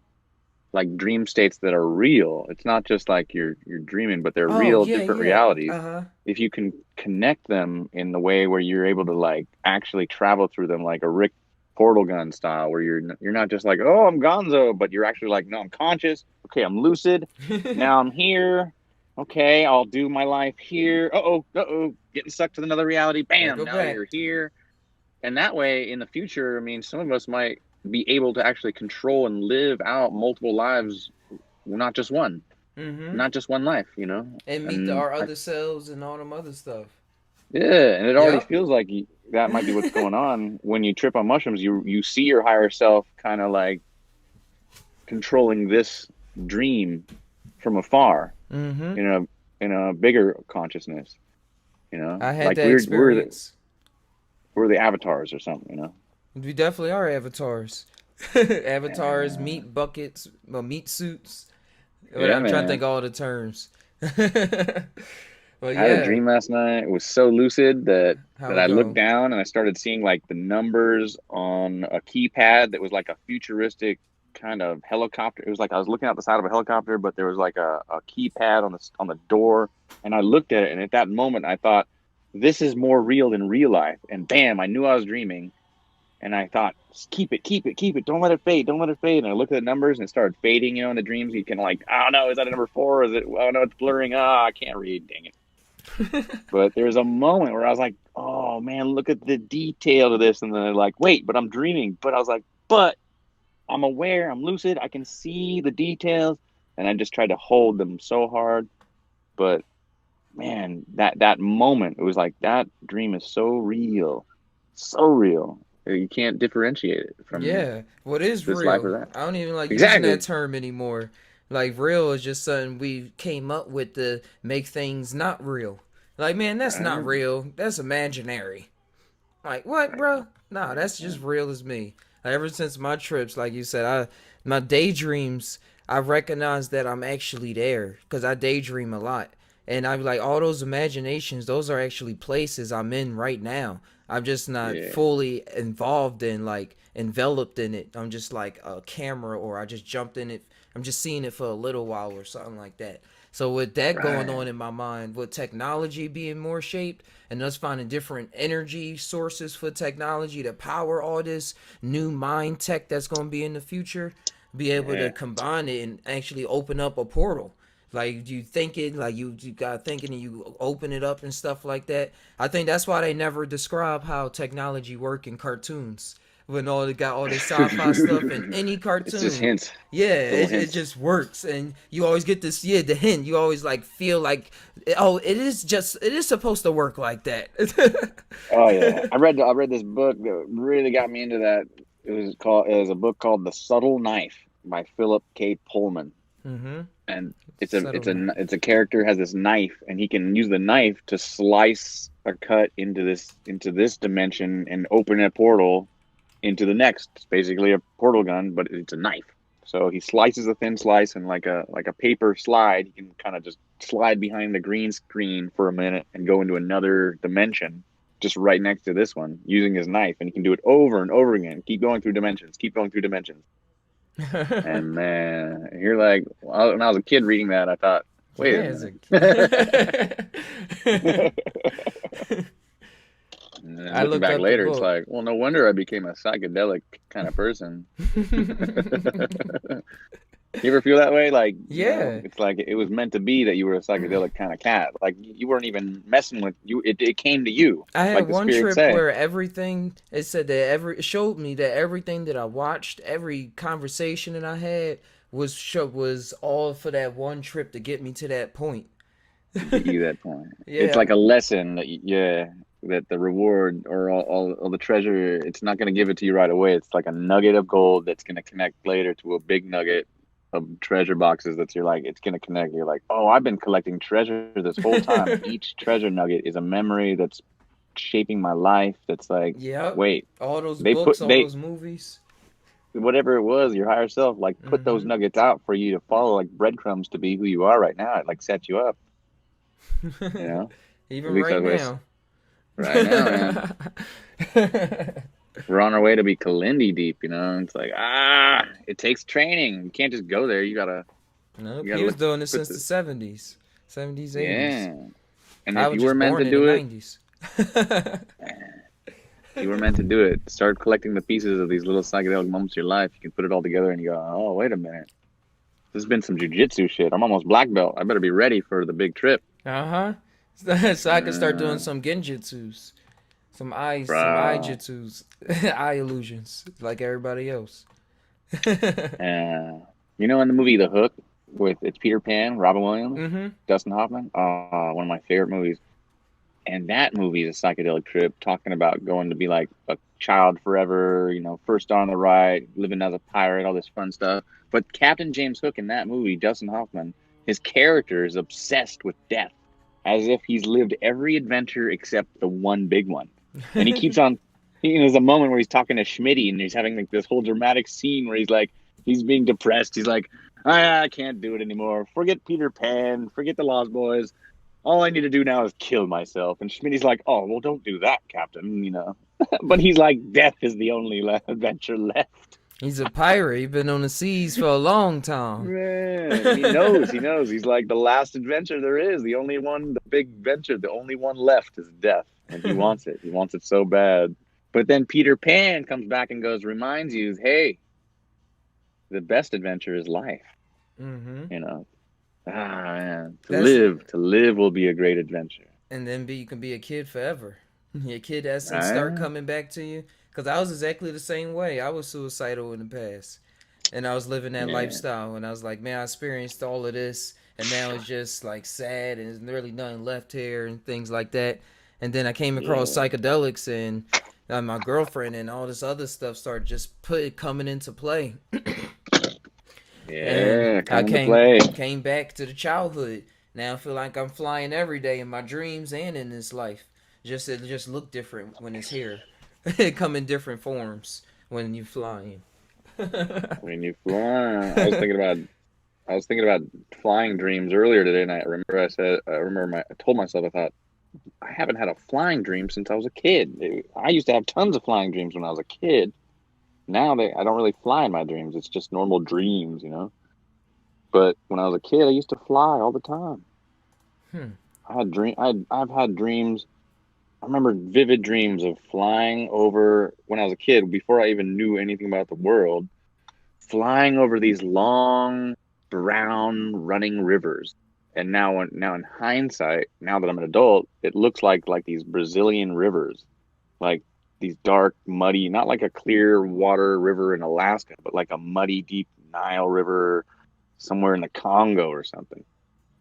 like dream states that are real. It's not just like you're dreaming, but they're Oh real, yeah, different yeah. realities. Uh-huh. If you can connect them in the way where you're able to like actually travel through them, like a Rick portal gun style, where you're not just like, oh, I'm Gonzo, but you're actually like, no, I'm conscious. Okay, I'm lucid. Now I'm here. Okay, I'll do my life here. Getting sucked to another reality. Gotta Bam, go now back. you're here. And that way, in the future, I mean, some of us might be able to actually control and live out multiple lives, not just one, Mm-hmm. not just one life, you know? And meet And our other selves and all them other stuff. yeah, and it already Yep. feels like that might be what's going on when you trip on mushrooms. You see your higher self kind of like controlling this dream from afar, Mm-hmm. in a bigger consciousness, you know? I had Like that we're experience. we're the avatars or something, you know? We definitely are avatars. Avatars, Yeah. meat buckets, well, meat suits. Yeah, I'm trying to man. think of all the terms. But I had a yeah, dream last night. It was so lucid that how I it looked go? down and I started seeing like the numbers on a keypad that was like a futuristic kind of helicopter. It was like I was looking out the side of a helicopter, but there was like a keypad on the door, and I looked at it, and at that moment I thought, this is more real than real life. And bam, I knew I was dreaming. And I thought, keep it, keep it, keep it. Don't let it fade. Don't let it fade. And I looked at the numbers and it started fading, in the dreams. You can like, oh no, is that a number 4? Is it, oh no, it's blurring. Ah, I can't read. Dang it. But there was a moment where I was like, oh man, look at the detail of this. And then they're like, wait, but I'm dreaming. But I was like, but I'm aware, I'm lucid. I can see the details. And I just tried to hold them so hard. But man, that moment, it was like, that dream is so real. So real. You can't differentiate it from Yeah, what is this life or real? that. I don't even like using Exactly. that term anymore. Like real is just something we came up with to make things not real. Like man, that's not real. That's imaginary. Like what, bro? Nah, that's just real as me. Like, ever since my trips, like you said, my daydreams, I recognize that I'm actually there because I daydream a lot, and I'm like all those imaginations. Those are actually places I'm in right now. I'm just not Yeah. fully involved in like enveloped in it. I'm just like a camera, or I just jumped in it. I'm just seeing it for a little while or something like that. So with that going on Right. in my mind, with technology being more shaped and us finding different energy sources for technology to power all this new mind tech that's going to be in the future, be able to Yeah. combine it and actually open up a portal. Like you thinking, like you got thinking and you open it up and stuff like that. I think that's why they never describe how technology work in cartoons. When all they got all this sci-fi stuff in any It's just cartoon, hints. yeah, Little it hints. just works, and you always get this, yeah, the hint. You always like feel like, oh, it is supposed to work like that. Oh yeah. I read this book that really got me into that. It was a book called The Subtle Knife by Philip K. Pullman. Mm-hmm. And Subtle knife. it's a character has this knife, and he can use the knife to slice a cut into this dimension and open a portal into the next. It's basically a portal gun, but it's a knife. So he slices a thin slice, and like a paper slide, he can kind of just slide behind the green screen for a minute and go into another dimension just right next to this one using his knife. And he can do it over and over again. Keep going through dimensions. Keep going through dimensions. And man, you're like, when I was a kid reading that, I thought, wait a minute. And then I looking looked back up the later, it's book. like, well, no wonder I became a psychedelic kind of person. You ever feel that way? Like, Yeah. it's like it was meant to be that you were a psychedelic kind of cat. Like you weren't even messing with you. It came to you, I like had the one spirits trip say. where everything it said that it showed me that everything that I watched, every conversation that I had was all for that one trip to get me to that point. Get you that point. It's Yeah. like a lesson that that the reward or all the treasure, it's not going to give it to you right away. It's like a nugget of gold that's going to connect later to a big nugget of treasure boxes it's going to connect. You're like, oh, I've been collecting treasure this whole time. Each treasure nugget is a memory that's shaping my life. That's like, Yep. wait, All those they books, all those movies. whatever it was, your higher self, like put those nuggets out for you to follow like breadcrumbs to be who you are right now. It like sets you up, you know? Even At least right that's now. right now, man. we're on our way to be Kalindi deep, you know. It's like it takes training. You can't just go there. You gotta. No, You gotta he was look- doing it put since the- the 70s, 80s. Yeah. And I if was you were just meant born to in do the it, 90s. you were meant to do it. Start collecting the pieces of these little psychedelic moments of your life. You can put it all together and you go, oh, wait a minute. This has been some jujitsu shit. I'm almost black belt. I better be ready for the big trip. So I could start doing some genjutsus, some eye jutsus, eye illusions, like everybody else. You know, in the movie The Hook, it's Peter Pan, Robin Williams, Dustin Hoffman, one of my favorite movies. And that movie is a psychedelic trip, talking about going to be like a child forever, you know, first on the right, living as a pirate, all this fun stuff. But Captain James Hook in that movie, Dustin Hoffman, his character is obsessed with death, as if he's lived every adventure except the one big one. And he keeps on, there's a moment where he's talking to Schmitty and he's having like this whole dramatic scene where he's being depressed. He's like, I can't do it anymore. Forget Peter Pan, forget the Lost Boys. All I need to do now is kill myself. And Schmitty's like, oh, well, don't do that, Captain, you know. But he's like, death is the only adventure left. He's a pirate. He's been on the seas for a long time. Man, he knows. He's like, the last adventure there is, the only one, the big adventure, the only one left is death. And he wants it. He wants it so bad. But then Peter Pan comes back and reminds you, hey, the best adventure is life. You know. Man, to live will be a great adventure. And then you can be a kid forever. Your kid essence start coming back to you. Because I was exactly the same way. I was suicidal in the past. And I was living that lifestyle. And I was like, man, I experienced all of this. And now it's just like sad. And there's really nothing left here and things like that. And then I came across psychedelics and my girlfriend and all this other stuff started just coming into play. I came back to the childhood. Now I feel like I'm flying every day in my dreams and in this life. It just look different when it's here. It come in different forms when you're flying. When you fly, I was thinking about flying dreams earlier today, and I told myself, I thought, I haven't had a flying dream since I was a kid. I used to have tons of flying dreams when I was a kid. Now I don't really fly in my dreams. It's just normal dreams, you know. But when I was a kid, I used to fly all the time. I've had dreams. I remember vivid dreams of flying over when I was a kid, before I even knew anything about the world, flying over these long, brown, running rivers. And now in hindsight, now that I'm an adult, it looks like these Brazilian rivers, like these dark, muddy, not like a clear water river in Alaska, but like a muddy, deep Nile River somewhere in the Congo or something,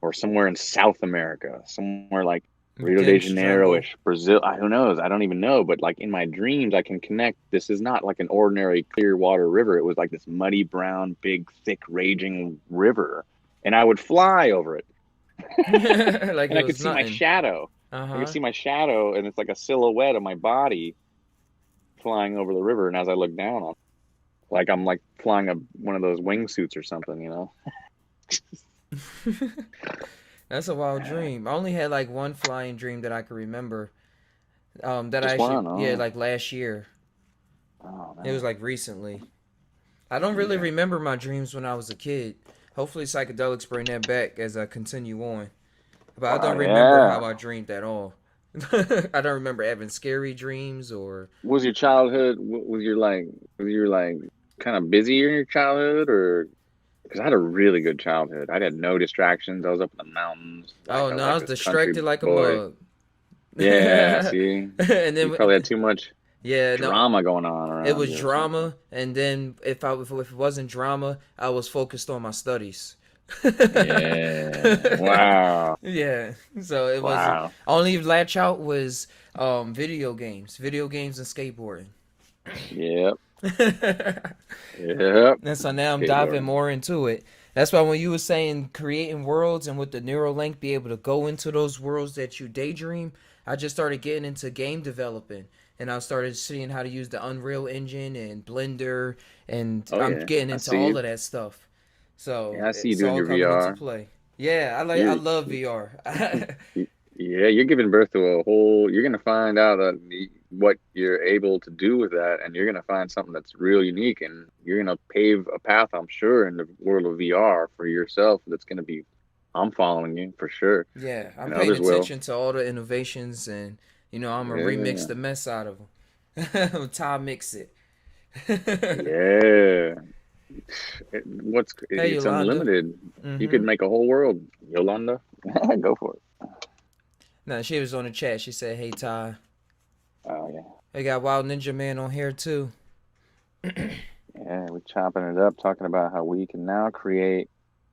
or somewhere in South America, somewhere like Rio de Janeiro-ish, Brazil. Who knows? I don't even know. But like in my dreams, I can connect. This is not like an ordinary clear water river. It was like this muddy, brown, big, thick, raging river. And I would fly over it. Like and I could see my shadow. I could see my shadow, and it's like a silhouette of my body flying over the river. And as I look down on it, like I'm like flying one of those wingsuits or something, you know? That's a wild dream. I only had like one flying dream that I could remember. Like last year. Oh, it was like recently. I don't really remember my dreams when I was a kid. Hopefully psychedelics bring that back as I continue on. But I don't remember how I dreamed at all. I don't remember having scary dreams or. Was your childhood? Was your kind of busy in your childhood, or? Because I had a really good childhood. I had no distractions. I was up in the mountains. I was distracted like a mug. Yeah, see? And then you probably had too much drama going on around. It was drama, and then if it wasn't drama, I was focused on my studies. Yeah. Wow. Yeah. So it was only latch out was video games and skateboarding. Yep. Yep. And so now I'm diving more into it. That's why when you were saying creating worlds and with the Neuralink be able to go into those worlds that you daydream, I just started getting into game developing. And I started seeing how to use the Unreal Engine and Blender, and I'm getting into all of that stuff. So I see you doing your VR. Play. Yeah, I love VR. Yeah, you're giving birth to a whole. You're gonna find out what you're able to do with that, and you're gonna find something that's real unique, and you're gonna pave a path, I'm sure, in the world of VR for yourself. That's gonna be. I'm following you for sure, Yeah, I'm and paying others will. attention to all the innovations, and I'm gonna remix Yeah, the mess out of them. Ty mix it. yeah. Hey, It's Yolanda. unlimited. You could Mm-hmm. make a whole world, Yolanda. Go for it. No, she was on the chat. She said, "Hey, Ty." Oh yeah, They got Wild Ninja Man on here too. yeah. We're chopping it up, talking about how we can now create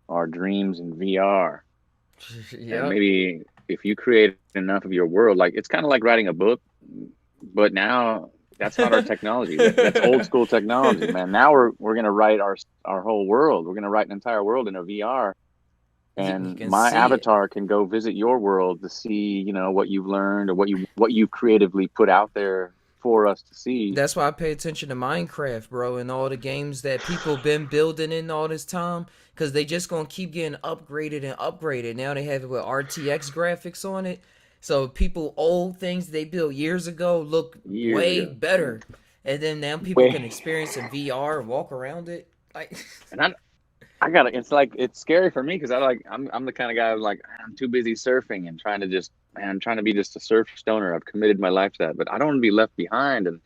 our dreams in VR. And Yep. maybe if you create enough of your world, like it's kind of like writing a book, but now that's not our technology. That's old school technology, man. Now we're gonna write our whole world. We're gonna write an entire world in a VR, You and can my see it. avatar can go visit your world to see, what you've learned or what you've creatively put out there for us to see. That's why I pay attention to Minecraft, bro, and all the games that people been building in all this time, because they just gonna keep getting upgraded and upgraded. Now they have it with RTX graphics on it, so people old things they built years ago look Years way ago. better, and then now people can Wait, experience in VR and walk around it. Like, and I got to It's like it's scary for me because I'm the kind of guy who's like I'm too busy surfing and trying to just man, I'm trying to be just a surf stoner. I've committed my life to that, but I don't want to be left behind. And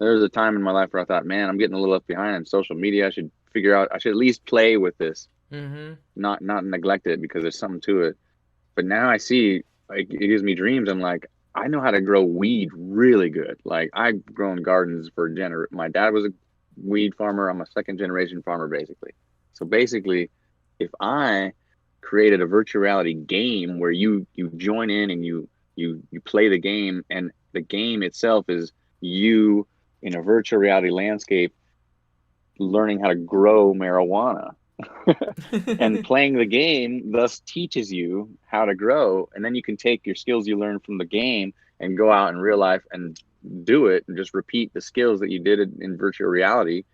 there was a time in my life where I thought, man, I'm getting a little left behind in social media. I should figure out. I should at least play with this, mm-hmm. not neglect it because there's something to it. But now I see like it gives me dreams. I'm like, I know how to grow weed really good. Like I've grown gardens for My dad was a weed farmer. I'm a second generation farmer basically. So basically, if I created a virtual reality game where you join in and you play the game, and the game itself is you in a virtual reality landscape learning how to grow marijuana. And playing the game thus teaches you how to grow, and then you can take your skills you learned from the game and go out in real life and do it and just repeat the skills that you did in virtual reality,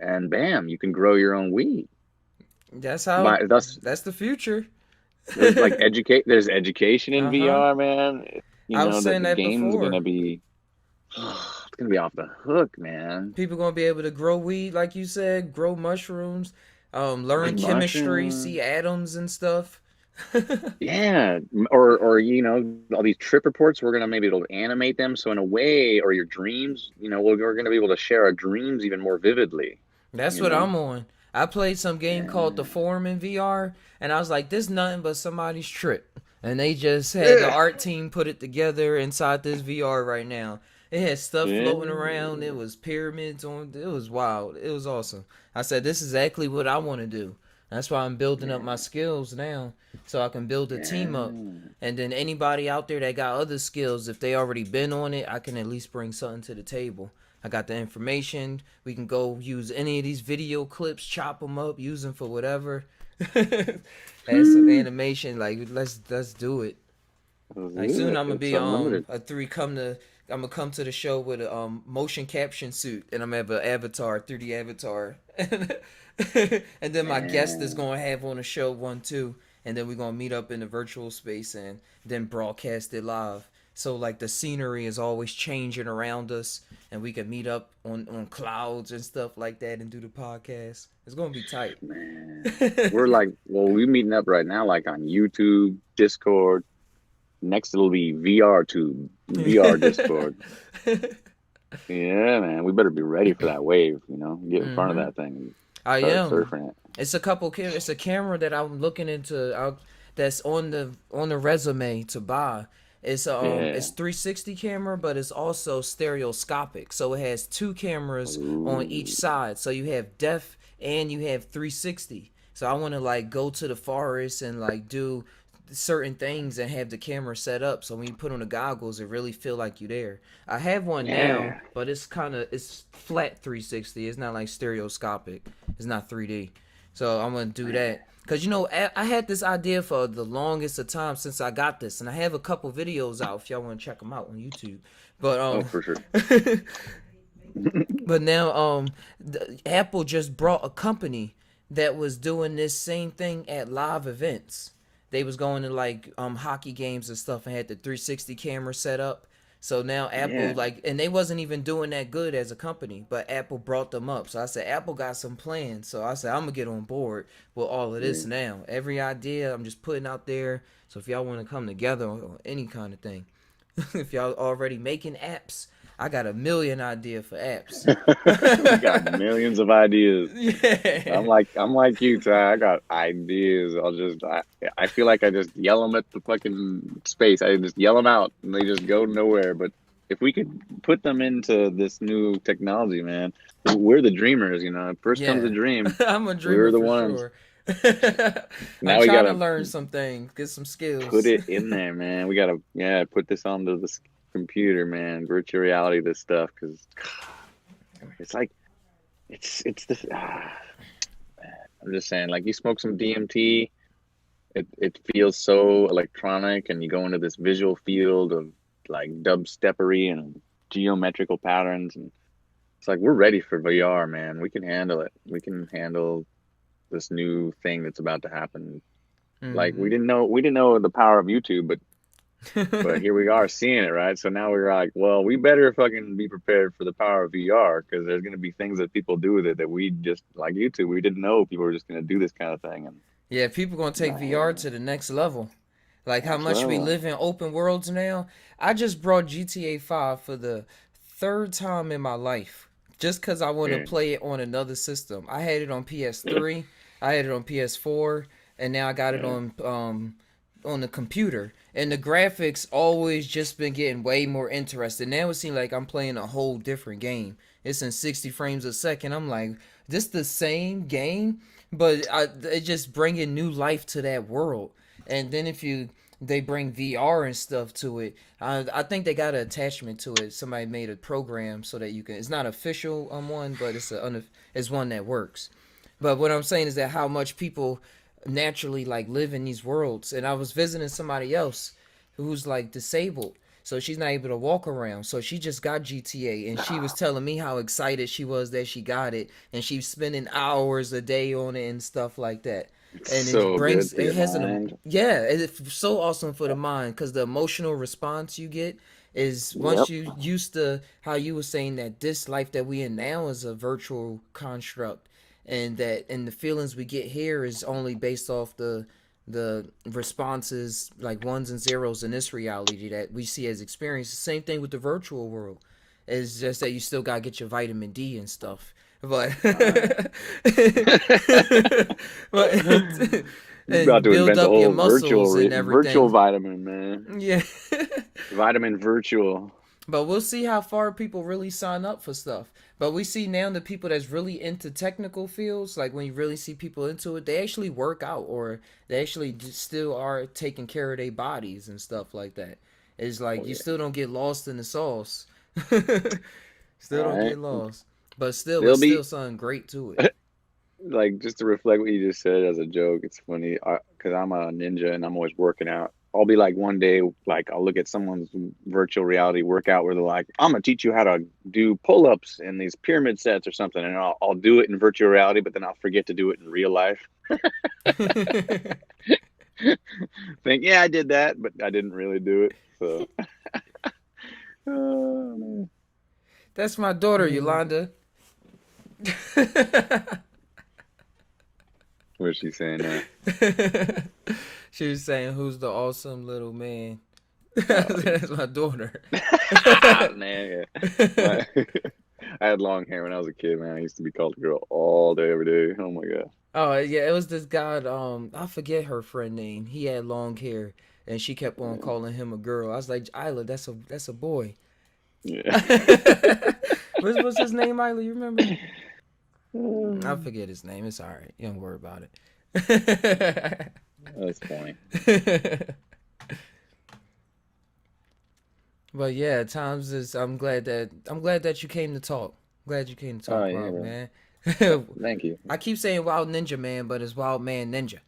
and bam, you can grow your own weed. That's how. By thus That's the future. there's like there's education in Uh-huh. VR, man. You I was know that saying the that game's before. gonna be it's gonna be off the hook, man. People gonna be able to grow weed, like you said, grow mushrooms, learn chemistry, Mushroom. see atoms and stuff. Yeah, or all these trip reports. We're gonna maybe it'll animate them, so in a way, or your dreams. We're gonna be able to share our dreams even more vividly. That's You what know, I'm on. I played some game called The yeah. Forum in VR, and I was like, this nothing but somebody's trip. And they just had the art team put it together inside this VR right now. It had stuff Yeah. floating around. It was pyramids on. It was wild. It was awesome. I said, this is exactly what I want to do. That's why I'm building up my skills now, so I can build a team up. Yeah. And then anybody out there that got other skills, if they already been on it, I can at least bring something to the table. I got the information. We can go use any of these video clips, chop them up, use them for whatever. Add some animation. Like let's do it. Like soon I'm gonna It's be unlimited. a three come to. I'm gonna come to the show with a motion caption suit, and I'm gonna have an avatar, 3D avatar, and then my guest is Man. gonna have on the show one too, and then we're gonna meet up in the virtual space and then broadcast it live. So like the scenery is always changing around us, and we can meet up on clouds and stuff like that and do the podcast. It's gonna be tight. Man. We're meeting up right now, like on YouTube, Discord. Next, it'll be VR Tube, VR Discord. Yeah, man, we better be ready for that wave. Get in front of Hmm. that thing and I start am. surfing it. It's a camera that I'm looking into. That's on the resume to buy. It's Yeah. 360 camera, but it's also stereoscopic. So it has two cameras on each Ooh. side. So you have depth and you have 360. So I want to like go to the forest and like do certain things and have the camera set up so when you put on the goggles it really feel like you there. I have one now, Yeah. but it's flat 360. It's not like stereoscopic. It's not 3D. So I'm gonna do that because I had this idea for the longest of time since I got this, and I have a couple videos out if y'all want to check them out on YouTube. But Oh, for sure. but now Apple just brought a company that was doing this same thing at live events. they was going to like hockey games and stuff and had the 360 camera set up. So now Apple and they wasn't even doing that good as a company, but Apple brought them up. So I said Apple got some plans. So I said I'm gonna get on board with all of this now. Every idea I'm just putting out there. So if y'all want to come together on any kind of thing, if y'all already making apps, I got a million idea for apps. We got millions of ideas. Yeah. I'm like you, Ty. I got ideas. I feel like I just yell them at the fucking space. I just yell them out and they just go nowhere. But if we could put them into this new technology, man, we're the dreamers, you know. First comes a dream. I'm a dreamer We're the for ones. sure. Now I'm we trying gotta to learn some things, get some skills. put it in there, man. We gotta put this onto the computer, man. Virtual reality, this stuff, because it's like it's this. I'm just saying, like, you smoke some DMT, it feels so electronic, and you go into this visual field of like dubstepery and geometrical patterns, and it's like we're ready for VR, man. We can handle it. We can handle this new thing that's about to happen. Like we didn't know the power of YouTube, but here we are seeing it, right? So now we're like, well, we better fucking be prepared for the power of VR, because there's going to be things that people do with it that we just, like YouTube, we didn't know people were just going to do this kind of thing. And yeah, people gonna take VR to the next level. Like how much we live in open worlds now. I just brought GTA 5 for the third time in my life, just because I want to play it on another system. I had it on PS3, I had it on PS4, and now I got it on the computer. And the graphics always just been getting way more interesting. Now it seems like I'm playing a whole different game. It's in 60 frames a second. I'm like, this the same game, but it just bringing new life to that world. And then if they bring VR and stuff to it, I think they got an attachment to it. Somebody made a program so that you can. It's not official one, but it's one that works. But what I'm saying is that how much people naturally like live in these worlds. And I was visiting somebody else who's like disabled, so she's not able to walk around, so she just got GTA, and she was telling me how excited she was that she got it, and she's spending hours a day on it and stuff like that. And so it brings good for it has your mind. it's so awesome for the mind, because the emotional response you get is once you used to how you were saying that this life that we in now is a virtual construct, and the feelings we get here is only based off the responses, like ones and zeros in this reality that we see as experience. The same thing with the virtual world. It's just that you still gotta get your vitamin D and stuff, but You're about to build invent a up your whole muscles and everything. virtual vitamin, man. Yeah. Vitamin virtual. But we'll see how far people really sign up for stuff. But we see now the people that's really into technical fields, like when you really see people into it, they actually work out, or they actually still are taking care of their bodies and stuff like that. It's like you still don't get lost in the sauce. Still don't get lost. But still, it's still something great to it. Like, just to reflect what you just said as a joke, it's funny because I'm a ninja and I'm always working out. I'll be like, one day, like, I'll look at someone's virtual reality workout where they're like, I'm gonna teach you how to do pull-ups in these pyramid sets or something, and I'll do it in virtual reality, but then I'll forget to do it in real life. Think, yeah, I did that, but I didn't really do it. So, oh, man. That's my daughter, Yolanda. What's she saying now? She was saying, "Who's the awesome little man?" That's my daughter. Man, yeah. I had long hair when I was a kid, man. I used to be called a girl all day, every day. Oh my god. Oh yeah, it was this guy. I forget her friend name. He had long hair, and she kept on calling him a girl. I was like, Isla, that's a boy. Yeah. What's his name, Isla? You remember? I forget his name. It's all right. You don't worry about it. That's funny. But yeah, times is. I'm glad that you came to talk. Glad you came to talk, Rob, man. Thank you. I keep saying Wild Ninja Man, but it's Wild Man Ninja.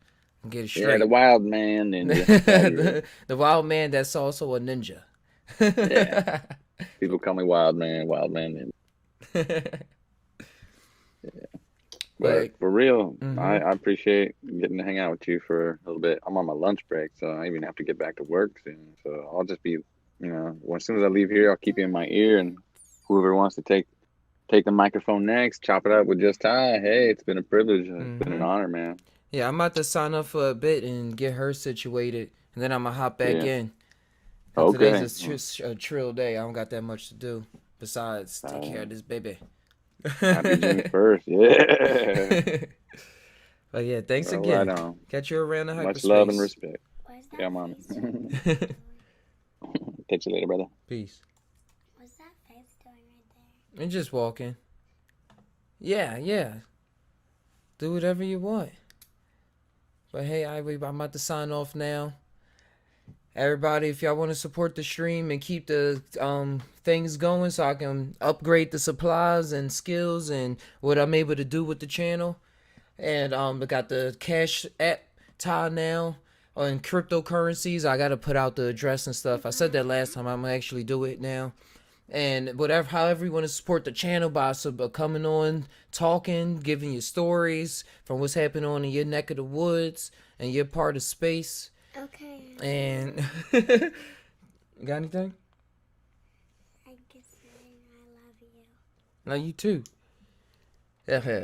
Get it straight. Yeah, the Wild Man Ninja. The Wild Man that's also a ninja. Yeah. People call me Wild Man Ninja. Yeah. But for real, Mhm. I appreciate getting to hang out with you for a little bit. I'm on my lunch break, so I even have to get back to work soon. So I'll just be, as soon as I leave here, I'll keep you in my ear, and whoever wants to take the microphone next, chop it up with just Ty. Hey, it's been a privilege. It's been an Mhm. honor, man. Yeah, I'm about to sign up for a bit and get her situated, and then I'm gonna hop back Yeah. in. 'Cause today's Okay. a trill day. I don't got that much to do besides take care Uh, of this baby. Happy June 1st. Yeah. But yeah, thanks Well, right again. on. Catch you around the Much love and hyperspace. respect. Where's that Yeah, man. face doing right Catch you later, brother. Peace. What's that face doing right there? And just walking. Yeah. Do whatever you want. But hey, I'm about to sign off now. Everybody, if y'all want to support the stream and keep the things going so I can upgrade the supplies and skills and what I'm able to do with the channel. And I got the Cash App tainow on cryptocurrencies. I got to put out the address and stuff. I said that last time. I'm going to actually do it now. And however you want to support the channel by coming on, talking, giving you stories from what's happening on in your neck of the woods and your part of space. Okay. And got anything? I guess I love you. No, you too.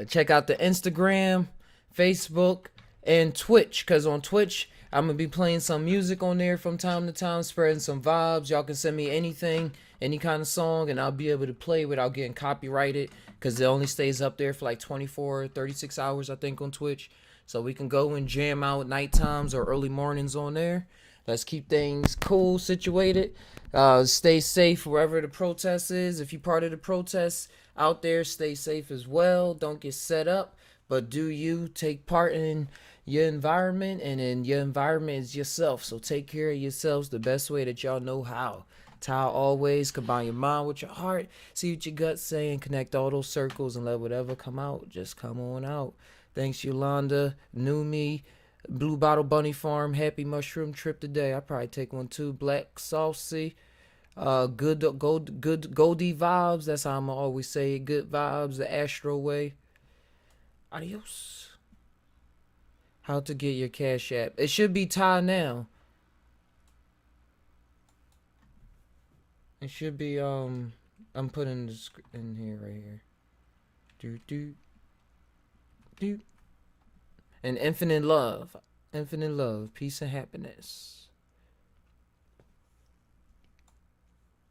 Check out the Instagram, Facebook, and Twitch. Because on Twitch, I'm going to be playing some music on there from time to time, spreading some vibes. Y'all can send me anything, any kind of song, and I'll be able to play without getting copyrighted. Because it only stays up there for like 24, 36 hours, I think, on Twitch. So we can go and jam out night times or early mornings on there. Let's keep things cool, situated. Stay safe wherever the protest is. If you're part of the protest out there, stay safe as well. Don't get set up, but do you take part in your environment, and in your environment is yourself. So take care of yourselves the best way that y'all know how. Ty always combine your mind with your heart. See what your gut's saying. Connect all those circles and let whatever come out just come on out. Thanks, Yolanda, New Me, Blue Bottle Bunny Farm, Happy Mushroom Trip today. I probably take one too. Black Saucy, good Goldie Vibes. That's how I'm always say it. Good vibes, the Astro Way. Adios. How to get your Cash App? It should be tainow. It should be I'm putting the in here right here. Do. And infinite love, peace and happiness.